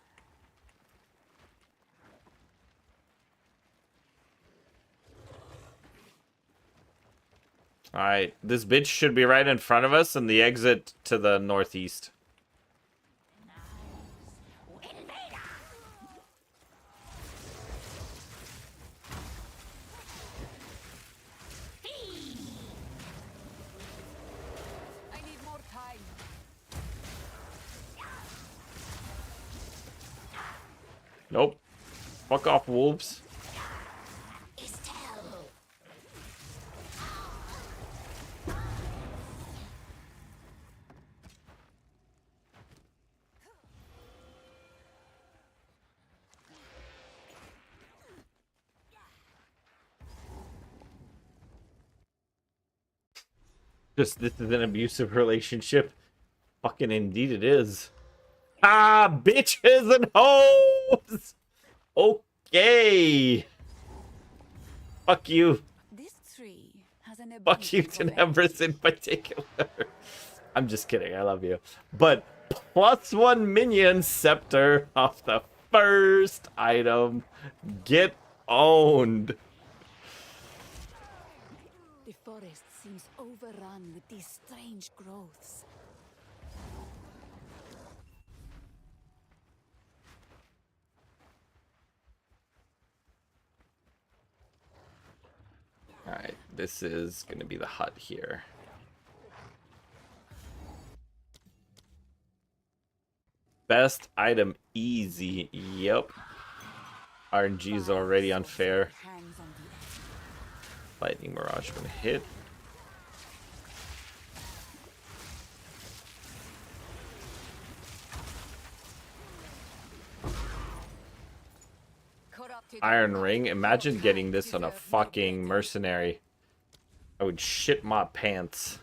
Alright, this bitch should be right in front of us and the exit to the northeast. I need more time. Nope. Fuck off, wolves. Just, this is an abusive relationship. Fucking indeed it is. Ah, bitches and hoes! Okay. Fuck you. This tree has an Fuck you, ability for Tenebris in particular. I'm just kidding, I love you. But +1 minion scepter off the first item. Get owned. The forest seems overrun with these strange growths. Alright, this is gonna be the hut here. Best item easy. Yep. RNG is already unfair. Hangs on the edge. Lightning Mirage gonna hit. Corrupted Iron Ring. Imagine getting this on a deserve no fucking better. mercenary. I would shit my pants.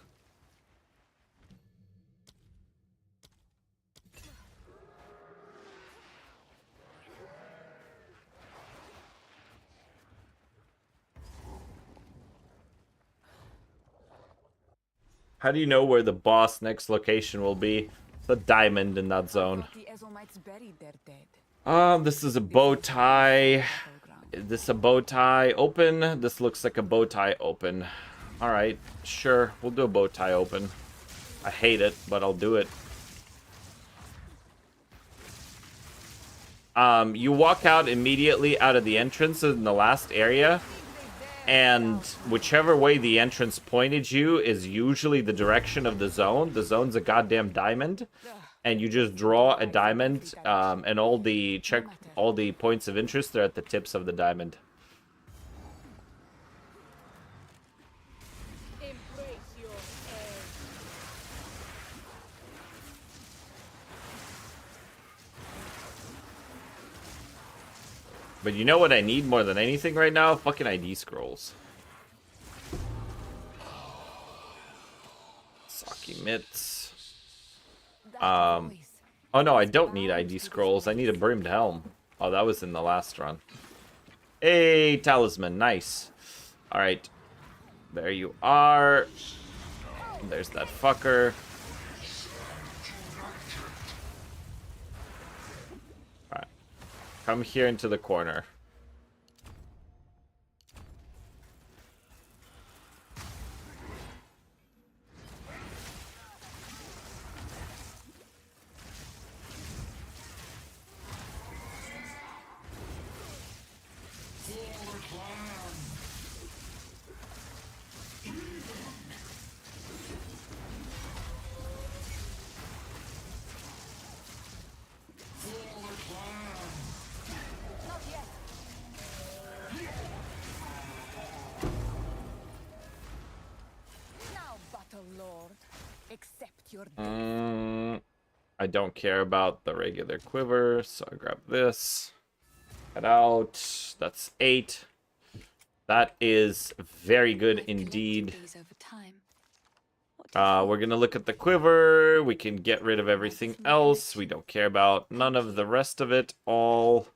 How do you know where the boss next location will be? It's a diamond in that zone. The Ezomites buried their dead. This is a bow tie. Is this a bow tie open? This looks like a bow tie open. Alright, sure. We'll do a bow tie open. I hate it, but I'll do it. You walk out immediately out of the entrance in the last area. And whichever way the entrance pointed you is usually the direction of the zone. The zone's a goddamn diamond. And you just draw a diamond, and all the points of interest are at the tips of the diamond. But you know what I need more than anything right now? Fucking ID scrolls. Saki mitts. Oh no, I don't need ID scrolls. I need a brimmed helm. Oh, that was in the last run. Hey, talisman, nice. Alright. There you are. There's that fucker. Alright. Come here into the corner. Now, Battle Lord, accept your I don't care about the regular quiver, so I grab this. Head out. That's 8. That is very good I've collected indeed. these over time. What do you We're gonna look at the quiver. We can get rid of everything else. We don't care about none of the rest of it all.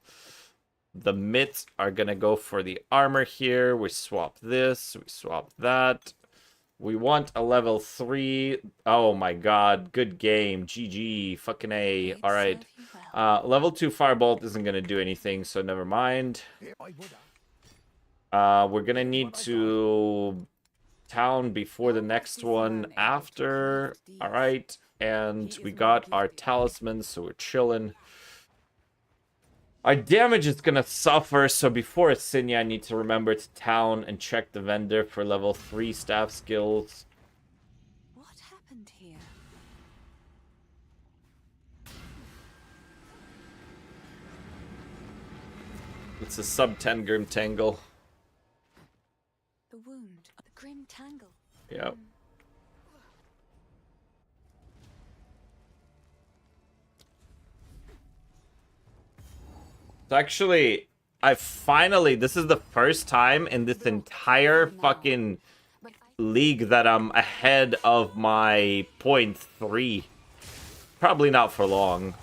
The mitts are gonna go for the armor here. We swap this, we swap that. We want a level 3. Oh my god, good game. GG, fucking A. They'd Alright. serve you well. Level 2 Firebolt isn't gonna do anything, so never mind. We're gonna need to town before the next one after. Alright. And we got our talisman, so we're chilling. Our damage is gonna suffer, so before Asinia, I need to remember to town and check the vendor for level 3 staff skills. What happened here? It's a sub 10 Grim Tangle. The wound. The grim tangle. Yep. So actually, this is the first time in this entire fucking But league that I'm ahead of my .3. Probably not for long.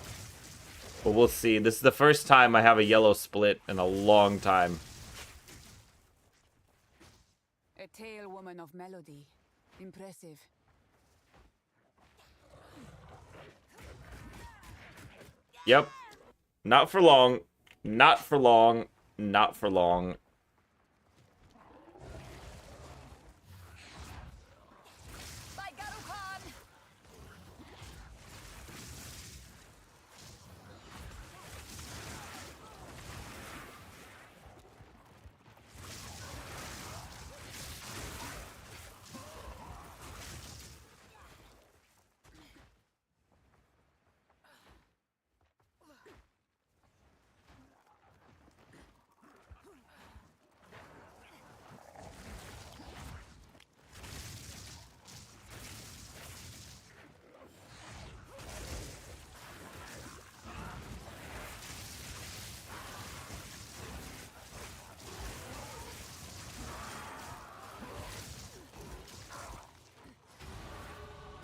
But we'll see. This is the first time I have a yellow split in a long time. A tale woman of melody. Impressive. Yep. Not for long. Not for long. Not for long. By Garukan!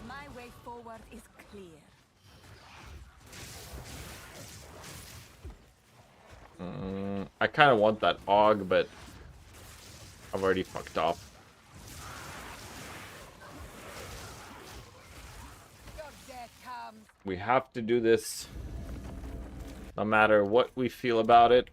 My way forward is clear. I kind of want that AUG, but I've already fucked off. Your death comes. We have to do this no matter what we feel about it.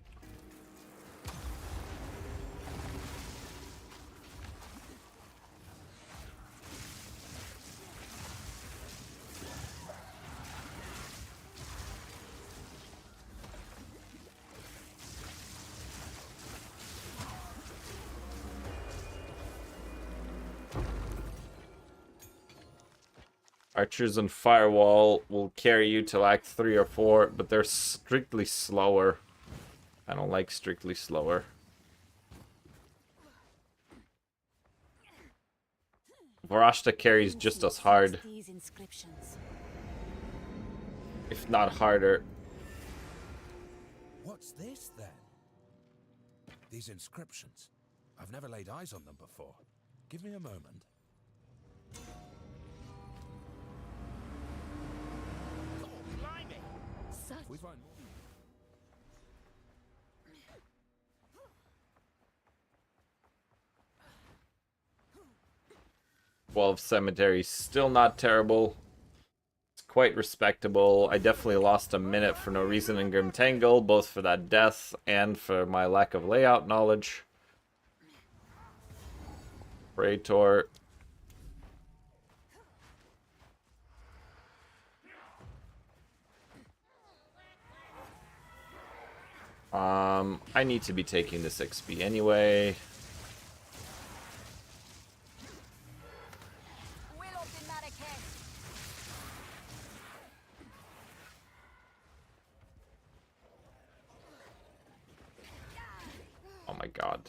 Archers and Firewall will carry you till Act 3 or 4, but they're strictly slower. I don't like strictly slower. Varashta carries just as hard, These inscriptions. if not harder. What's this then? These inscriptions. I've never laid eyes on them before. Give me a moment. Such We find more. 12 Cemetery, still not terrible. It's quite respectable. I definitely lost a minute for no reason in Grim Tangle, both for that death and for my lack of layout knowledge. Praetor. I need to be taking this XP anyway. Will of the Marrakesh. Oh my god.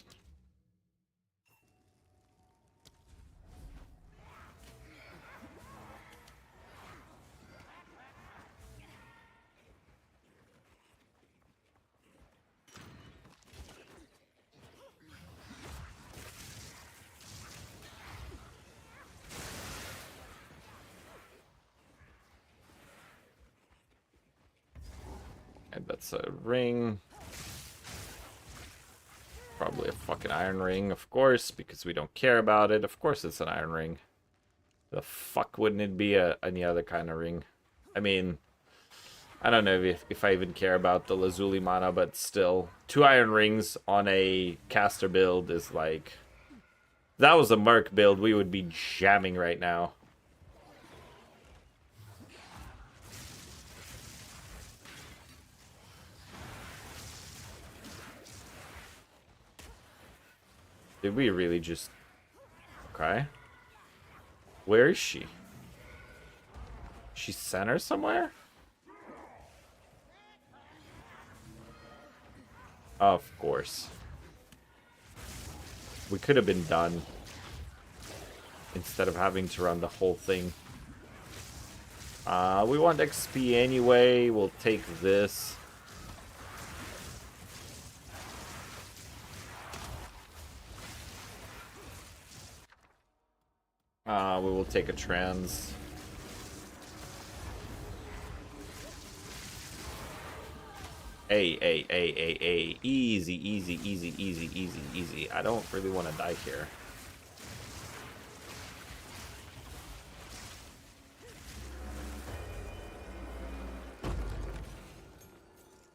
And that's a ring. probably a fucking iron ring, of course, because we don't care about it. Of course it's an iron ring. The fuck wouldn't it be any other kind of ring? I mean, I don't know if I even care about the Lazuli mana, but still. 2 iron rings on a caster build is like... If that was a Merc build, we would be jamming right now. Did we really just... Okay. Where is she? She's center somewhere? Of course. We could have been done. Instead of having to run the whole thing. We want XP anyway. We'll take this. We will take a trans. Hey. Easy. I don't really want to die here.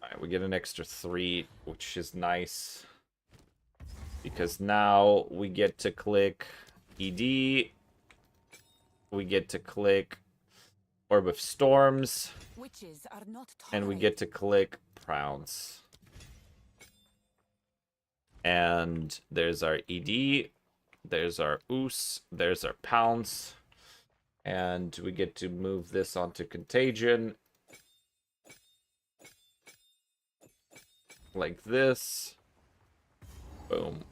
Alright, we get an extra 3, which is nice. Because now we get to click ED. We get to click Orb of Storms. Witches are not And we get to click Prounce. And there's our ED. There's our Oos. There's our Pounce. And we get to move this onto Contagion. Like this. Boom.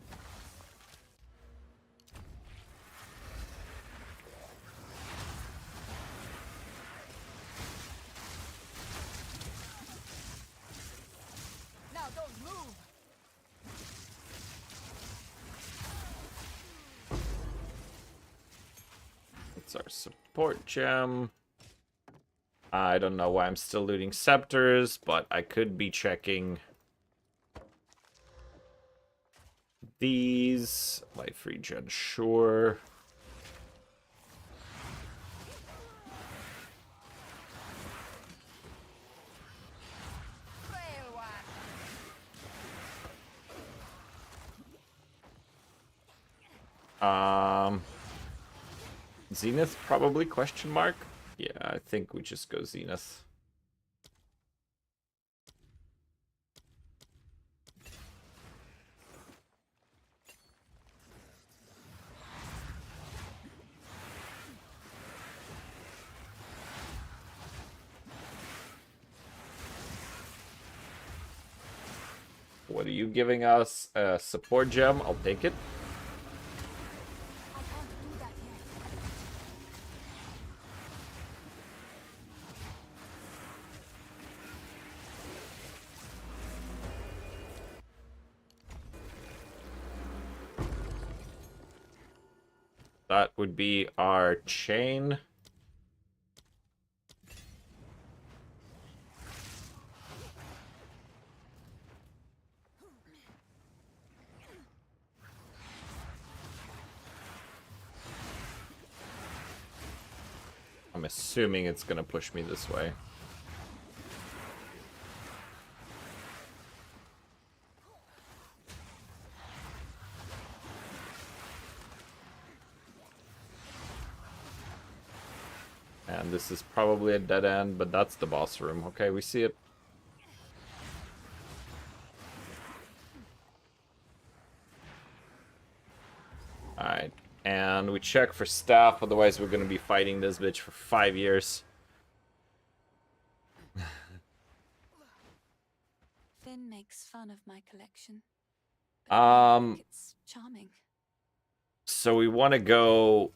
Now don't move. It's our support gem. I don't know why I'm still looting scepters, but I could be checking these. Life regen, sure. Frail one. Zenith probably, question mark? Yeah, I think we just go Zenith. What are you giving us? A support gem? I'll take it. I can't do that yet. That would be our chain. I'm assuming it's gonna push me this way. And this is probably a dead end, but that's the boss room. Okay, we see it. Alright, and we check for staff, otherwise we're gonna be fighting this bitch for 5 years. Finn makes fun of my collection. but I think it's charming. So we want to go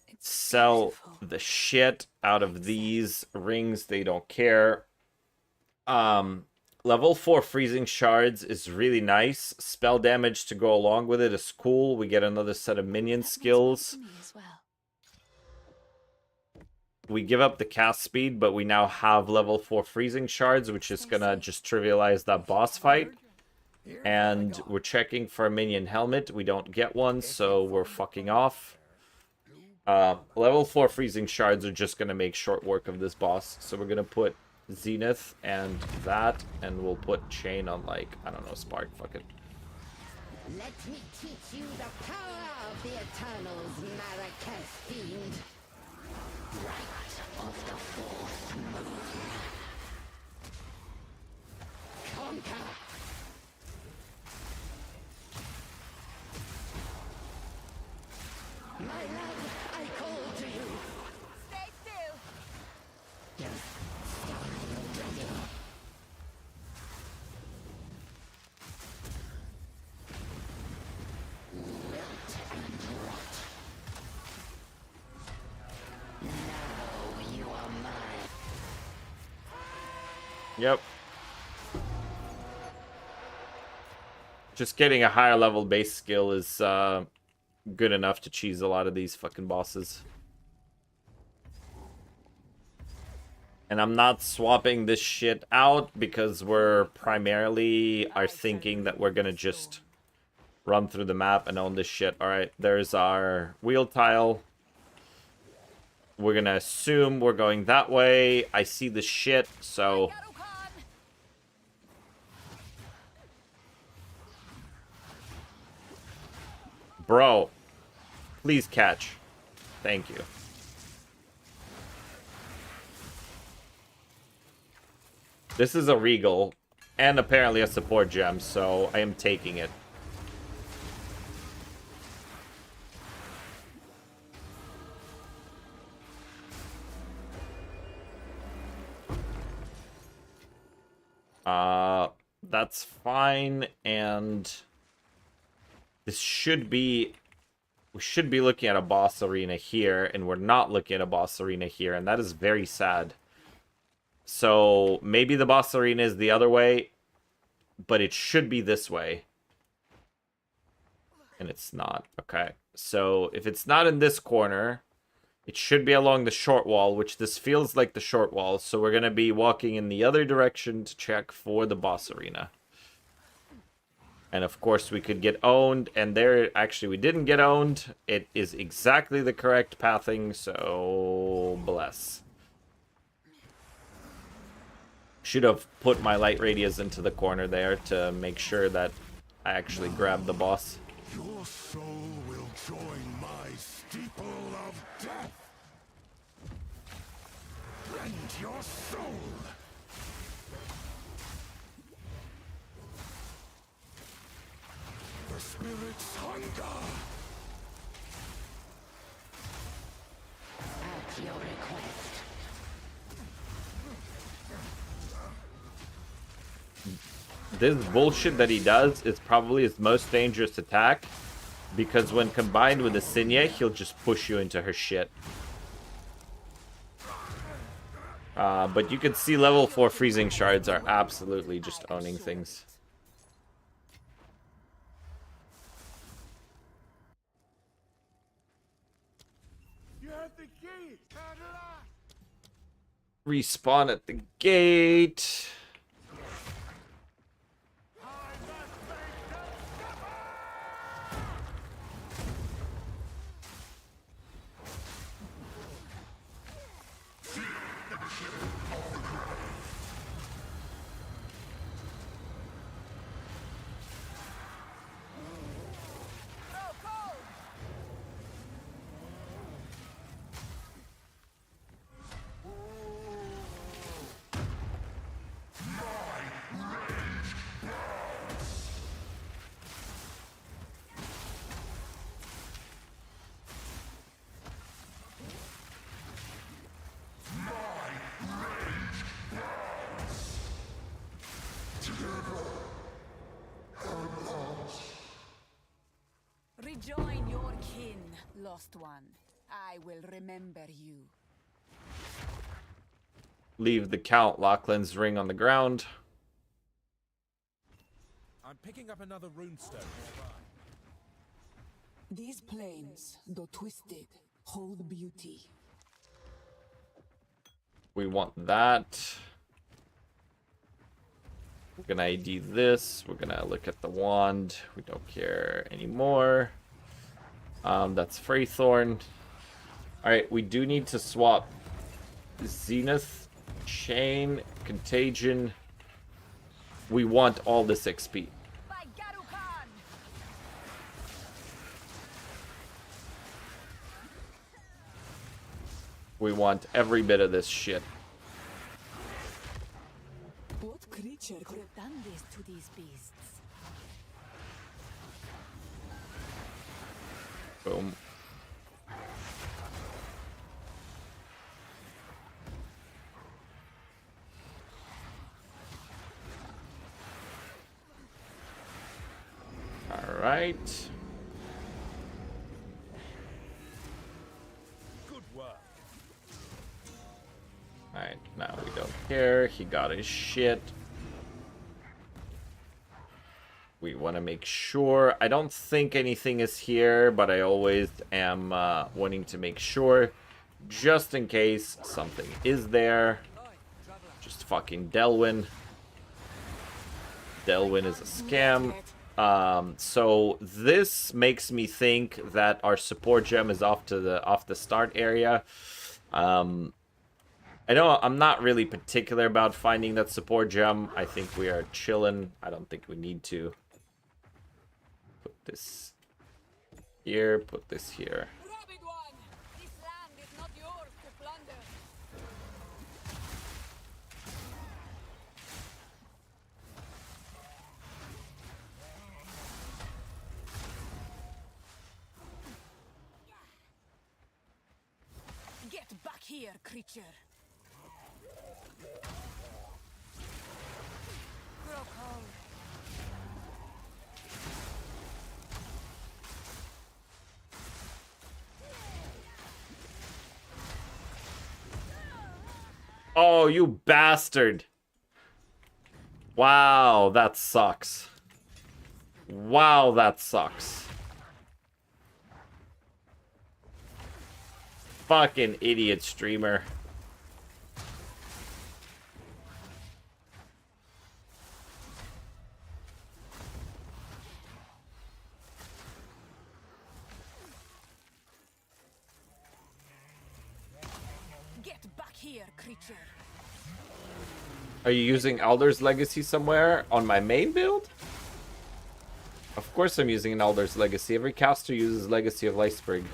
It's sell beautiful. the shit out of these rings. They don't care. Level 4 freezing shards is really nice. Spell damage to go along with it is cool. We get another set of minion That makes skills. sense to me as well. We give up the cast speed, but we now have level 4 freezing shards, which is gonna just trivialize that boss fight. And we're checking for a minion helmet. We don't get one, so we're fucking off. Level 4 freezing shards are just going to make short work of this boss. So we're going to put Zenith and that, and we'll put Chain on, like, I don't know, Spark, fuck it. Let me teach you the power of the Eternals, Marrakesh fiend. Right of the fourth moon. Conquer. My love, I call to you. Stay still. Just stand ready. Melt and rot. Now you are mine. Yep. Just getting a higher level base skill is good enough to cheese a lot of these fucking bosses. And I'm not swapping this shit out because we're primarily are thinking that we're gonna just run through the map and own this shit. Alright, there's our wheel tile. We're gonna assume we're going that way. I see the shit, so... Bro, please catch. Thank you. This is a Regal, and apparently a support gem, so I am taking it. That's fine, and this should be... We should be looking at a boss arena here, and we're not looking at a boss arena here, and that is very sad. So, maybe the boss arena is the other way, but it should be this way. And it's not. Okay. So, if it's not in this corner, it should be along the short wall, which this feels like the short wall. So, we're going to be walking in the other direction to check for the boss arena. And of course, we could get owned, and there, actually, we didn't get owned. It is exactly the correct pathing, so bless. Should have put my light radius into the corner there to make sure that I actually grab the boss. Your soul will join my steeple of death. Rend your soul. The spirit's hunger. At your request. This bullshit that he does is probably his most dangerous attack, because when combined with Asinia, he'll just push you into her shit. But you can see level 4 freezing shards are absolutely just owning things. You have the key. Respawn at the gate. Rejoin your kin, lost one. I will remember you. Leave the Count Lachlan's ring on the ground. I'm picking up another runestone nearby. These planes, though twisted, hold beauty. We want that. We're gonna ID this. We're gonna look at the wand. We don't care anymore. That's Freythorn. Alright, we do need to swap Zenith, Chain, Contagion. We want all this XP. By Garukan! We want every bit of this shit. What creature Could have done this to these beasts. Boom. All right. Good work. All right, now we don't care. He got his shit. We want to make sure. I don't think anything is here, but I always am wanting to make sure. Just in case something is there. Just fucking Delwyn. Delwyn is a scam. So this makes me think that our support gem is off the start area. I know I'm not really particular about finding that support gem. I think we are chilling. I don't think we need to. Put this here, put this here. Rabid one! This land is not yours to plunder. Get back here, creature. Grow cold. Oh, you bastard. Wow, that sucks. Wow, that sucks. Fucking idiot streamer. Get back here, creature. Are you using Elder's Legacy somewhere on my main build? Of course I'm using an Elder's Legacy. Every caster uses Legacy of Lightsprig.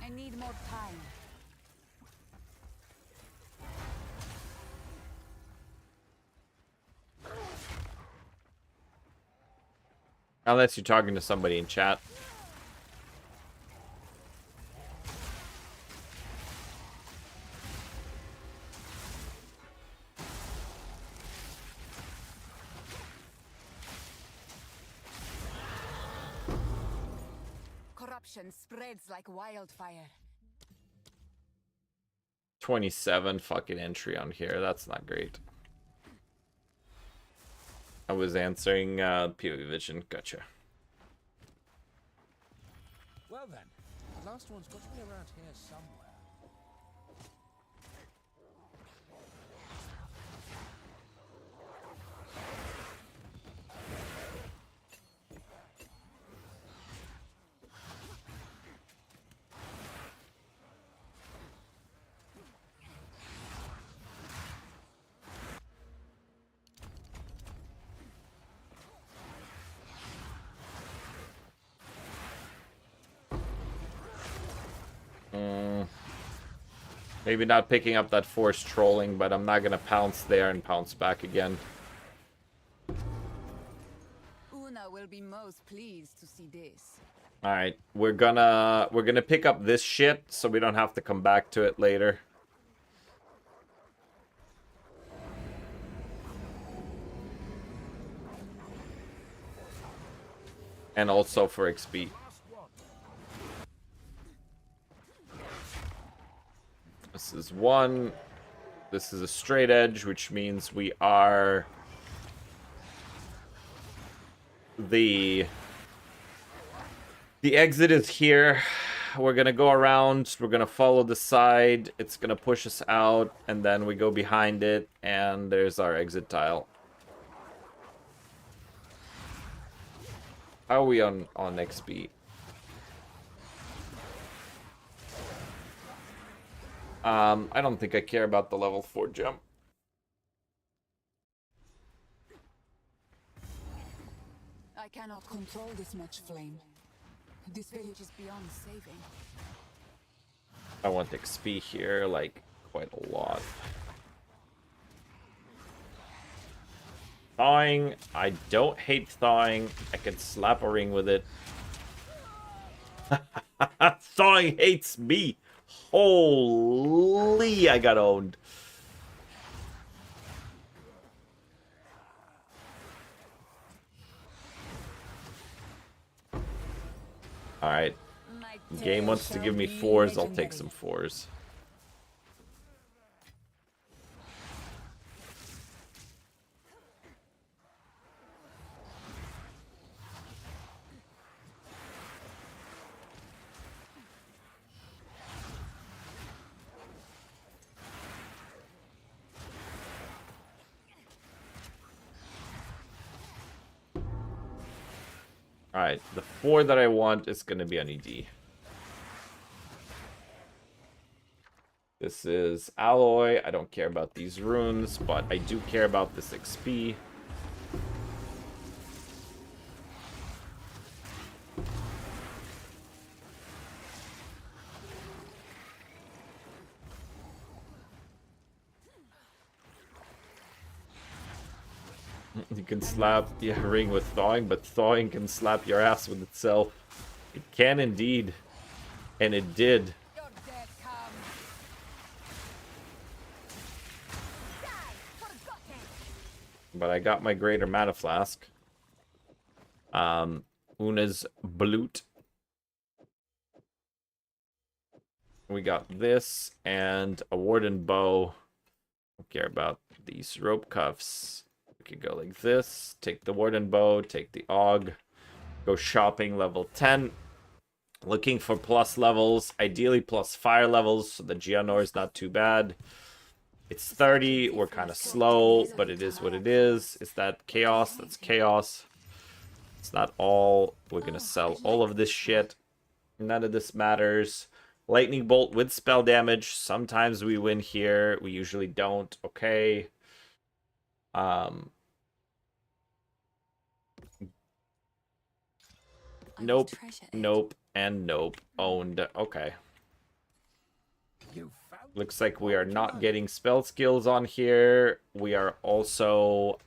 I need more time. Unless you're talking to somebody in chat. Corruption spreads like wildfire. 27 fucking entry on here. That's not great. I was answering POV Vision. Gotcha. Well then, the last one's got to be around here somewhere. Maybe not picking up that forced trolling, but I'm not gonna pounce there and pounce back again. Una will be most pleased to see this. All right, we're gonna pick up this shit so we don't have to come back to it later. And also for XP. This is one. This is a straight edge, which means we are the exit is here. We're gonna go around, we're gonna follow the side, it's gonna push us out, and then we go behind it, and there's our exit tile. How are we on XP? I don't think I care about the level 4 jump. I cannot control this much flame. This village is beyond saving. I want XP here, like, quite a lot. Thawing, I don't hate thawing. I can slap a ring with it. Thawing hates me. Holy, I got owned. Alright. Game wants to give me 4s, I'll take some 4s. Alright, the 4 that I want is going to be on ED. This is alloy. I don't care about these runes, but I do care about this XP. You can slap your ring with thawing, but thawing can slap your ass with itself. It can indeed. And it did. Your death comes. Die, forgotten. But I got my greater mana flask. Una's Blut. We got this and a Warden Bow. Don't care about these rope cuffs. We could go like this. Take the Warden Bow, take the AUG. Go shopping level 10. Looking for plus levels. Ideally plus fire levels, so the Gianor is not too bad. It's 30. We're kind of slow, but it is what it is. Is that chaos? That's chaos. It's not all. We're going to sell all of this shit. None of this matters. Lightning Bolt with spell damage. Sometimes we win here. We usually don't. Okay. Nope. Nope. And nope. Owned. Okay. Looks like we are not getting spell skills on here. We are also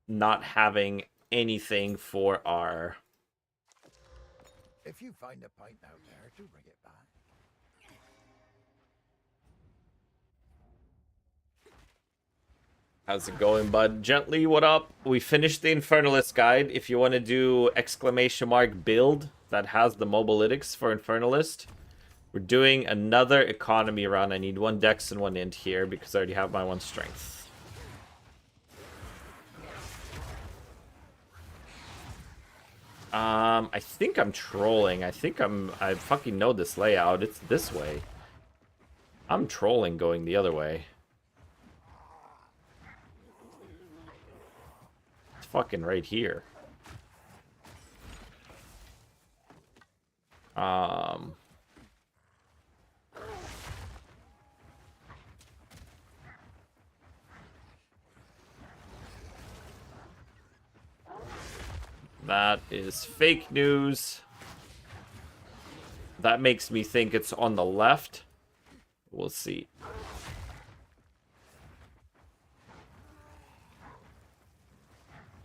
not having anything for our... If you find a pint out there, do bring it back. How's it going, bud? Gently, what up? We finished the Infernalist guide. If you want to do ! build that has the mobilytics for Infernalist, we're doing another economy run. I need 1 dex and 1 int here because I already have my 1 strength. I think I'm trolling. I fucking know this layout. It's this way. I'm trolling going the other way. It's fucking right here. That is fake news. That makes me think it's on the left. We'll see.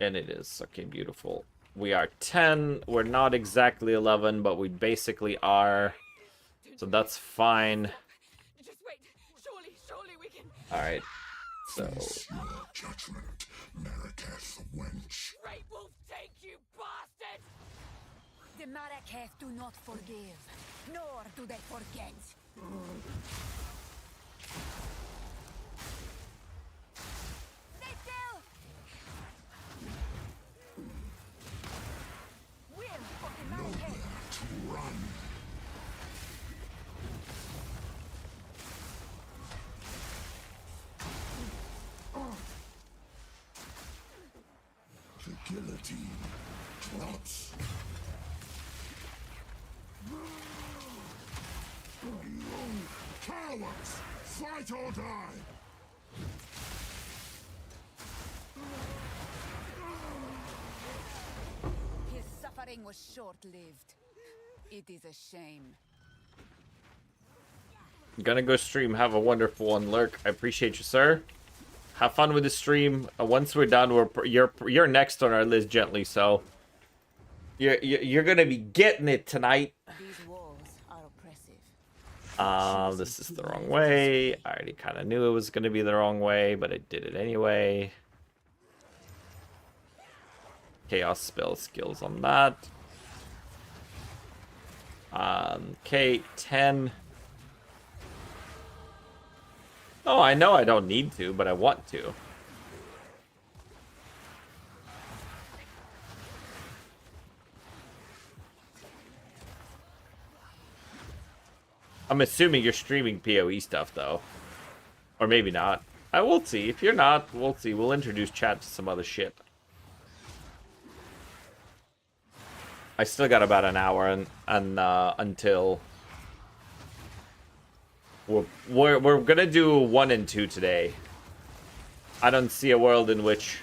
And it is. Okay, beautiful. We are 10. We're not exactly 11, but we basically are. So that's fine. Just wait. Surely we can. Alright. So... Judgment, Marraketh wench. Great Wolf take you, bastard! The Marraketh do not forgive, nor do they forget. The guillotine drops. You cowards! Fight or die! His suffering was short-lived. It is a shame. Gonna go stream. Have a wonderful one, Lurk. I appreciate you, sir. Have fun with the stream. Once we're done, you're next on our list, Gently. So you're gonna be getting it tonight. These walls are oppressive. This is the wrong way. I already kind of knew it was gonna be the wrong way, but I did it anyway. Chaos spell skills on that. Okay, 10. Oh, I know I don't need to, but I want to. I'm assuming you're streaming PoE stuff, though. Or maybe not. I will see. If you're not, we'll see. We'll introduce chat to some other shit. I still got about an hour until... We're gonna do 1 and 2 today. I don't see a world in which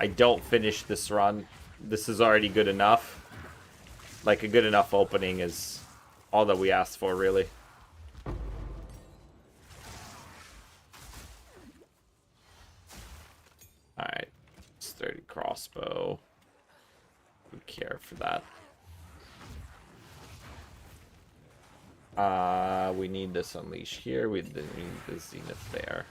I don't finish this run. This is already good enough. Like, a good enough opening is all that we asked for, really. Alright. Sturdy crossbow. Who care for that? We need this unleash here. We need the zenith there.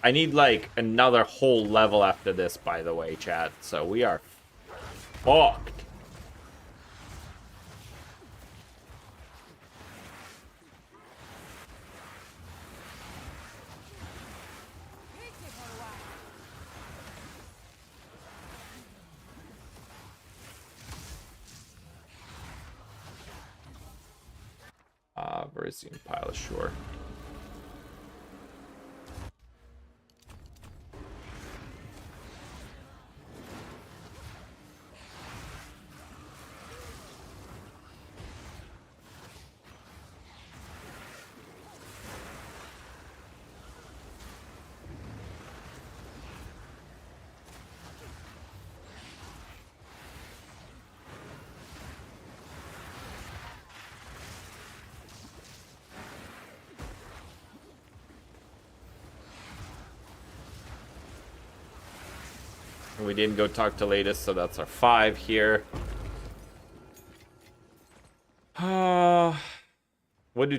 I need like another whole level after this, by the way, chat. So we are fucked. Varisian pile, sure. We didn't go talk to latest, so that's our 5 here. What do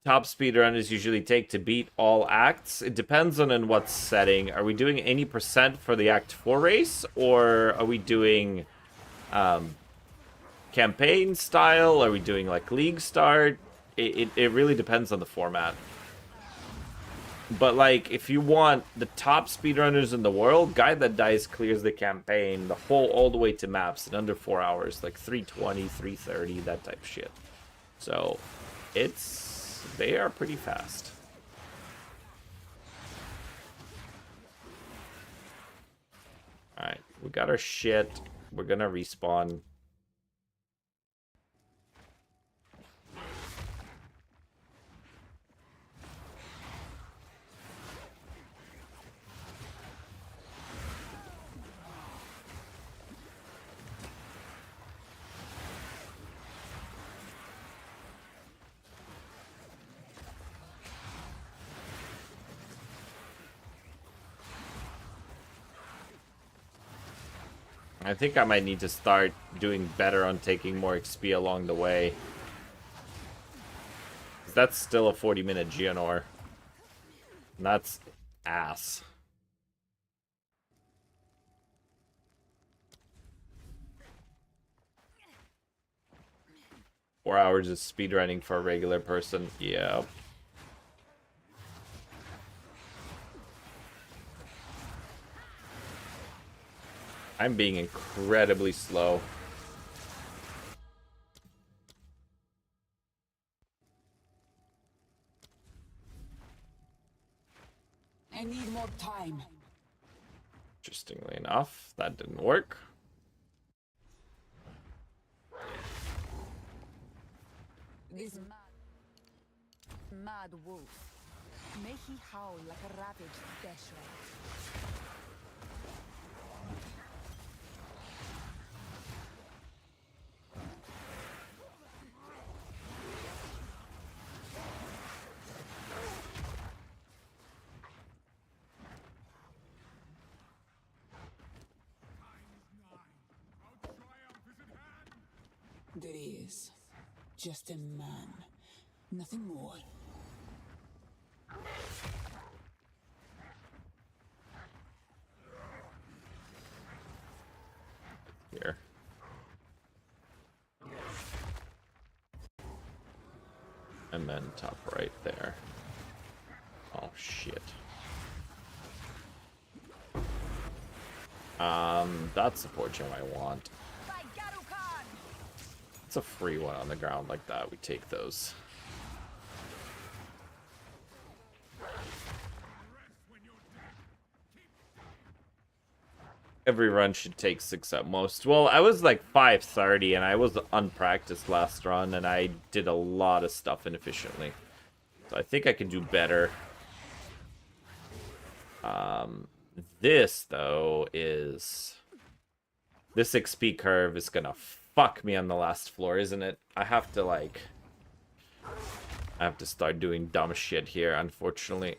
top speedrunners usually take to beat all acts? It depends on in what setting. Are we doing any percent for the Act 4 race, or are we doing campaign style? Are we doing like league start? It really depends on the format. But, like, if you want the top speedrunners in the world, Guy That Dies clears the campaign, the whole, all the way to maps in under 4 hours. Like, 320, 330, that type of shit. So, they are pretty fast. Alright, we got our shit. We're gonna respawn. I think I might need to start doing better on taking more XP along the way. That's still a 40-minute Geonor. And that's ass. Four hours of speedrunning for a regular person. Yeah. I'm being incredibly slow. I need more time. Interestingly enough, that didn't work. This mad wolf. May he howl like a ravaged desolate. There he is. Just a man. Nothing more. Here. And then top right there. Oh shit. That's the support gem I want. It's a free one on the ground like that. We take those. Every run should take 6 at most. Well, I was like 530 and I was unpracticed last run and I did a lot of stuff inefficiently. So I think I can do better. This, though, is... This XP curve is gonna fuck me on the last floor, isn't it? I have to, like... I have to start doing dumb shit here, unfortunately.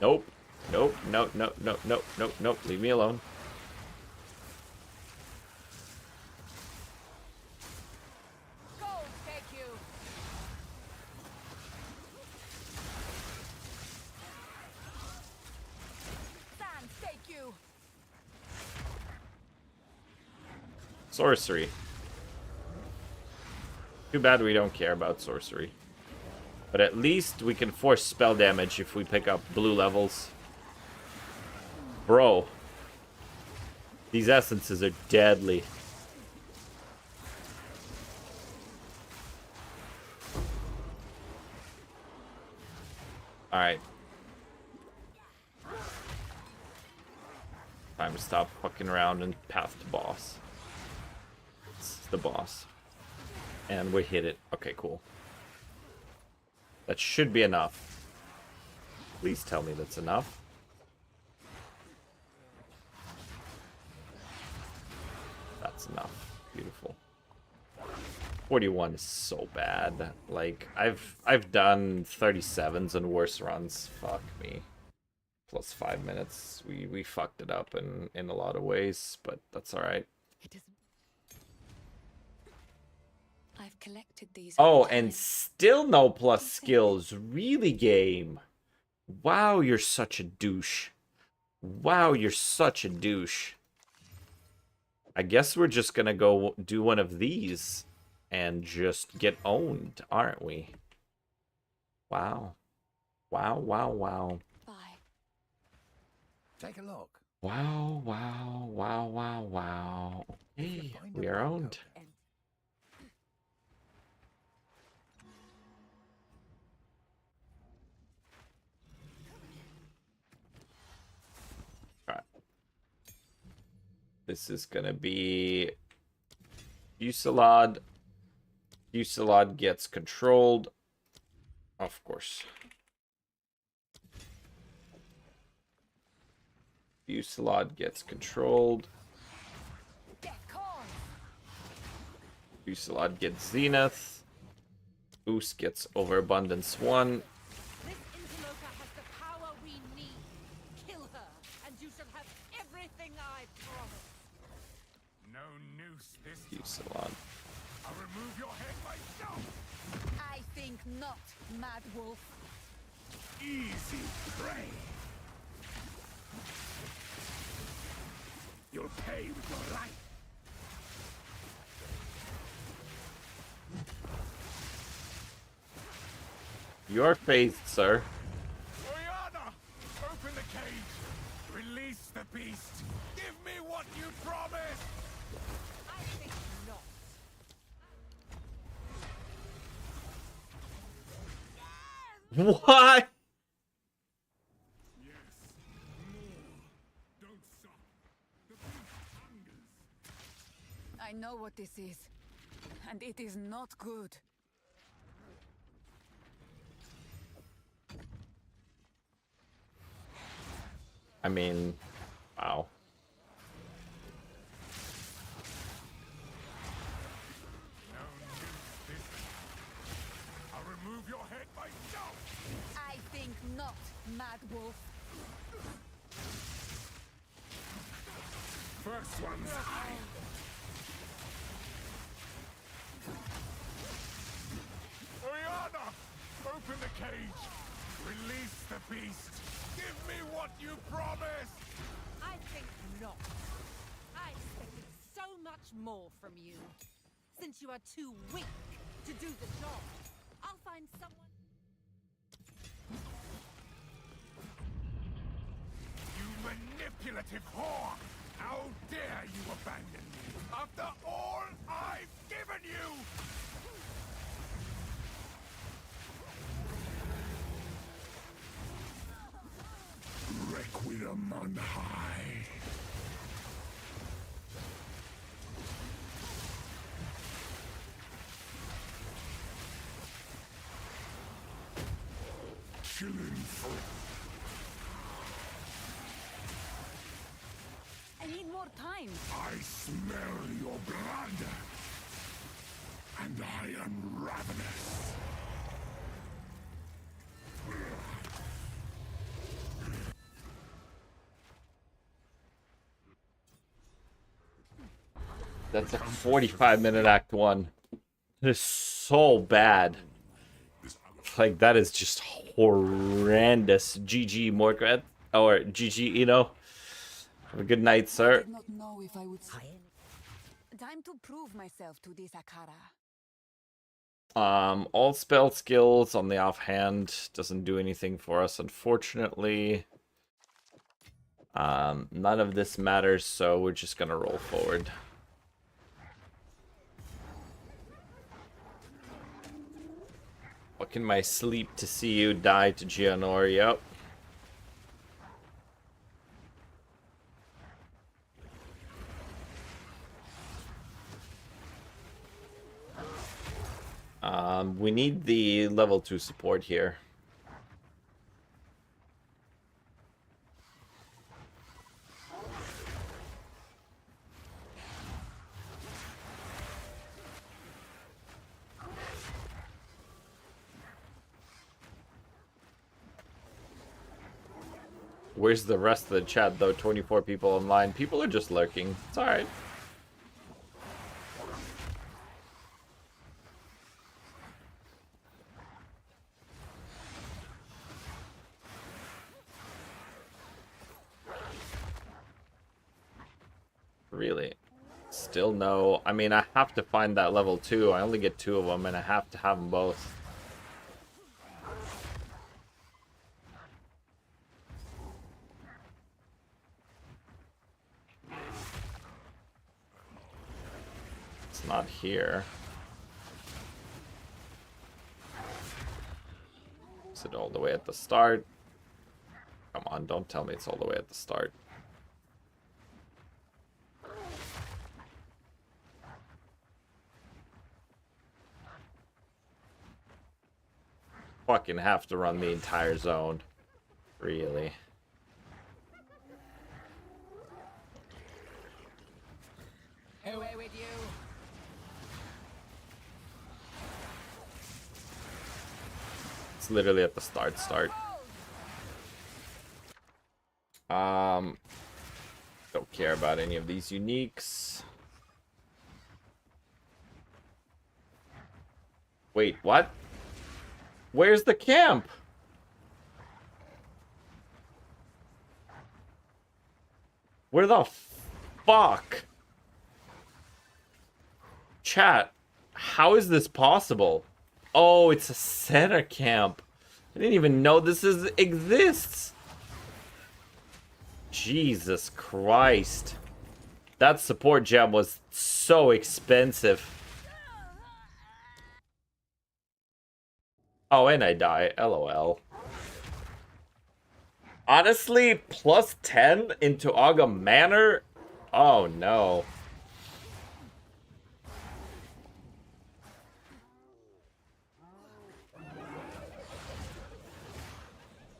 Nope. Nope. Nope. Nope. Nope. Nope. Nope. Nope. Leave me alone. Gold take you. Sand take you. Sorcery. Too bad we don't care about sorcery. But at least we can force spell damage if we pick up blue levels. Bro. These essences are deadly. Alright. Time to stop fucking around and path to boss. It's the boss. And we hit it. Okay, cool. That should be enough. Please tell me that's enough. That's enough. Beautiful. 41 is so bad. Like, I've done 37s and worse runs. Fuck me. Plus 5 minutes. We fucked it up in a lot of ways, but that's alright. I've collected these. Oh, and still no plus skills. Really, game? Wow, you're such a douche. Wow, you're such a douche. I guess we're just gonna go do one of these and just get owned, aren't we? Wow. Wow, wow, wow. Bye. Take a look. Wow, wow, wow, wow, wow. Hey, we are owned. This is gonna be Fusillade. Fusillade gets controlled. Of course. Fusillade gets controlled. Fusillade gets Zenith. Boost gets Overabundance 1. This interloper has the power we need. Kill her, and you shall have everything I promised. No noose this Fusillade. I'll remove your head myself. I think not, Mad Wolf. Easy prey. You'll pay with your life. You're phased, sir. Oriana, open the cage. beast! Give me what you promised! I think not. What? Yes, more. Don't stop. The beast hungers. I know what this is, and it is not good. I mean, wow. No news business. I'll remove your head myself! I think not, Mad Wolf. First one's high. Oriana! Open the cage! Release the beast! Give me what you promised! I think not. I expected so much more from you. Since you are too weak to do the job, I'll find someone. You manipulative whore! How dare you abandon me after all I've given you! Requiem on high. Killing for I need more time. I smell your blood, and I am ravenous. That's a 45-minute Act 1. It is so bad. Like, that is just horrendous. GG, Morgret. Or GG, Eno. Have a good night, I sir. did not know if I would. Time to prove myself to this Akara. All spell skills on the offhand doesn't do anything for us, unfortunately. None of this matters, so we're just gonna roll forward. Fucking my sleep to see you die to Gianor, yep. We need the level 2 support here. Where's the rest of the chat, though? 24 people online. People are just lurking. It's alright. Really? Still no. I mean, I have to find that level 2. I only get 2 of them, and I have to have them both. It's not here. Is it all the way at the start? Come on, don't tell me it's all the way at the start. Fucking have to run the entire zone. Really. Away with you. It's literally at the start. Don't care about any of these uniques. Wait, what? Where's the camp? Where the fuck? Chat, how is this possible? Oh, it's a center camp. I didn't even know this exists. Jesus Christ. That support gem was so expensive. Oh, and I die. LOL. Honestly, plus 10 into Aga Manor? Oh, no.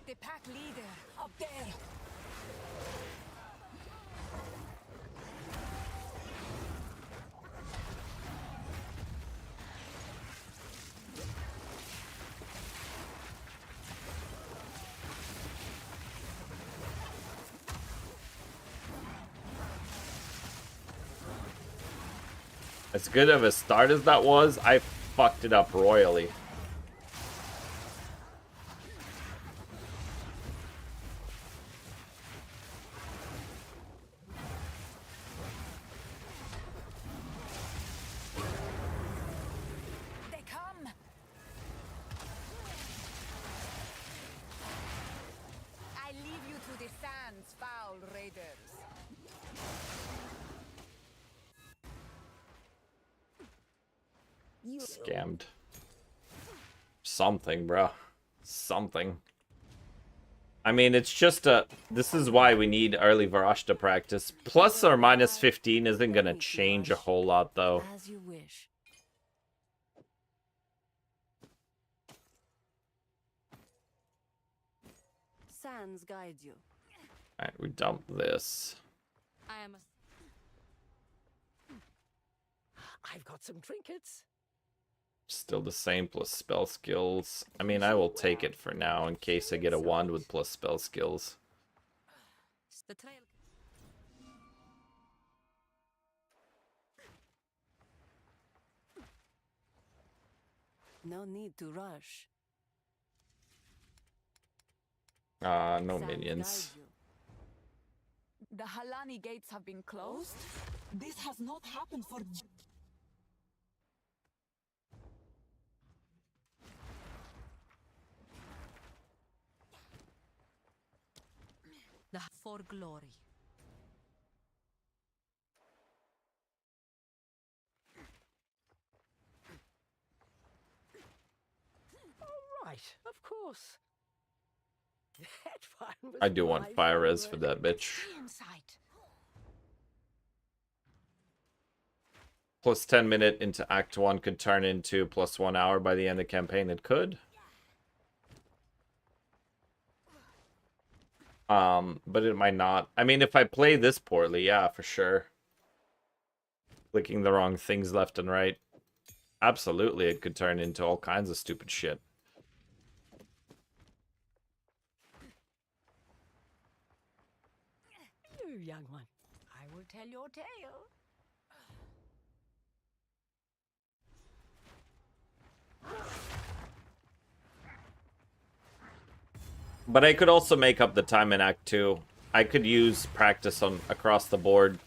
The pack leader, up there. As good of a start as that was, I fucked it up royally. They come. I leave you to the sands, foul raiders. Scammed. Something, bro. Something. I mean, it's just a... This is why we need early Varashta practice. Plus or minus 15 isn't gonna change a whole lot, though. As you wish. Sands guide you. Alright, we dump this. I am a... I've got some trinkets. Still the same, plus spell skills. I mean, I will take it for now, in case I get a wand with plus spell skills. The trail... No need to rush. No Sands minions. guide you. The Halani gates have been closed? This has not happened for... For glory. Right, of course. That one was I do want my fire res favorite. for that bitch. In sight. Plus 10 minute into Act 1 could turn into plus 1 hour by the end of the campaign. It could. But it might not. I mean, if I play this poorly, yeah, for sure. Clicking the wrong things left and right. Absolutely, it could turn into all kinds of stupid shit. You young one, I will tell your tale. But I could also make up the time in Act 2. I could use practice on across the board.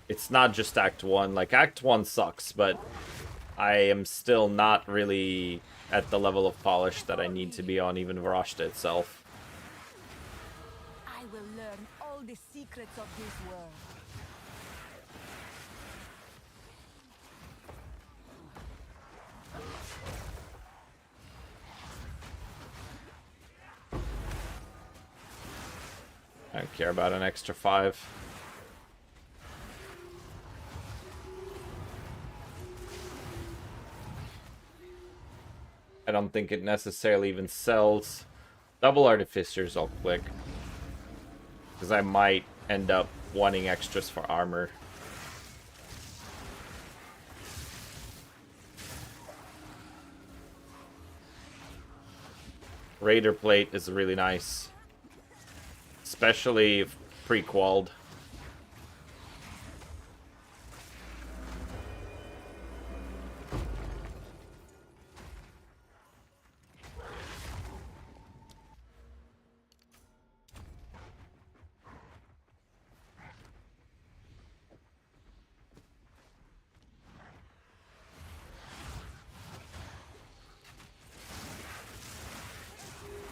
It's not just Act 1. Like, Act 1 sucks, but I am still not really at the level of polish that I need to be on even Varashta itself. I will learn all the secrets of this world. I don't care about an extra 5. I don't think it necessarily even sells. Double Artificers I'll click. Because I might end up wanting extras for armor. Raider Plate is really nice. Especially if pre-qualled.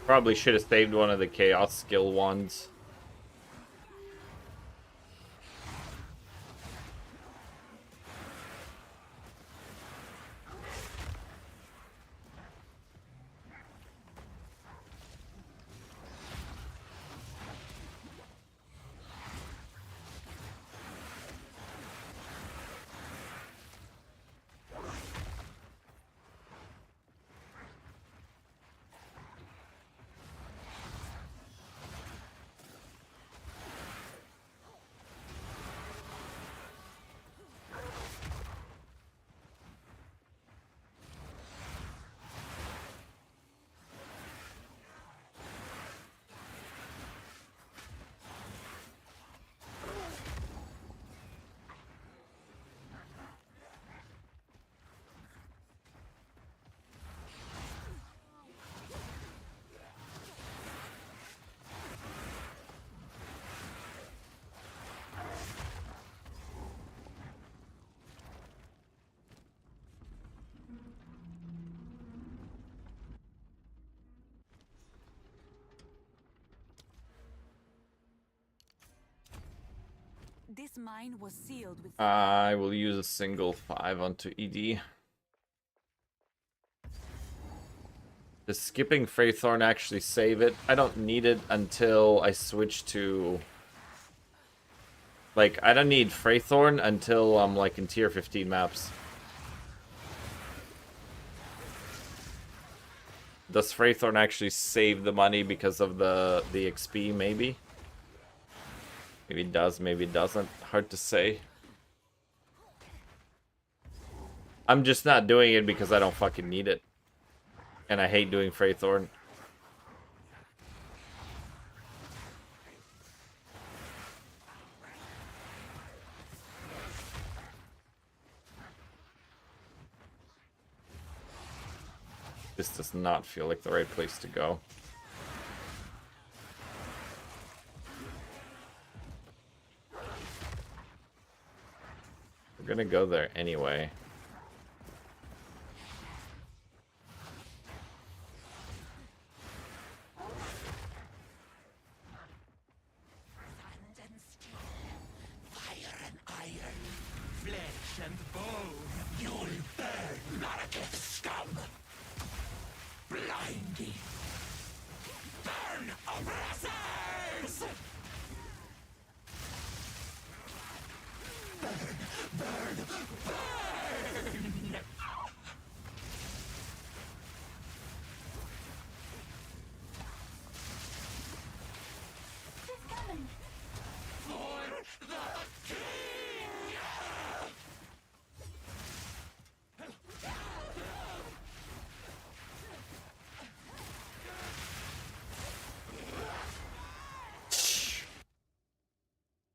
Probably should have saved one of the chaos skill ones. This mine was sealed with. I will use a single 5 onto ED. Does skipping Freythorn actually save it? I don't need it until I switch to... Like, I don't need Freythorn until I'm, like, in tier 15 maps. Does Freythorn actually save the money because of the XP, maybe? Maybe it does, maybe it doesn't. Hard to say. I'm just not doing it because I don't fucking need it. And I hate doing Freythorn. This does not feel like the right place to go. We're gonna go there anyway.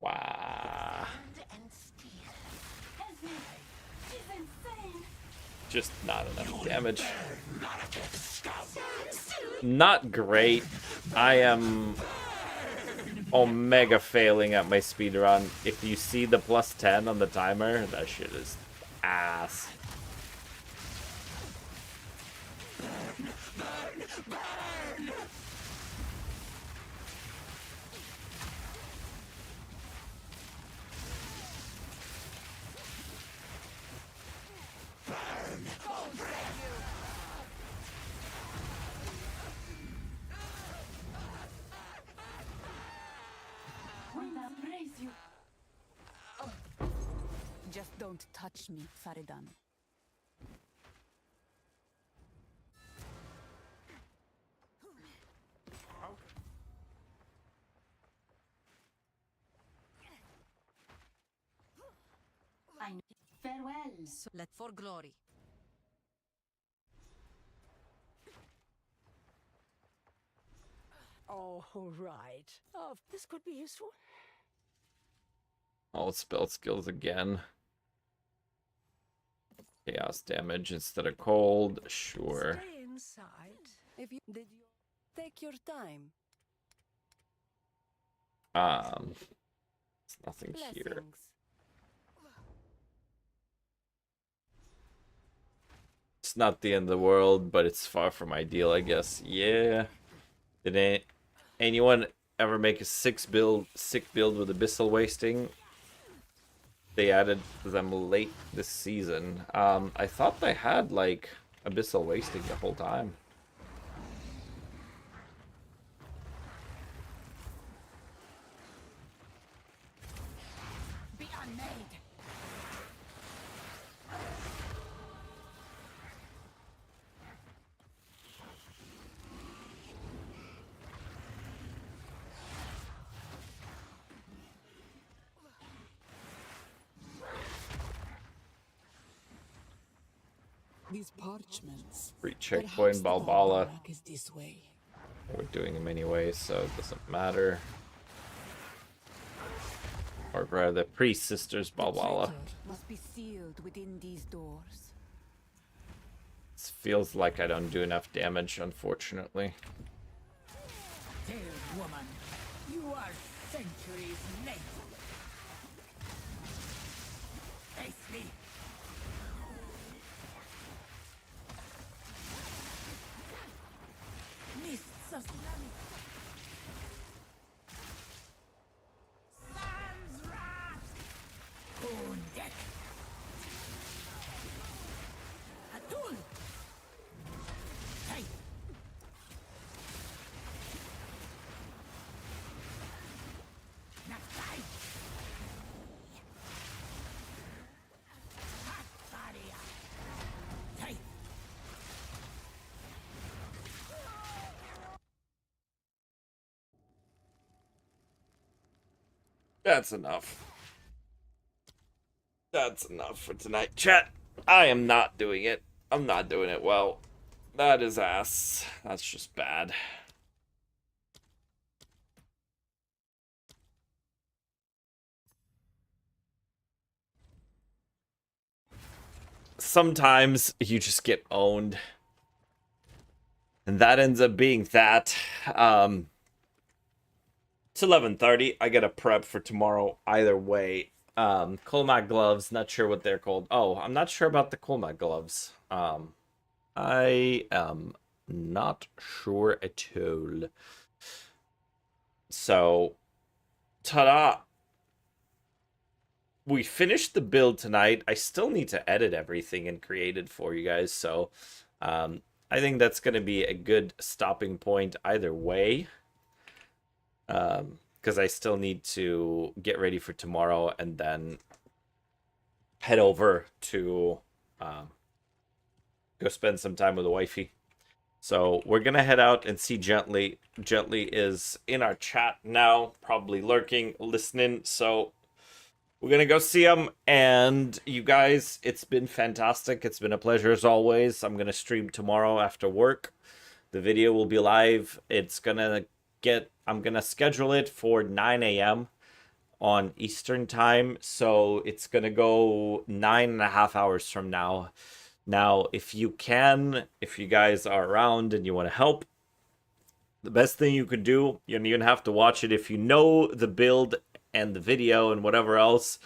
Wow. Just not enough damage. Not great. I am omega failing at my speedrun. If you see the +10 on the timer, that shit is ass. Just don't touch me, Faridan. Farewell. So let for glory. Oh, right. Oh, this could be useful. All spell skills again. Chaos damage instead of cold, sure. Stay inside. If you did, you take your time. There's nothing here. Blessings. It's not the end of the world, but it's far from ideal, I guess. Yeah. Did anyone ever make a sick build with Abyssal Wasting? They added them late this season. I thought they had, like, Abyssal Wasting the whole time. Be unmade. These parchments. Free checkpoint, Perhaps the Balbala. Balbarak is this way. We're doing them anyway, so it doesn't matter. Or rather, Priest Sisters, The Balbala. treasure must be sealed within these doors. It feels like I don't do enough damage, unfortunately. Dear woman, you are centuries late. Face me. Mists of tsunami. Sans wrath. Wounded. Atul. Hey. Nakai. Hataria. Hey. That's enough. That's enough for tonight. Chat, I am not doing it. I'm not doing it well. That is ass. That's just bad. Sometimes you just get owned. And that ends up being that. It's 11:30. I gotta prep for tomorrow either way. Colmac gloves, not sure what they're called. Oh, I'm not sure about the Colmac gloves. I am not sure at all. So, ta-da! We finished the build tonight. I still need to edit everything and create it for you guys. So, I think that's going to be a good stopping point either way. Because I still need to get ready for tomorrow and then head over to go spend some time with the wifey. So we're gonna head out and see Gently. Gently is in our chat now, probably lurking, listening. So we're gonna go see him. And you guys, it's been fantastic. It's been a pleasure as always. I'm gonna stream tomorrow after work. The video will be live. I'm gonna schedule it for 9 a.m. on Eastern time, so it's gonna go 9.5 hours from now. Now, if you guys are around and you want to help, the best thing you could do, you don't even have to watch it. If you know the build and the video and whatever else,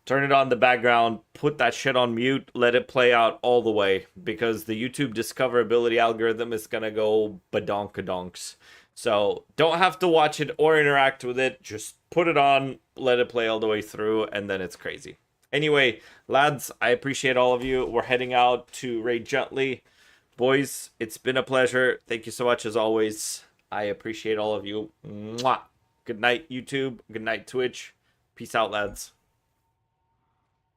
turn it on the background, put that shit on mute, let it play out all the way, because the YouTube discoverability algorithm is gonna go badonkadonks. So don't have to watch it or interact with it. Just put it on, let it play all the way through, and then it's crazy. Anyway, lads, I appreciate all of you. We're heading out to raid Gently. Boys, it's been a pleasure. Thank you so much as always. I appreciate all of you. Mwah. Good night, YouTube. Good night, Twitch. Peace out, lads.